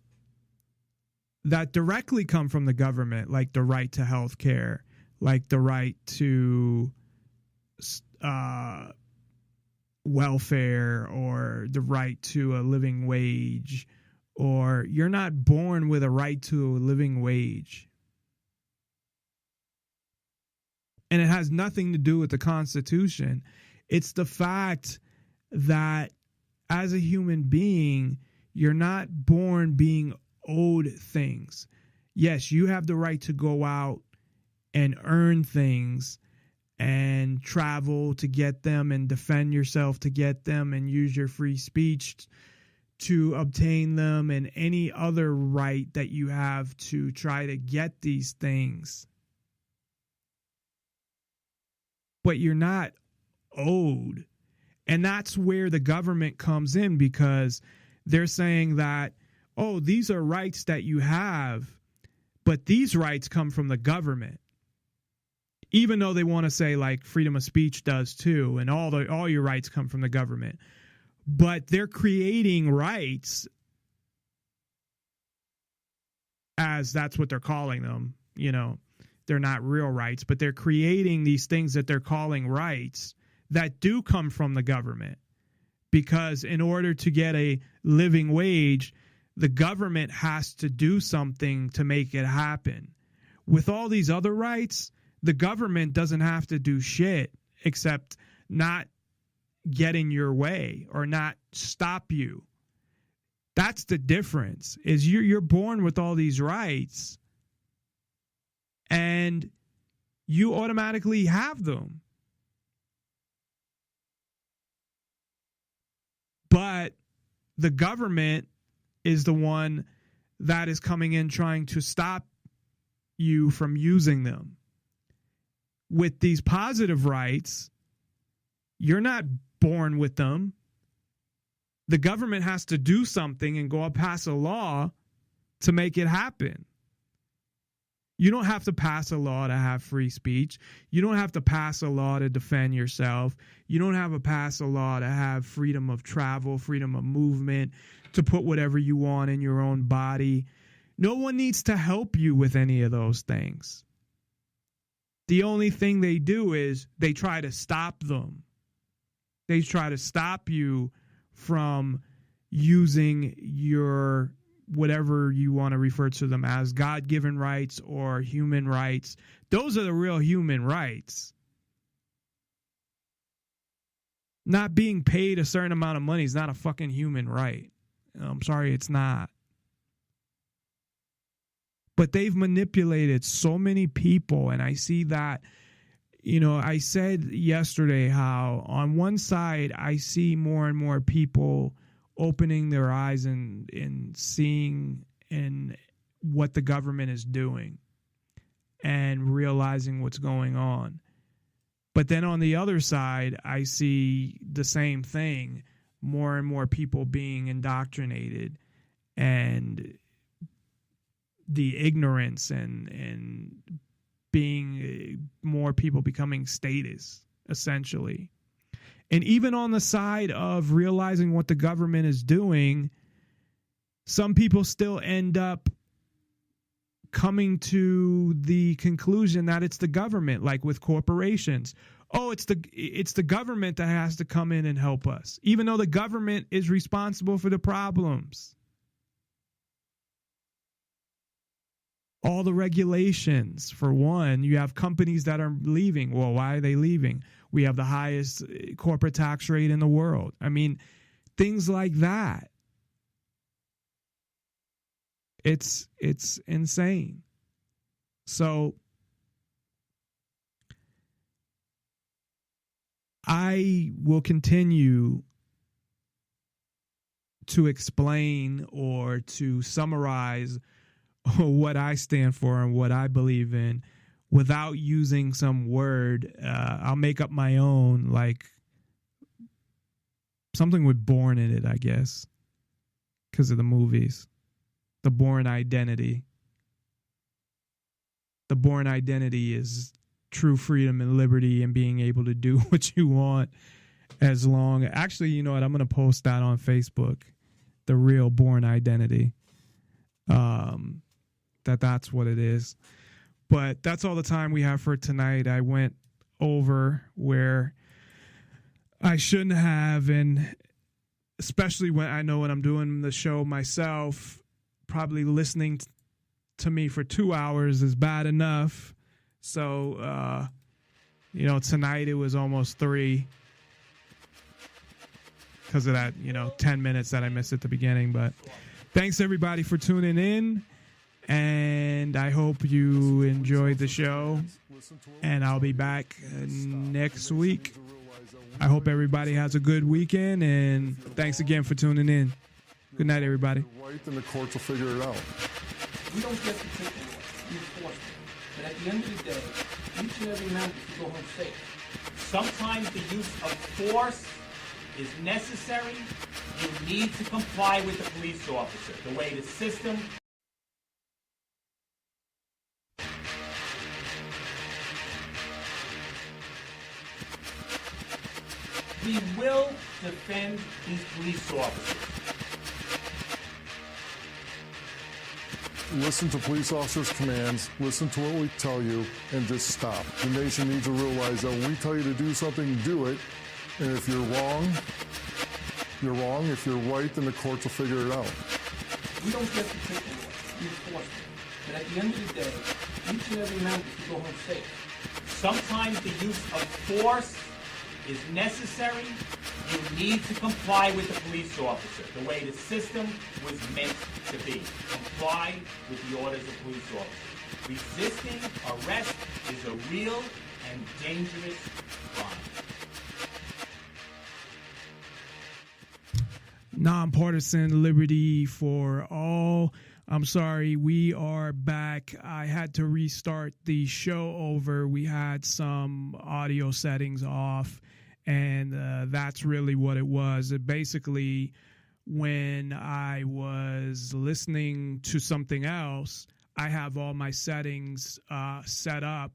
that directly come from the government, like the right to health care, like the right to welfare, or the right to a living wage, or you're not born with a right to a living wage. And it has nothing to do with the Constitution. It's the fact that as a human being, you're not born being owed things. Yes, you have the right to go out and earn things and travel to get them and defend yourself to get them and use your free speech to obtain them and any other right that you have to try to get these things. But you're not owed. And that's where the government comes in, because they're saying that, oh, these are rights that you have, but these rights come from the government. Even though they want to say like freedom of speech does too, and all your rights come from the government. But they're creating rights, as that's what they're calling them. You know, they're not real rights, but they're creating these things that they're calling rights that do come from the government. Because in order to get a living wage, the government has to do something to make it happen. With all these other rights, the government doesn't have to do shit except not get in your way or not stop you. That's the difference, is you're born with all these rights and you automatically have them. But the government is the one that is coming in trying to stop you from using them. With these positive rights, you're not born with them. The government has to do something and go up pass a law to make it happen. You don't have to pass a law to have free speech. You don't have to pass a law to defend yourself. You don't have to pass a law to have freedom of travel, freedom of movement, to put whatever you want in your own body. No one needs to help you with any of those things. The only thing they do is they try to stop them. They try to stop you from using your whatever you want to refer to them as, God-given rights or human rights. Those are the real human rights. Not being paid a certain amount of money is not a fucking human right. I'm sorry, it's not. But they've manipulated so many people, and I see that, you know, I said yesterday how on one side I see more and more people opening their eyes and seeing in what the government is doing and realizing what's going on. But then on the other side, I see the same thing, more and more people being indoctrinated and the ignorance and being more people becoming status, essentially. And even on the side of realizing what the government is doing, some people still end up coming to the conclusion that it's the government, like with corporations. Oh, it's the government that has to come in and help us, even though the government is responsible for the problems. All the regulations, for one, you have companies that are leaving. Well, why are they leaving? We have the highest corporate tax rate in the world. I mean, things like that. It's insane. So I will continue to explain or to summarize what I stand for and what I believe in without using some word. I'll make up my own, like something with Bourne in it, I guess, because of the movies. The Bourne identity. The Bourne identity is true freedom and liberty and being able to do what you want as long. Actually, you know what? I'm going to post that on Facebook. The real Bourne identity. That's what it is. But that's all the time we have for tonight. I went over where I shouldn't have, and especially when I know when I'm doing the show myself, probably listening to me for 2 hours is bad enough. So Tonight it was almost 3 because of that, 10 minutes that I missed at the beginning. But thanks everybody for tuning in, and I hope you enjoyed the show, and I'll be back next week. I hope everybody has a good weekend, and thanks again for tuning in. Good night, everybody. Right, then the courts will figure it out. We don't get to take the enforcement, but at the end of the day, each and every member should go home safe. Sometimes the use of force is necessary. You need to comply with the police officer. The way the system we will defend these police officers. Listen to police officers' commands, listen to what we tell you, and just stop. The nation needs to realize that when we tell you to do something, do it. And if you're wrong, you're wrong. If you're right, then the courts will figure it out. We don't get to take the enforcement, but at the end of the day, each and every member should go home safe. Sometimes the use of force is necessary. You need to comply with the police officer, the way the system was meant to be. Comply with the orders of police officers. Resisting arrest is a real and dangerous crime. Nonpartisan liberty for all. I'm sorry, we are back. I had to restart the show over. We had some audio settings off, and that's really what it was. Basically, when I was listening to something else, I have all my settings set up,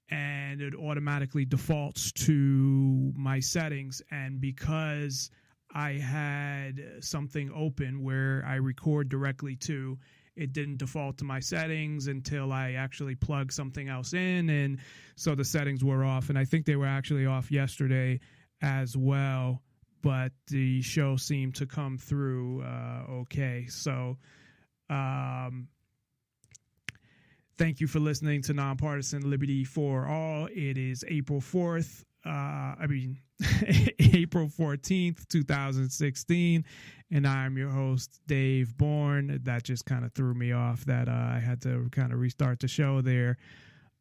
and it automatically defaults to my settings. And because I had something open where I record directly to, it didn't default to my settings until I actually plugged something else in, and so the settings were off. And I think they were actually off yesterday as well, but the show seemed to come through okay. So thank you for listening to Nonpartisan Liberty for All. It is April 4th. April 14th, 2016, and I'm your host, Dave Bourne. That just kind of threw me off that I had to kind of restart the show there.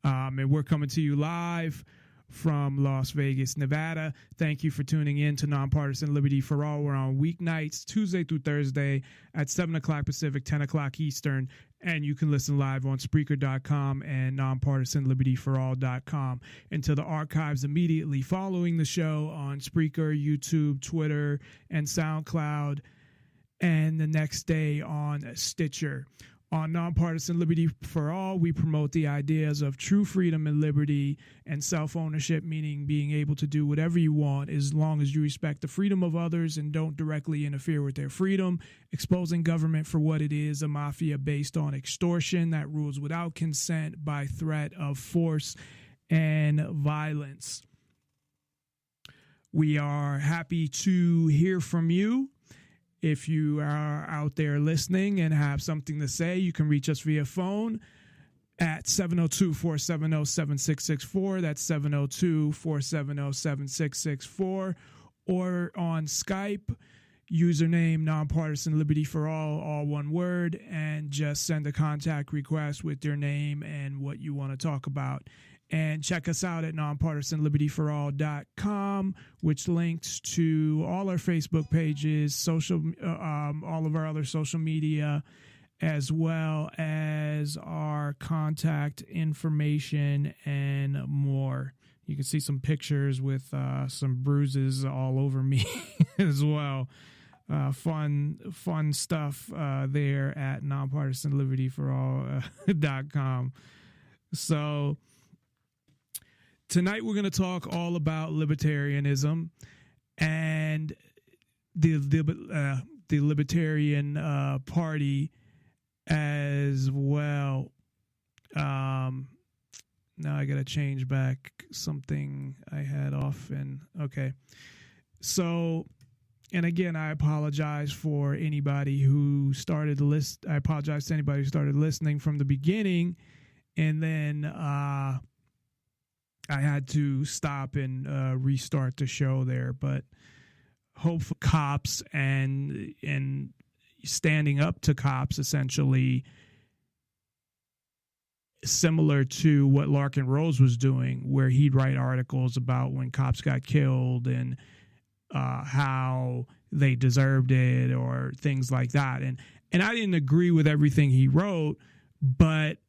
And we're coming to you live from Las Vegas, Nevada. Thank you for tuning in to Nonpartisan Liberty for All. We're on weeknights, Tuesday through Thursday at 7 o'clock Pacific, 10 o'clock Eastern. And you can listen live on Spreaker.com and nonpartisanlibertyforall.com. And to the archives immediately following the show on Spreaker, YouTube, Twitter, and SoundCloud. And the next day on Stitcher. On Nonpartisan Liberty for All, we promote the ideas of true freedom and liberty and self-ownership, meaning being able to do whatever you want as long as you respect the freedom of others and don't directly interfere with their freedom, exposing government for what it is, a mafia based on extortion that rules without consent by threat of force and violence. We are happy to hear from you. If you are out there listening and have something to say, you can reach us via phone at 702-470-7664. That's 702-470-7664. Or on Skype, username Nonpartisan Liberty for all one word, and just send a contact request with your name and what you want to talk about. And check us out at nonpartisanlibertyforall.com, which links to all our Facebook pages, all of our other social media, as well as our contact information and more. You can see some pictures with some bruises all over me as well. Fun stuff there at nonpartisanlibertyforall.com. So tonight we're going to talk all about libertarianism and the Libertarian Party as well. Now I got to change back something I had off. And okay. So, and again, I apologize for anybody who started I apologize to anybody who started listening from the beginning and then I had to stop and restart the show there, but hope for cops and standing up to cops, essentially similar to what Larkin Rose was doing, where he'd write articles about when cops got killed and how they deserved it or things like that. And I didn't agree with everything he wrote, but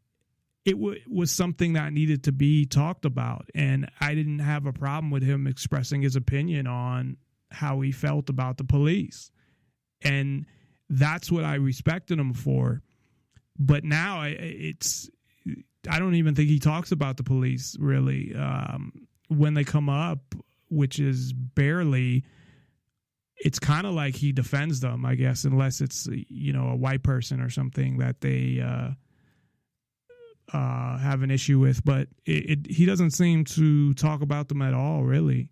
it was something that needed to be talked about. And I didn't have a problem with him expressing his opinion on how he felt about the police. And that's what I respected him for. But now I don't even think he talks about the police really when they come up, which is barely. It's kind of like he defends them, I guess, unless it's, a white person or something that they have an issue with. But he doesn't seem to talk about them at all, really.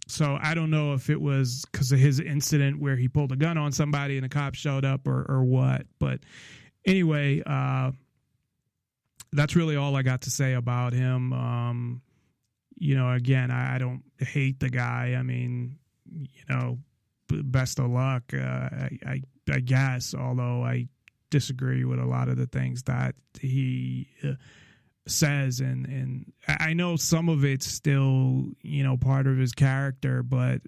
So I don't know if it was because of his incident where he pulled a gun on somebody and the cops showed up or what. But anyway, that's really all I got to say about him. Again, I don't hate the guy. I mean, best of luck, I guess, although I disagree with a lot of the things that he says. And I know some of it's still, part of his character, but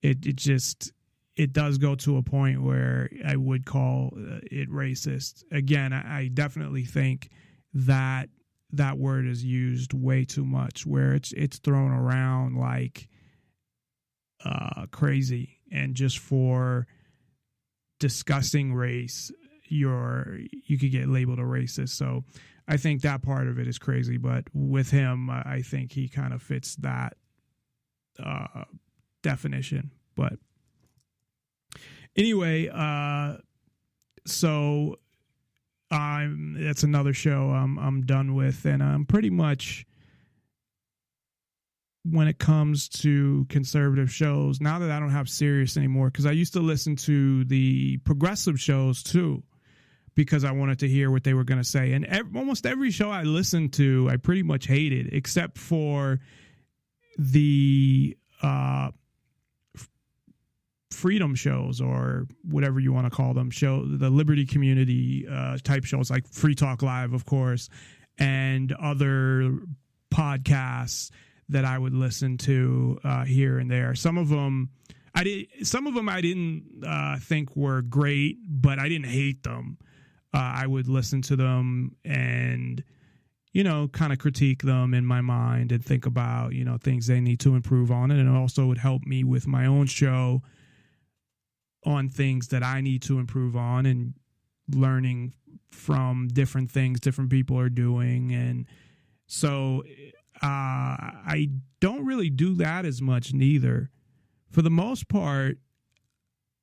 it does go to a point where I would call it racist. Again, I definitely think that word is used way too much, where it's thrown around like crazy, and just for discussing race, you could get labeled a racist. So I think that part of it is crazy, but with him, I think he kind of fits that definition. But anyway, so that's another show I'm done with, and I'm pretty much, when it comes to conservative shows, now that I don't have Sirius anymore, because I used to listen to the progressive shows too, because I wanted to hear what they were going to say. And almost every show I listened to, I pretty much hated, except for the freedom shows, or whatever you want to call them, the liberty community type shows, like Free Talk Live, of course, and other podcasts that I would listen to here and there. Some of them I didn't think were great, but I didn't hate them. I would listen to them and, kind of critique them in my mind and think about, things they need to improve on. And it also would help me with my own show on things that I need to improve on, and learning from different things different people are doing. And so I don't really do that as much neither. For the most part,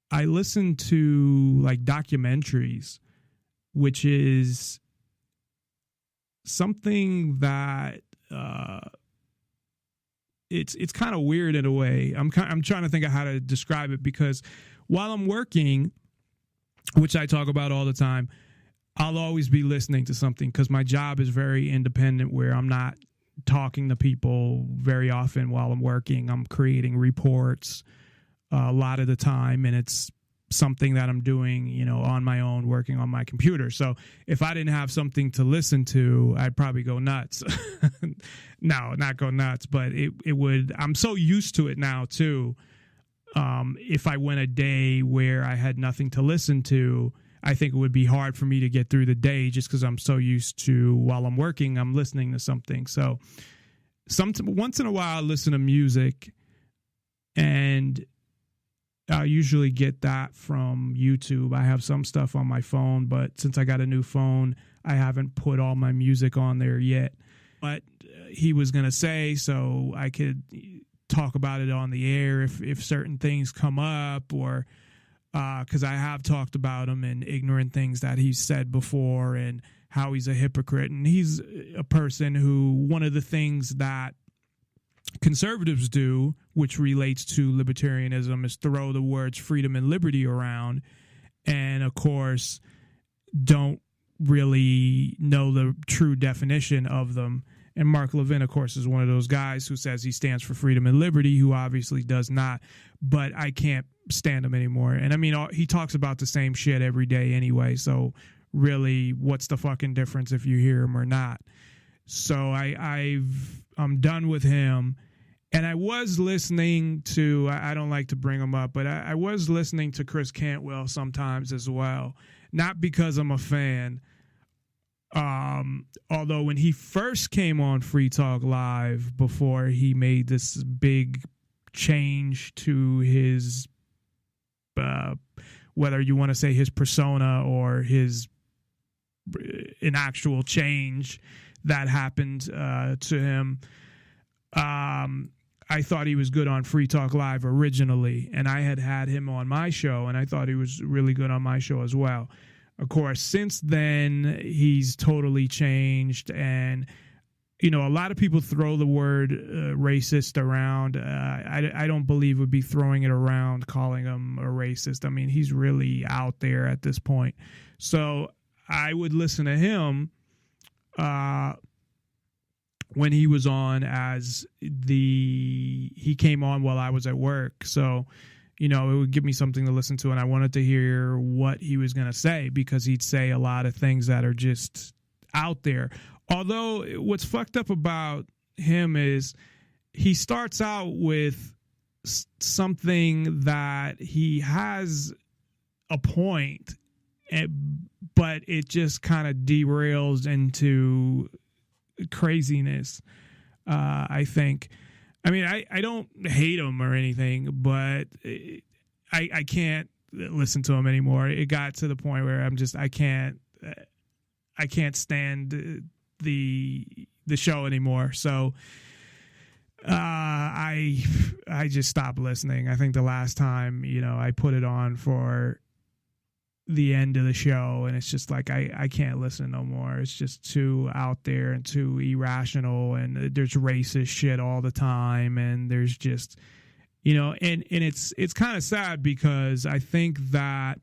I listen to like documentaries, which is something that it's kind of weird in a way. I'm trying to think of how to describe it, because while I'm working, which I talk about all the time, I'll always be listening to something, because my job is very independent, where I'm not talking to people very often while I'm working. I'm creating reports a lot of the time, and it's something that I'm doing, on my own, working on my computer. So if I didn't have something to listen to, I'd probably go nuts. No, not go nuts, but it would. I'm so used to it now too. If I went a day where I had nothing to listen to, I think it would be hard for me to get through the day, just because I'm so used to, while I'm working, I'm listening to something. So once in a while I listen to music, and I usually get that from YouTube. I have some stuff on my phone, but since I got a new phone, I haven't put all my music on there yet. But he was going to say, so I could talk about it on the air if certain things come up, or because I have talked about him and ignorant things that he's said before, and how he's a hypocrite. And he's a person who, one of the things that conservatives do, which relates to libertarianism, is throw the words freedom and liberty around, and of course don't really know the true definition of them. And Mark Levin, of course, is one of those guys who says he stands for freedom and liberty, who obviously does not. But I can't stand him anymore. And I mean, he talks about the same shit every day anyway. So really, what's the fucking difference if you hear him or not? So I'm done with him. And I was listening to, I don't like to bring him up, but I was listening to Chris Cantwell sometimes as well. Not because I'm a fan. Although when he first came on Free Talk Live, before he made this big change to his, whether you want to say his persona or an actual change that happened to him, I thought he was good on Free Talk Live originally, and I had him on my show, and I thought he was really good on my show as well. Of course, since then, he's totally changed, and, you know, a lot of people throw the word racist around. I don't believe would be throwing it around, calling him a racist. I mean, he's really out there at this point. So I would listen to him when he was on he came on while I was at work. So, you know, it would give me something to listen to, and I wanted to hear what he was going to say, because he'd say a lot of things that are just out there. Although what's fucked up about him is he starts out with something that he has a point, but it just kind of derails into craziness, I think. I mean, I don't hate him or anything, but I can't listen to him anymore. It got to the point where I can't stand the show anymore. So I just stopped listening. I think the last time, you know, I put it on for the end of the show, and it's just like I can't listen no more. It's just too out there and too irrational, and there's racist shit all the time, and there's just, you know, and it's kind of sad, because I think that,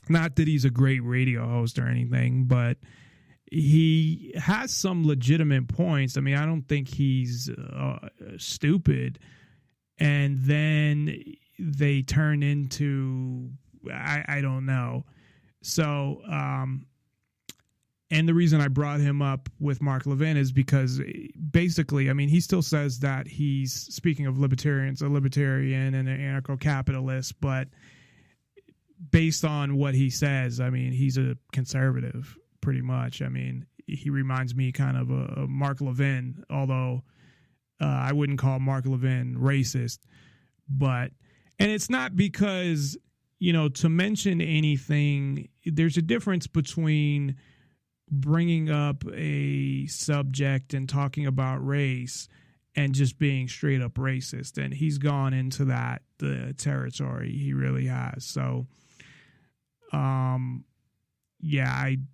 not that he's a great radio host or anything, but he has some legitimate points. I mean, I don't think he's stupid, and then they turn into, I don't know. So, and the reason I brought him up with Mark Levin is because basically, I mean, he still says that he's, speaking of libertarians, a libertarian and an anarcho-capitalist, but based on what he says, I mean, he's a conservative pretty much. I mean, he reminds me kind of a Mark Levin, although I wouldn't call Mark Levin racist, and it's not because, you know, to mention anything, there's a difference between bringing up a subject and talking about race and just being straight up racist. And he's gone into that territory. He really has. So, yeah,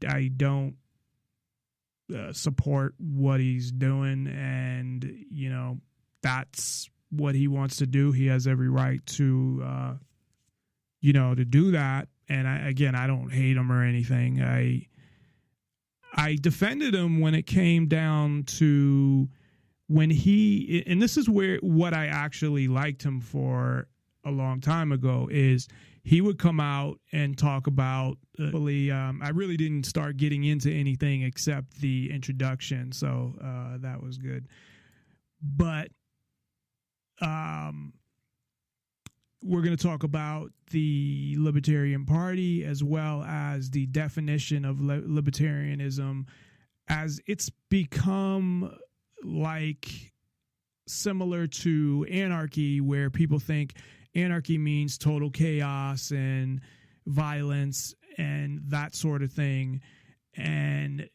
I don't support what he's doing. And, you know, that's what he wants to do. He has every right to, you know, to do that. And I don't hate him or anything. I defended him when it came down to when and this is what I actually liked him for a long time ago, is he would come out and talk about, I really didn't start getting into anything except the introduction. So that was good. But, we're going to talk about the Libertarian Party, as well as the definition of libertarianism, as it's become like similar to anarchy, where people think anarchy means total chaos and violence and that sort of thing. And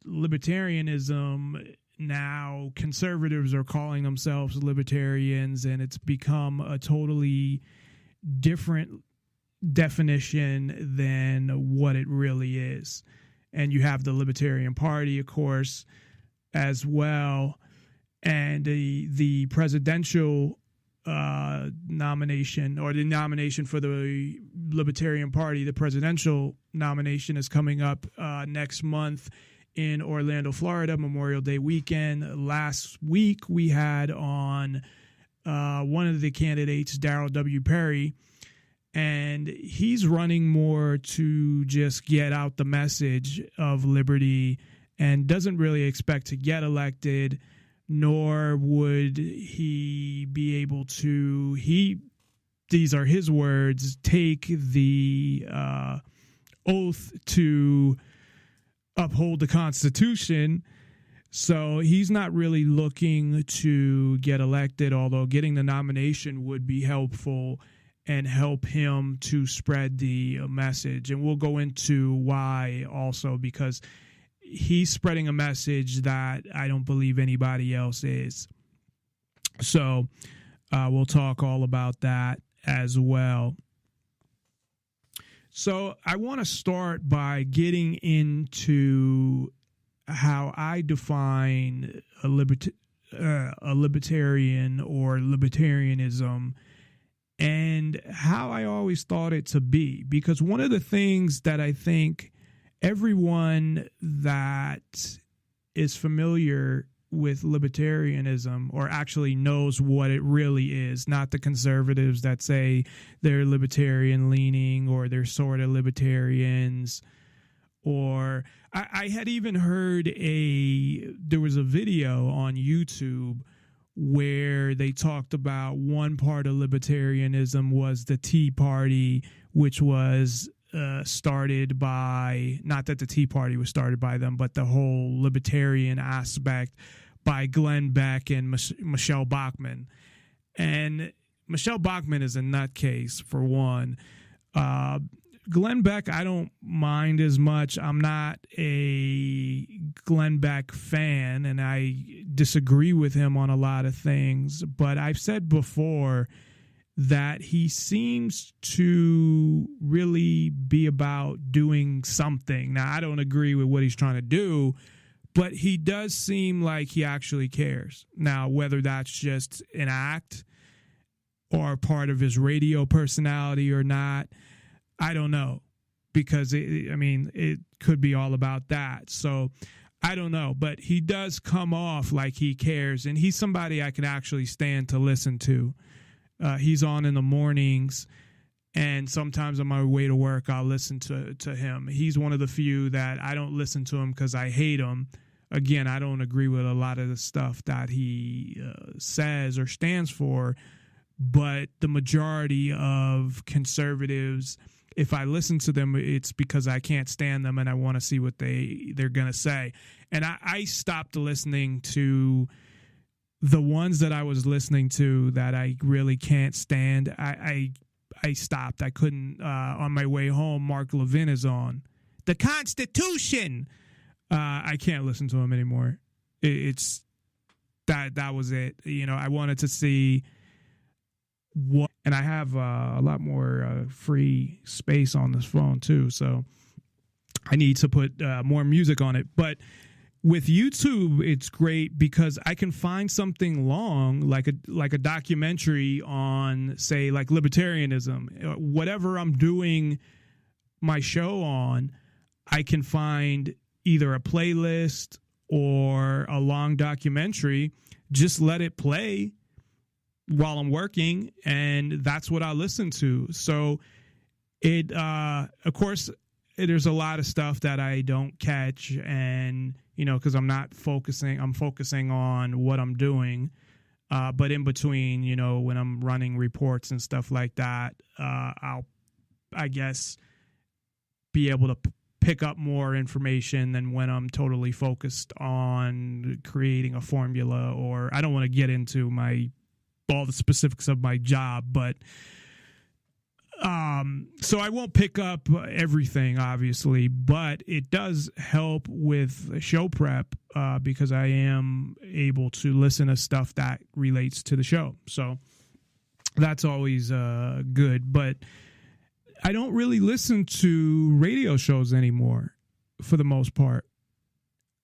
libertarianism, now conservatives are calling themselves libertarians, and it's become a totally different definition than what it really is. And you have the Libertarian Party, of course, as well, and the presidential nomination, or the nomination for the Libertarian Party, the presidential nomination is coming up next month in Orlando, Florida, Memorial Day weekend. Last week, we had on one of the candidates, Darrell W. Perry, and he's running more to just get out the message of liberty and doesn't really expect to get elected, nor would he be able to, these are his words, take the oath to uphold the Constitution. So he's not really looking to get elected, although getting the nomination would be helpful and help him to spread the message. And we'll go into why also, because he's spreading a message that I don't believe anybody else is. So we'll talk all about that as well. So I want to start by getting into how I define a libertarian or libertarianism, and how I always thought it to be. Because one of the things that I think everyone that is familiar with libertarianism, or actually knows what it really is, not the conservatives that say they're libertarian leaning or they're sort of libertarians, or I had even heard there was a video on YouTube where they talked about one part of libertarianism was the Tea Party, which was started by, not that the Tea Party was started by them, but the whole libertarian aspect by Glenn Beck and Michelle Bachmann. And Michelle Bachmann is a nutcase, for one. Glenn Beck, I don't mind as much. I'm not a Glenn Beck fan, and I disagree with him on a lot of things. But I've said before that he seems to really be about doing something. Now, I don't agree with what he's trying to do, but he does seem like he actually cares. Now, whether that's just an act or part of his radio personality or not, I don't know, because it could be all about that. So I don't know, but he does come off like he cares, and he's somebody I can actually stand to listen to. He's on in the mornings, and sometimes on my way to work, I'll listen to him. He's one of the few that I don't listen to him because I hate him. Again, I don't agree with a lot of the stuff that he says or stands for, but the majority of conservatives, if I listen to them, it's because I can't stand them and I want to see what they're going to say. And I stopped listening to the ones that I was listening to that I really can't stand. I stopped. I couldn't. On my way home, Mark Levin is on. The Constitution. I can't listen to him anymore. It's that was it. I wanted to see what, and I have a lot more free space on this phone too, so I need to put more music on it. But with YouTube, it's great because I can find something long, like a documentary on, say, like libertarianism. Whatever I'm doing my show on, I can find either a playlist or a long documentary. Just let it play while I'm working, and that's what I listen to. So it, of course, there's a lot of stuff that I don't catch, and because I'm focusing on what I'm doing. But in between, when I'm running reports and stuff like that, I'll, I guess, be able to pick up more information than when I'm totally focused on creating a formula. Or I don't want to get into all the specifics of my job, but so I won't pick up everything, obviously, but it does help with show prep because I am able to listen to stuff that relates to the show. So that's always good. But I don't really listen to radio shows anymore for the most part.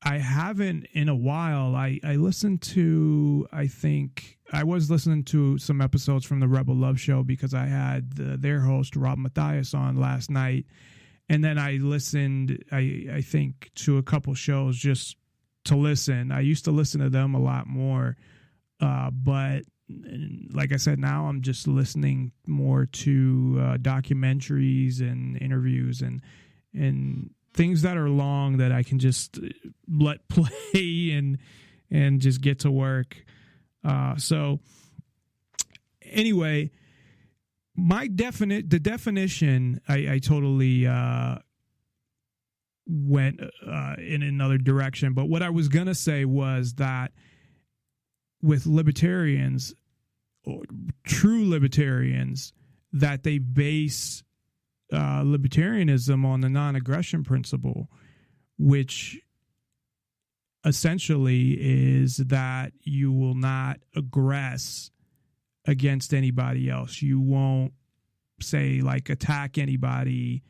I haven't in a while. I listened to, I was listening to some episodes from the Rebel Love Show because I had their host, Rob Matthias, on last night. And then I listened, I think, to a couple shows just to listen. I used to listen to them a lot more. But like I said, now I'm just listening more to documentaries and interviews and things that are long that I can just let play and just get to work. So anyway, the definition, I totally went in another direction. But what I was going to say was that with libertarians, or true libertarians, that they base libertarianism on the non-aggression principle, which essentially is that you will not aggress against anybody else. You won't, say, like, attack anybody.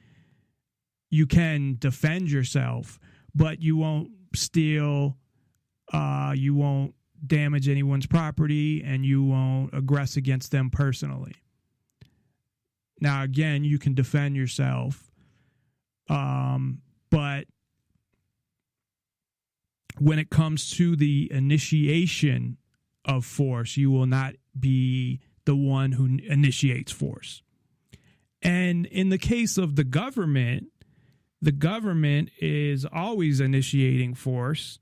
You can defend yourself, but you won't steal, you won't damage anyone's property, and you won't aggress against them personally. Now, again, you can defend yourself, but when it comes to the initiation of force, you will not be the one who initiates force. And in the case of the government is always initiating force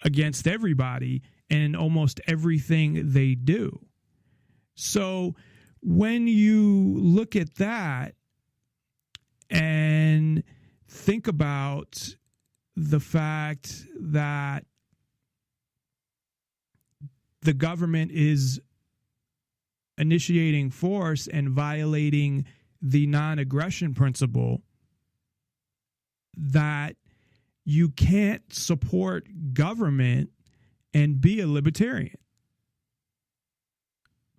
against everybody and almost everything they do. So when you look at that and think about the fact that the government is initiating force and violating the non-aggression principle, that you can't support government and be a libertarian,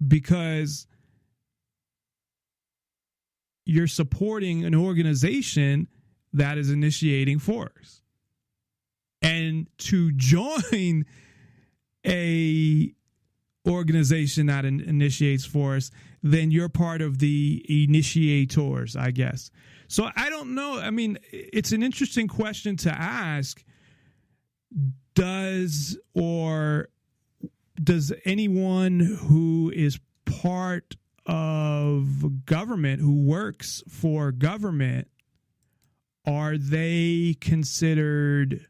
because you're supporting an organization that is initiating force. And to join a organization that initiates force, then you're part of the initiators, I guess. So I don't know. I mean, it's an interesting question to ask. Does anyone who is part of government, who works for government, are they considered